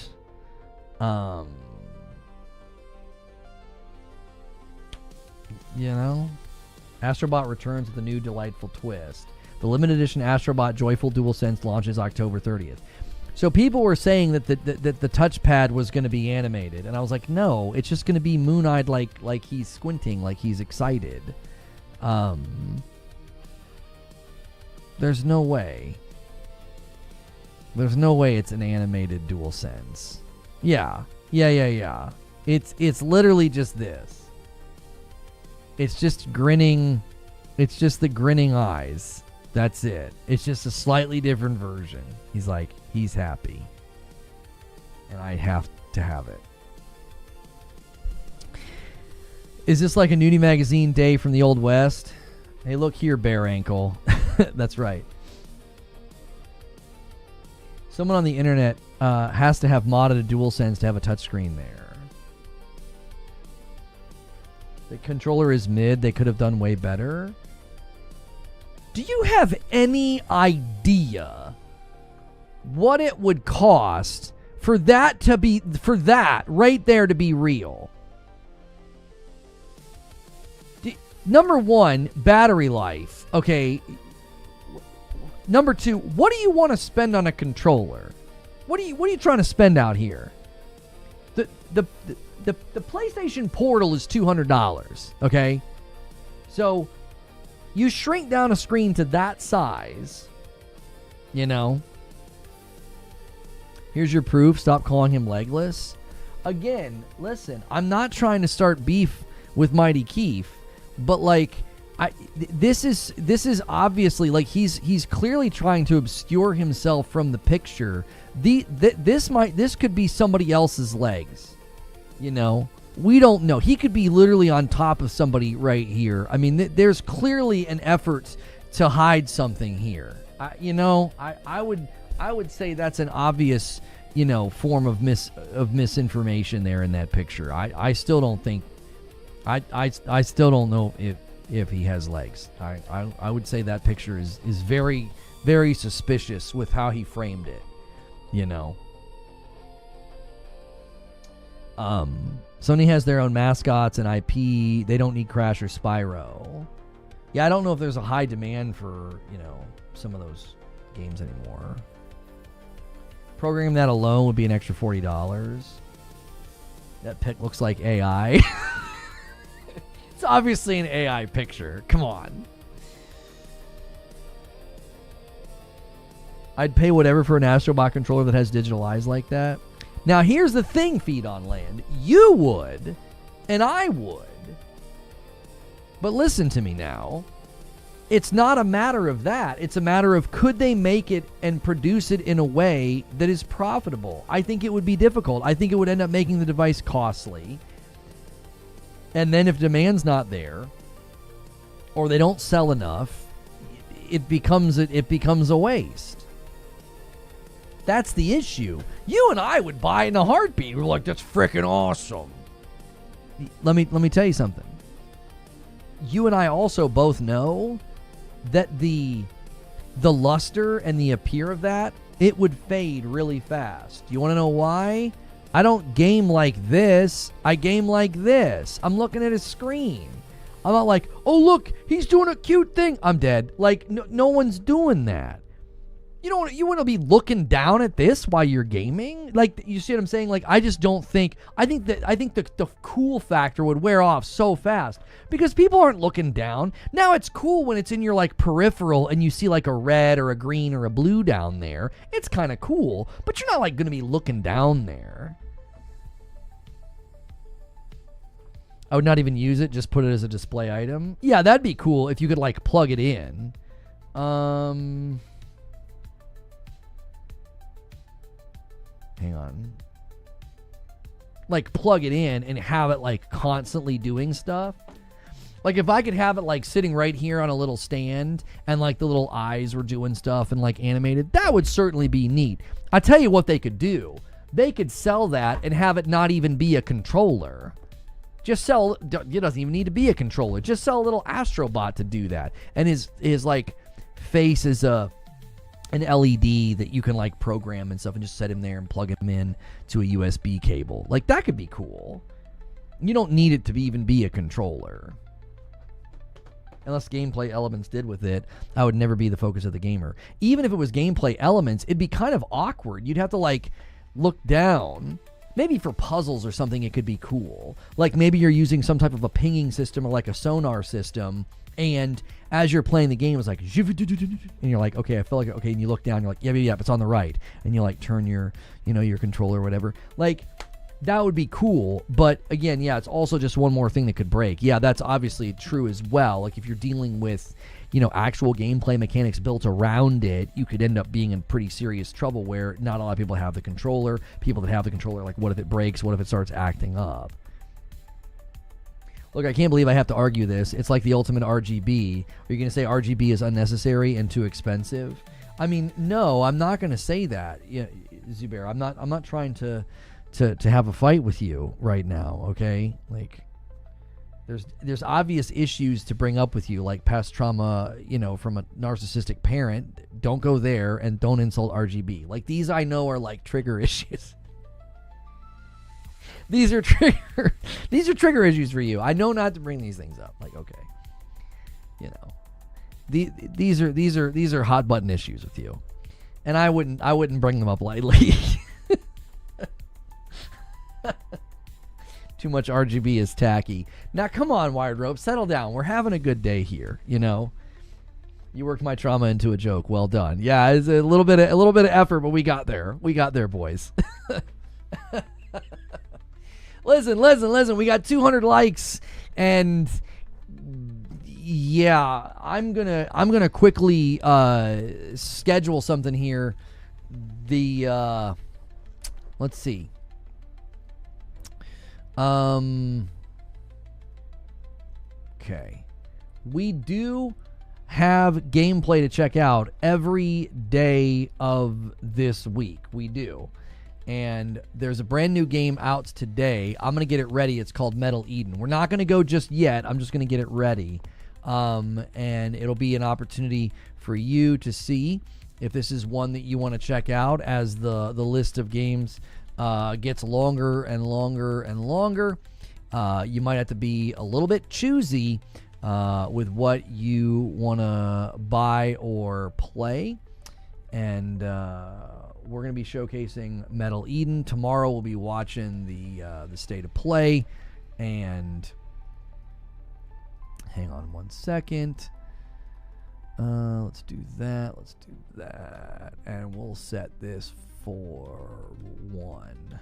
Astrobot returns with a new delightful twist. The limited edition Astrobot Joyful DualSense launches October 30th. So people were saying that the touchpad was going to be animated, and I was like, no, it's just going to be moon-eyed, like he's squinting, like he's excited. There's no way. There's no way it's an animated DualSense. Yeah. It's literally just this. It's just grinning. It's just the grinning eyes. That's it. It's just a slightly different version. He's like, he's happy. And I have to have it. Is this like a nudie magazine day from the Old West? Hey, look here, bare ankle. That's right. Someone on the internet has to have modded a DualSense to have a touchscreen there. The controller is mid. They could have done way better. Do you have any idea what it would cost for that right there to be real? Number one, battery life. Okay. Number two, what do you want to spend on a controller? What are you trying to spend out here? The PlayStation Portal is $200. Okay. So you shrink down a screen to that size, you know. Here's your proof. Stop calling him legless. Again, listen, I'm not trying to start beef with Mighty Keef, but like, this is obviously like he's clearly trying to obscure himself from the picture. This could be somebody else's legs, you know. We don't know. He could be literally on top of somebody right here. I mean, there's clearly an effort to hide something here. I would say that's an obvious, you know, form of misinformation there in that picture. I still don't think. I still don't know if he has legs. I would say that picture is very, very suspicious with how he framed it. You know. Sony has their own mascots and IP. They don't need Crash or Spyro. Yeah, I don't know if there's a high demand for, you know, some of those games anymore. Programming that alone would be an extra $40. That pic looks like AI. It's obviously an AI picture. Come on. I'd pay whatever for an Astrobot controller that has digital eyes like that. Now, here's the thing, Feet on Land. You would, and I would. But listen to me now. It's not a matter of that. It's a matter of could they make it and produce it in a way that is profitable. I think it would be difficult. I think it would end up making the device costly. And then if demand's not there, or they don't sell enough, it becomes a waste. That's the issue. You and I would buy it in a heartbeat. We're like, that's freaking awesome. Let me tell you something. You and I also both know that the luster and the appeal of that, it would fade really fast. You want to know why? I don't game like this. I game like this. I'm looking at a screen. I'm not like, oh, look, he's doing a cute thing. I'm dead. Like, no one's doing that. You want to be looking down at this while you're gaming? Like, you see what I'm saying? Like, I just don't think. I think the cool factor would wear off so fast because people aren't looking down. Now it's cool when it's in your like peripheral and you see like a red or a green or a blue down there. It's kind of cool, but you're not like going to be looking down there. I would not even use it. Just put it as a display item. Yeah, that'd be cool if you could like plug it in. Hang on. Like plug it in and have it like constantly doing stuff. Like if I could have it like sitting right here on a little stand and like the little eyes were doing stuff and like animated, that would certainly be neat. I tell you what they could do. They could sell that and have it not even be a controller. Just sell, it doesn't even need to be a controller. Just sell a little Astrobot to do that. And his like face is an LED that you can like program and stuff and just set him there and plug him in to a USB cable. Like that could be cool. You don't need it to even be a controller. Unless gameplay elements did with it, I would never be the focus of the gamer. Even if it was gameplay elements, it'd be kind of awkward. You'd have to like look down. Maybe for puzzles or something it could be cool. Like maybe you're using some type of a pinging system or like a sonar system, and as you're playing the game, it's like, and you're like, okay, I feel like, okay, and you look down, you're like, yeah, it's on the right, and you like turn your, your controller or whatever. Like, that would be cool, but again, yeah, it's also just one more thing that could break. Yeah, that's obviously true as well. Like, if you're dealing with, actual gameplay mechanics built around it, you could end up being in pretty serious trouble where not a lot of people have the controller. People that have the controller, like, what if it breaks? What if it starts acting up? Look, I can't believe I have to argue this. It's like the ultimate RGB. Are you going to say RGB is unnecessary and too expensive? I mean, no, I'm not going to say that. Yeah, Zubair, I'm not trying to have a fight with you right now, okay? Like, there's obvious issues to bring up with you, like past trauma, from a narcissistic parent. Don't go there, and don't insult RGB. Like, these I know are like trigger issues. These are trigger issues for you. I know not to bring these things up. Like, okay, these are hot button issues with you, and I wouldn't bring them up lightly. Too much RGB is tacky. Now, come on, Wired Rope, settle down. We're having a good day here. You worked my trauma into a joke. Well done. Yeah, it's a little bit of effort, but we got there. We got there, boys. Listen. We got 200 likes, and yeah, I'm gonna quickly schedule something here. Let's see. Okay. We do have gameplay to check out every day of this week. We do. And there's a brand new game out today. I'm going to get it ready. It's called Metal Eden. We're not going to go just yet. I'm just going to get it ready. And it'll be an opportunity for you to see if this is one that you want to check out as the list of games gets longer and longer and longer. You might have to be a little bit choosy with what you want to buy or play. And we're going to be showcasing Metal Eden. Tomorrow we'll be watching the state of play. And hang on one second. Let's do that. And we'll set this for 1.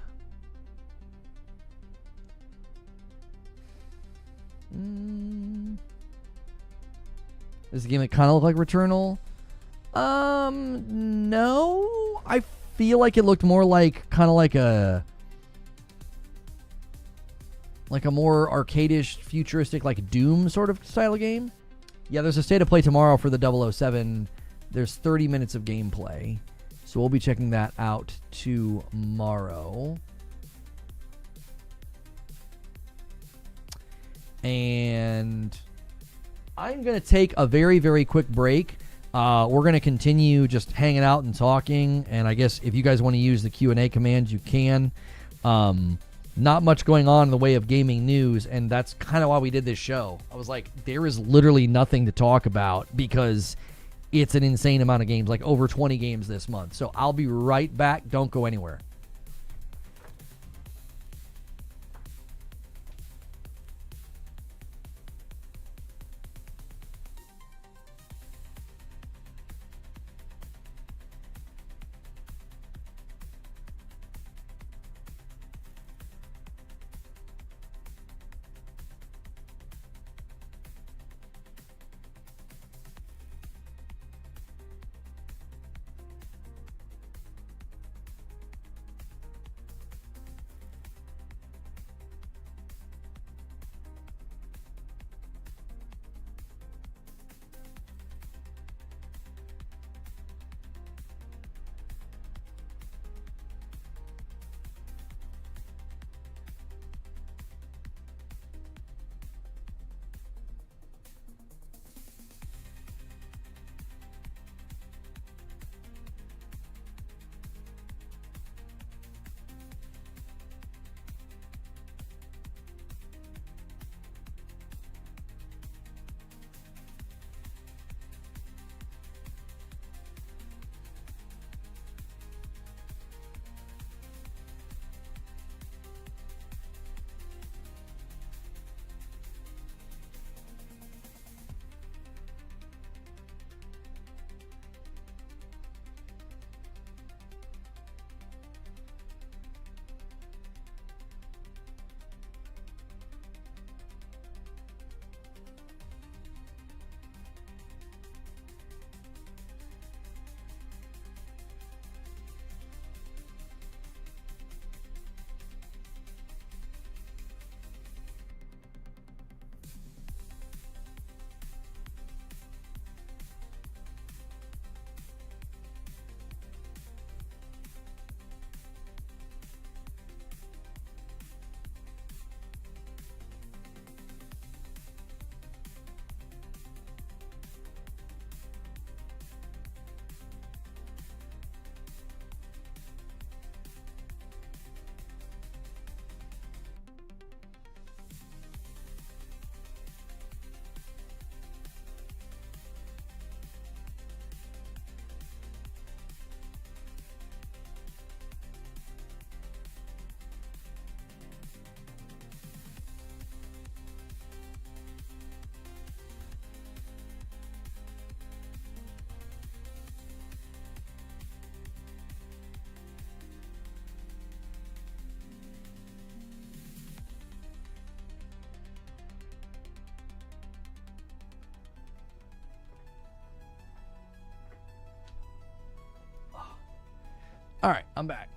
Is the game that kind of look like Returnal? No. I feel like it looked more like kind of like a more arcadish, futuristic, like Doom sort of style of game. Yeah, there's a state of play tomorrow for the 007. There's 30 minutes of gameplay. So we'll be checking that out tomorrow. And I'm going to take a very, very quick break. We're going to continue just hanging out and talking. And I guess if you guys want to use the Q&A commands, you can. Not much going on in the way of gaming news. And that's kind of why we did this show. I was like, there is literally nothing to talk about because it's an insane amount of games, like over 20 games this month. So I'll be right back. Don't go anywhere. All right, I'm back.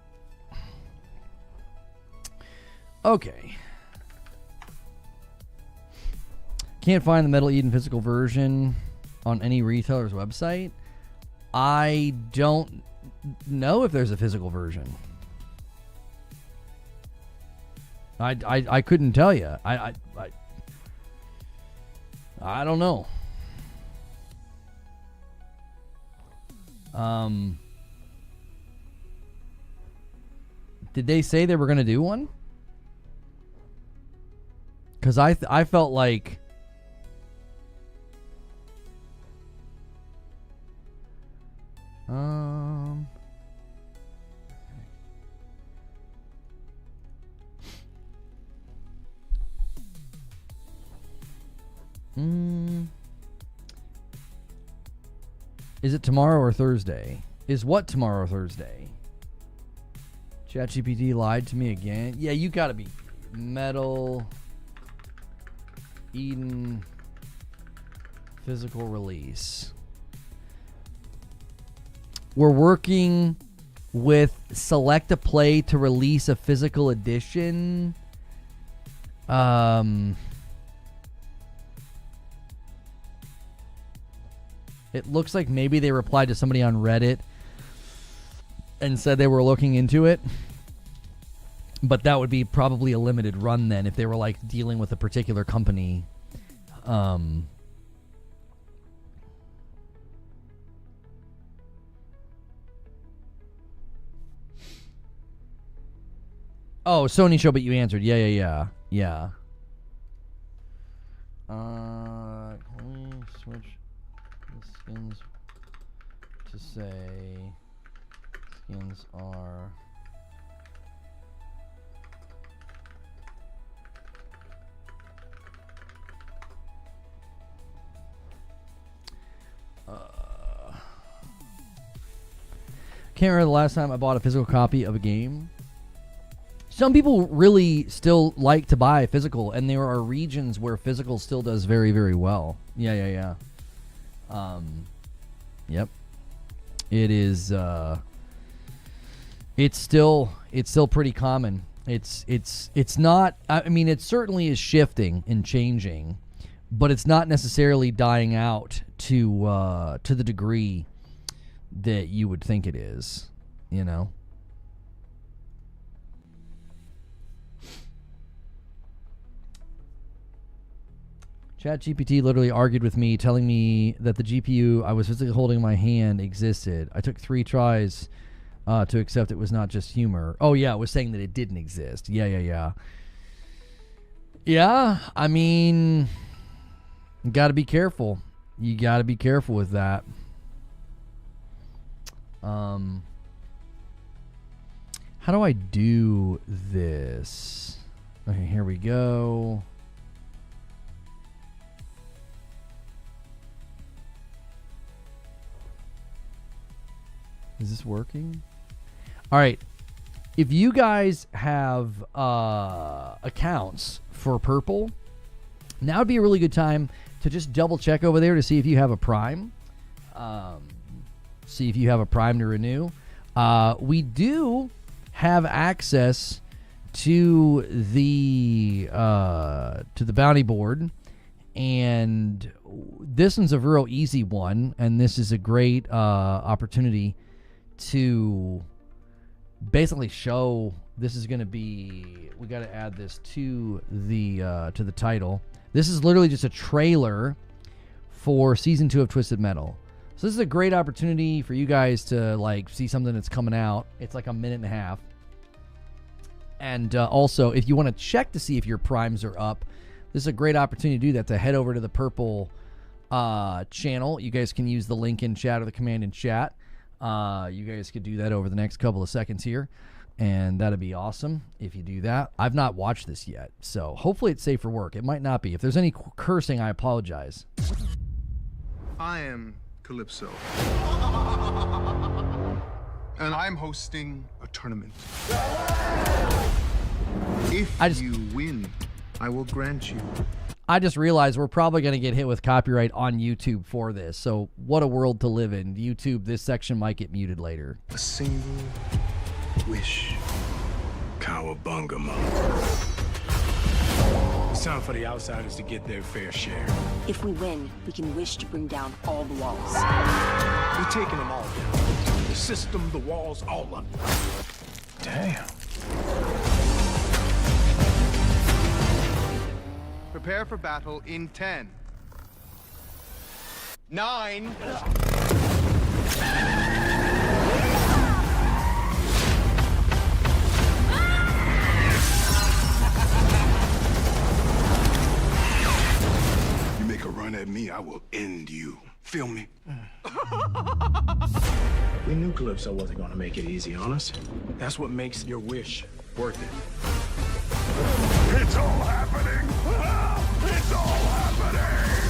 Okay. Can't find the Metal Eden physical version on any retailer's website. I don't know if there's a physical version. I couldn't tell you. I don't know. Did they say they were going to do one? Because I felt like is it tomorrow or Thursday? Is what tomorrow or Thursday? ChatGPT lied to me again. Yeah, you gotta be Metal Eden physical release. We're working with Select a Play to release a physical edition. It looks like maybe they replied to somebody on Reddit and said they were looking into it. But that would be probably a limited run then if they were like dealing with a particular company. Oh, Sony show, but you answered. Yeah. Can we switch the skins to say skins are can't remember the last time I bought a physical copy of a game. Some people really still like to buy physical, and there are regions where physical still does very, very well. Yeah. Yep. It is. It's still pretty common. It's not. I mean, it certainly is shifting and changing, but it's not necessarily dying out to the degree that you would think it is. You know. ChatGPT literally argued with me, telling me that the GPU I was physically holding in my hand existed. I took 3 tries to accept it was not just humor. Oh, yeah, it was saying that it didn't exist. Yeah. Yeah, I mean, you got to be careful. You got to be careful with that. How do I do this? Okay, here we go. Is this working? All right. If you guys have accounts for Purple, now would be a really good time to just double check over there to see if you have a Prime. See if you have a Prime to renew. We do have access to the bounty board, and this one's a real easy one, and this is a great opportunity to basically show. This is going to be, we got to add this to the title. This is literally just a trailer for season 2 of Twisted Metal. So this is a great opportunity for you guys to like see something that's coming out. It's like a minute and a half. And also, if you want to check to see if your primes are up, this is a great opportunity to do that, to head over to the Purple channel. You guys can use the link in chat or the command in chat. You guys could do that over the next couple of seconds here, and that'd be awesome if you do that. I've not watched this yet, so hopefully it's safe for work. It might not be. If there's any cursing, I apologize. I am Calypso, and I'm hosting a tournament. If you win, I will grant you. I just realized we're probably going to get hit with copyright on YouTube for this. So what a world to live in. YouTube, this section might get muted later. A single Wish. Cowabunga, mom. It's time for the outsiders to get their fair share. If we win, we can wish to bring down all the walls. We're taking them all down. The system, the walls, all of them. Damn. Prepare for battle in 10, 9. You make a run at me, I will end you. Feel me? We knew Calypso wasn't gonna make it easy on us. That's what makes your wish worth it. It's all happening! It's all happening!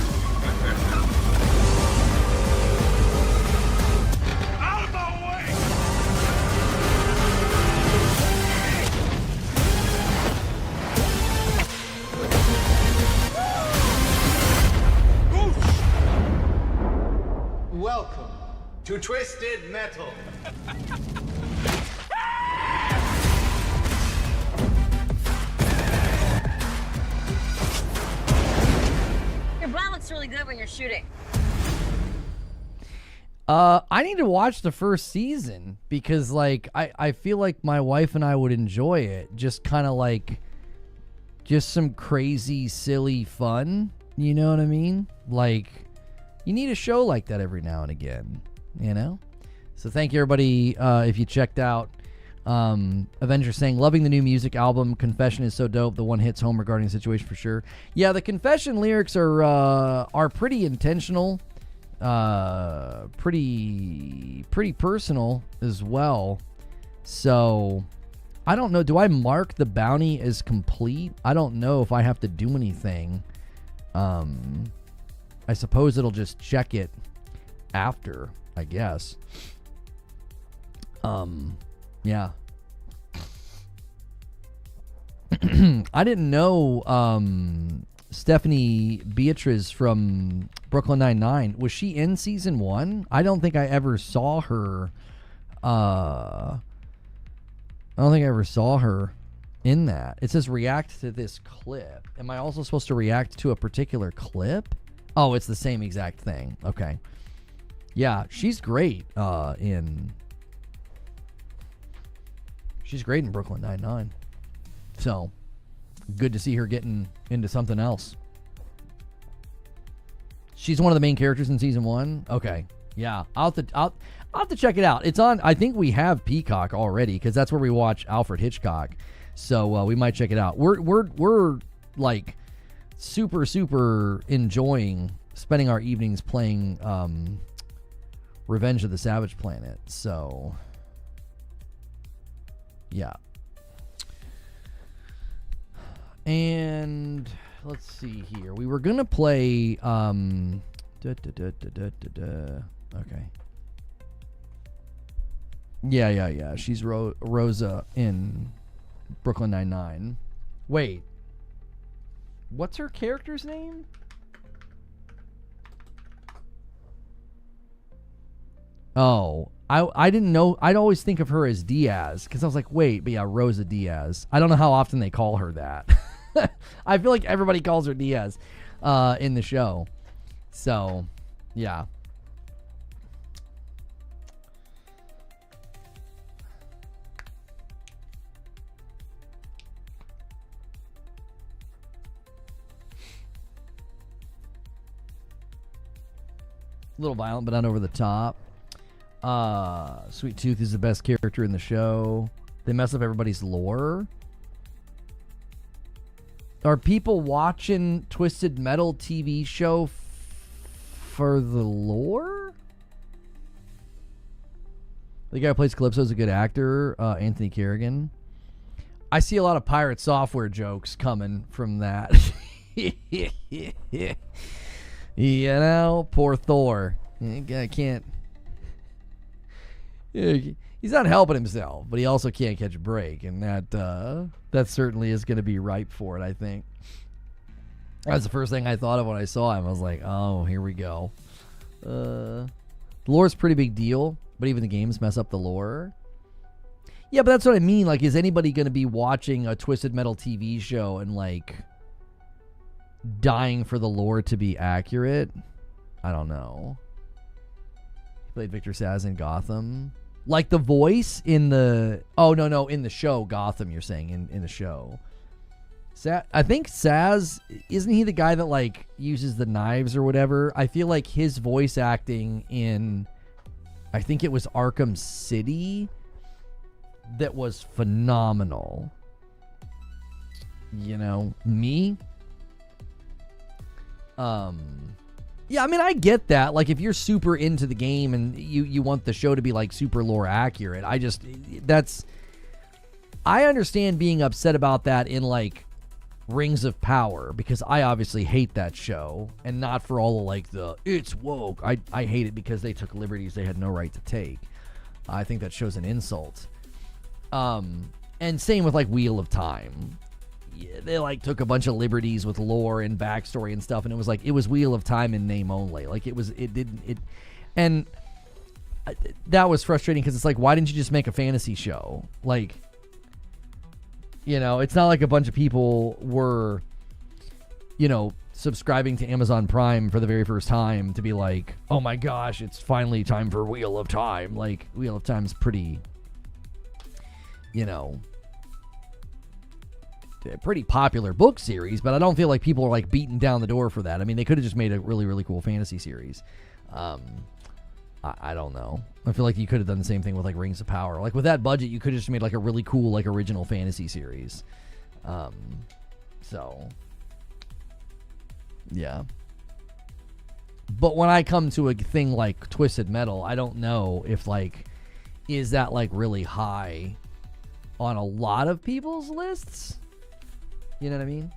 Out of my way! Welcome to Twisted Metal. Your blood looks really good when you're shooting. I need to watch the first season because, like, I feel like my wife and I would enjoy it. Just kind of like, just some crazy, silly fun. You know what I mean? Like, you need a show like that every now and again, you know? So thank you, everybody, if you checked out. Avenger saying, loving the new music album. Confession is so dope. The one hits home regarding the situation for sure. Yeah, the Confession lyrics are pretty intentional. Pretty personal as well. So I don't know. Do I mark the bounty as complete? I don't know if I have to do anything. I suppose it'll just check it after, I guess. Yeah. I didn't know Stephanie Beatriz from Brooklyn Nine-Nine. Was she in season 1? I don't think I ever saw her. I don't think I ever saw her in that. It says react to this clip. Am I also supposed to react to a particular clip? Oh, it's the same exact thing. Okay. Yeah, she's great she's great in Brooklyn Nine-Nine. So, good to see her getting into something else. She's one of the main characters in season 1. Okay. Yeah, I'll have to check it out. It's on, I think we have Peacock already because that's where we watch Alfred Hitchcock. So, we might check it out. We're like super enjoying spending our evenings playing Revenge of the Savage Planet. So, yeah. And let's see here. We were gonna play okay. Yeah. She's Rosa in Brooklyn Nine-Nine. Wait. What's her character's name? Oh, I didn't know. I'd always think of her as Diaz because I was like, wait, but yeah, Rosa Diaz. I don't know how often they call her that. I feel like everybody calls her Diaz in the show. So, yeah. A little violent, but not over the top. Sweet Tooth is the best character in the show. They mess up everybody's lore. Are people watching Twisted Metal TV show for the lore? The guy who plays Calypso is a good actor, Anthony Kerrigan. I see a lot of Pirate Software jokes coming from that. You know, poor Thor. I can't. He's not helping himself, but he also can't catch a break, and that certainly is going to be ripe for it, I think. That's the first thing I thought of when I saw him. I was like, oh, here we go. The lore's a pretty big deal, but even the games mess up the lore. Yeah, but that's what I mean. Like, is anybody going to be watching a Twisted Metal TV show and, like, dying for the lore to be accurate? I don't know. He played Victor Saz in Gotham. Like the voice in the... Oh, no, in the show, Gotham, you're saying, in the show. I think Saz, isn't he the guy that, like, uses the knives or whatever? I feel like his voice acting in, I think it was Arkham City, that was phenomenal. You know, me? Yeah, I mean, I get that. Like, if you're super into the game and you want the show to be, like, super lore accurate, I understand being upset about that in, like, Rings of Power, because I obviously hate that show, and not for all of, like, it's woke. I hate it because they took liberties they had no right to take. I think that show's an insult. And same with, like, Wheel of Time. Yeah, they, like, took a bunch of liberties with lore and backstory and stuff, and it was like, it was Wheel of Time in name only. Like, and that was frustrating, because it's like, why didn't you just make a fantasy show? Like, you know, it's not like a bunch of people were, you know, subscribing to Amazon Prime for the very first time to be like, oh my gosh, it's finally time for Wheel of Time. Like, Wheel of Time's pretty, you know, a pretty popular book series, but I don't feel like people are, like, beating down the door for that. I mean, they could have just made a really, really cool fantasy series. I don't know. I feel like you could have done the same thing with, like, Rings of Power. Like, with that budget, you could have just made, like, a really cool, like, original fantasy series. So, yeah. But when I come to a thing like Twisted Metal, I don't know if, like, is that, like, really high on a lot of people's lists? You know what I mean?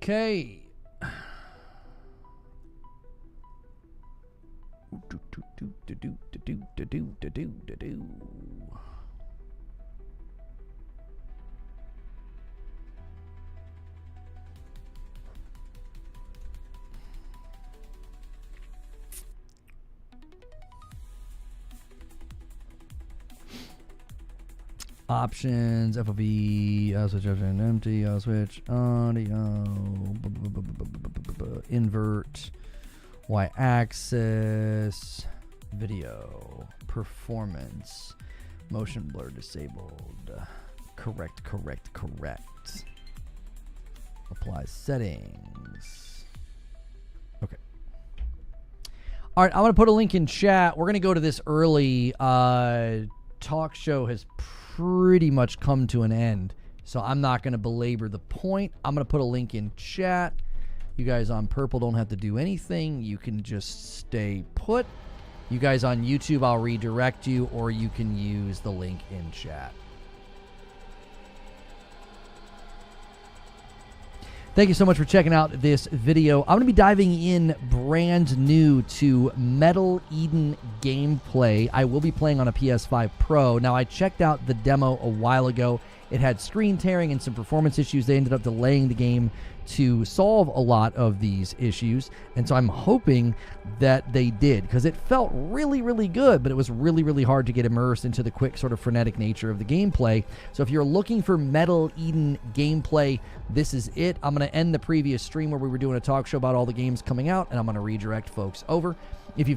Okay. Options, FOV, switch option empty, switch audio, invert, y-axis, video, performance, motion blur disabled, correct, apply settings. Okay. All right, I'm going to put a link in chat. We're going to go to this early. Talk show has pretty much come to an end, so I'm not going to belabor the point. I'm going to put a link in chat. You guys on purple don't have to do anything. You can just stay put. You guys on YouTube, I'll redirect you, or you can use the link in chat. Thank you so much for checking out this video. I'm going to be diving in brand new to Metal Eden gameplay. I will be playing on a PS5 Pro. Now, I checked out the demo a while ago. It had screen tearing and some performance issues. They ended up delaying the game to solve a lot of these issues, and so I'm hoping that they did, because it felt really, really good, but it was really, really hard to get immersed into the quick, sort of frenetic nature of the gameplay. So if you're looking for Metal Eden gameplay, this is it. I'm going to end the previous stream where we were doing a talk show about all the games coming out, and I'm going to redirect folks over. If you've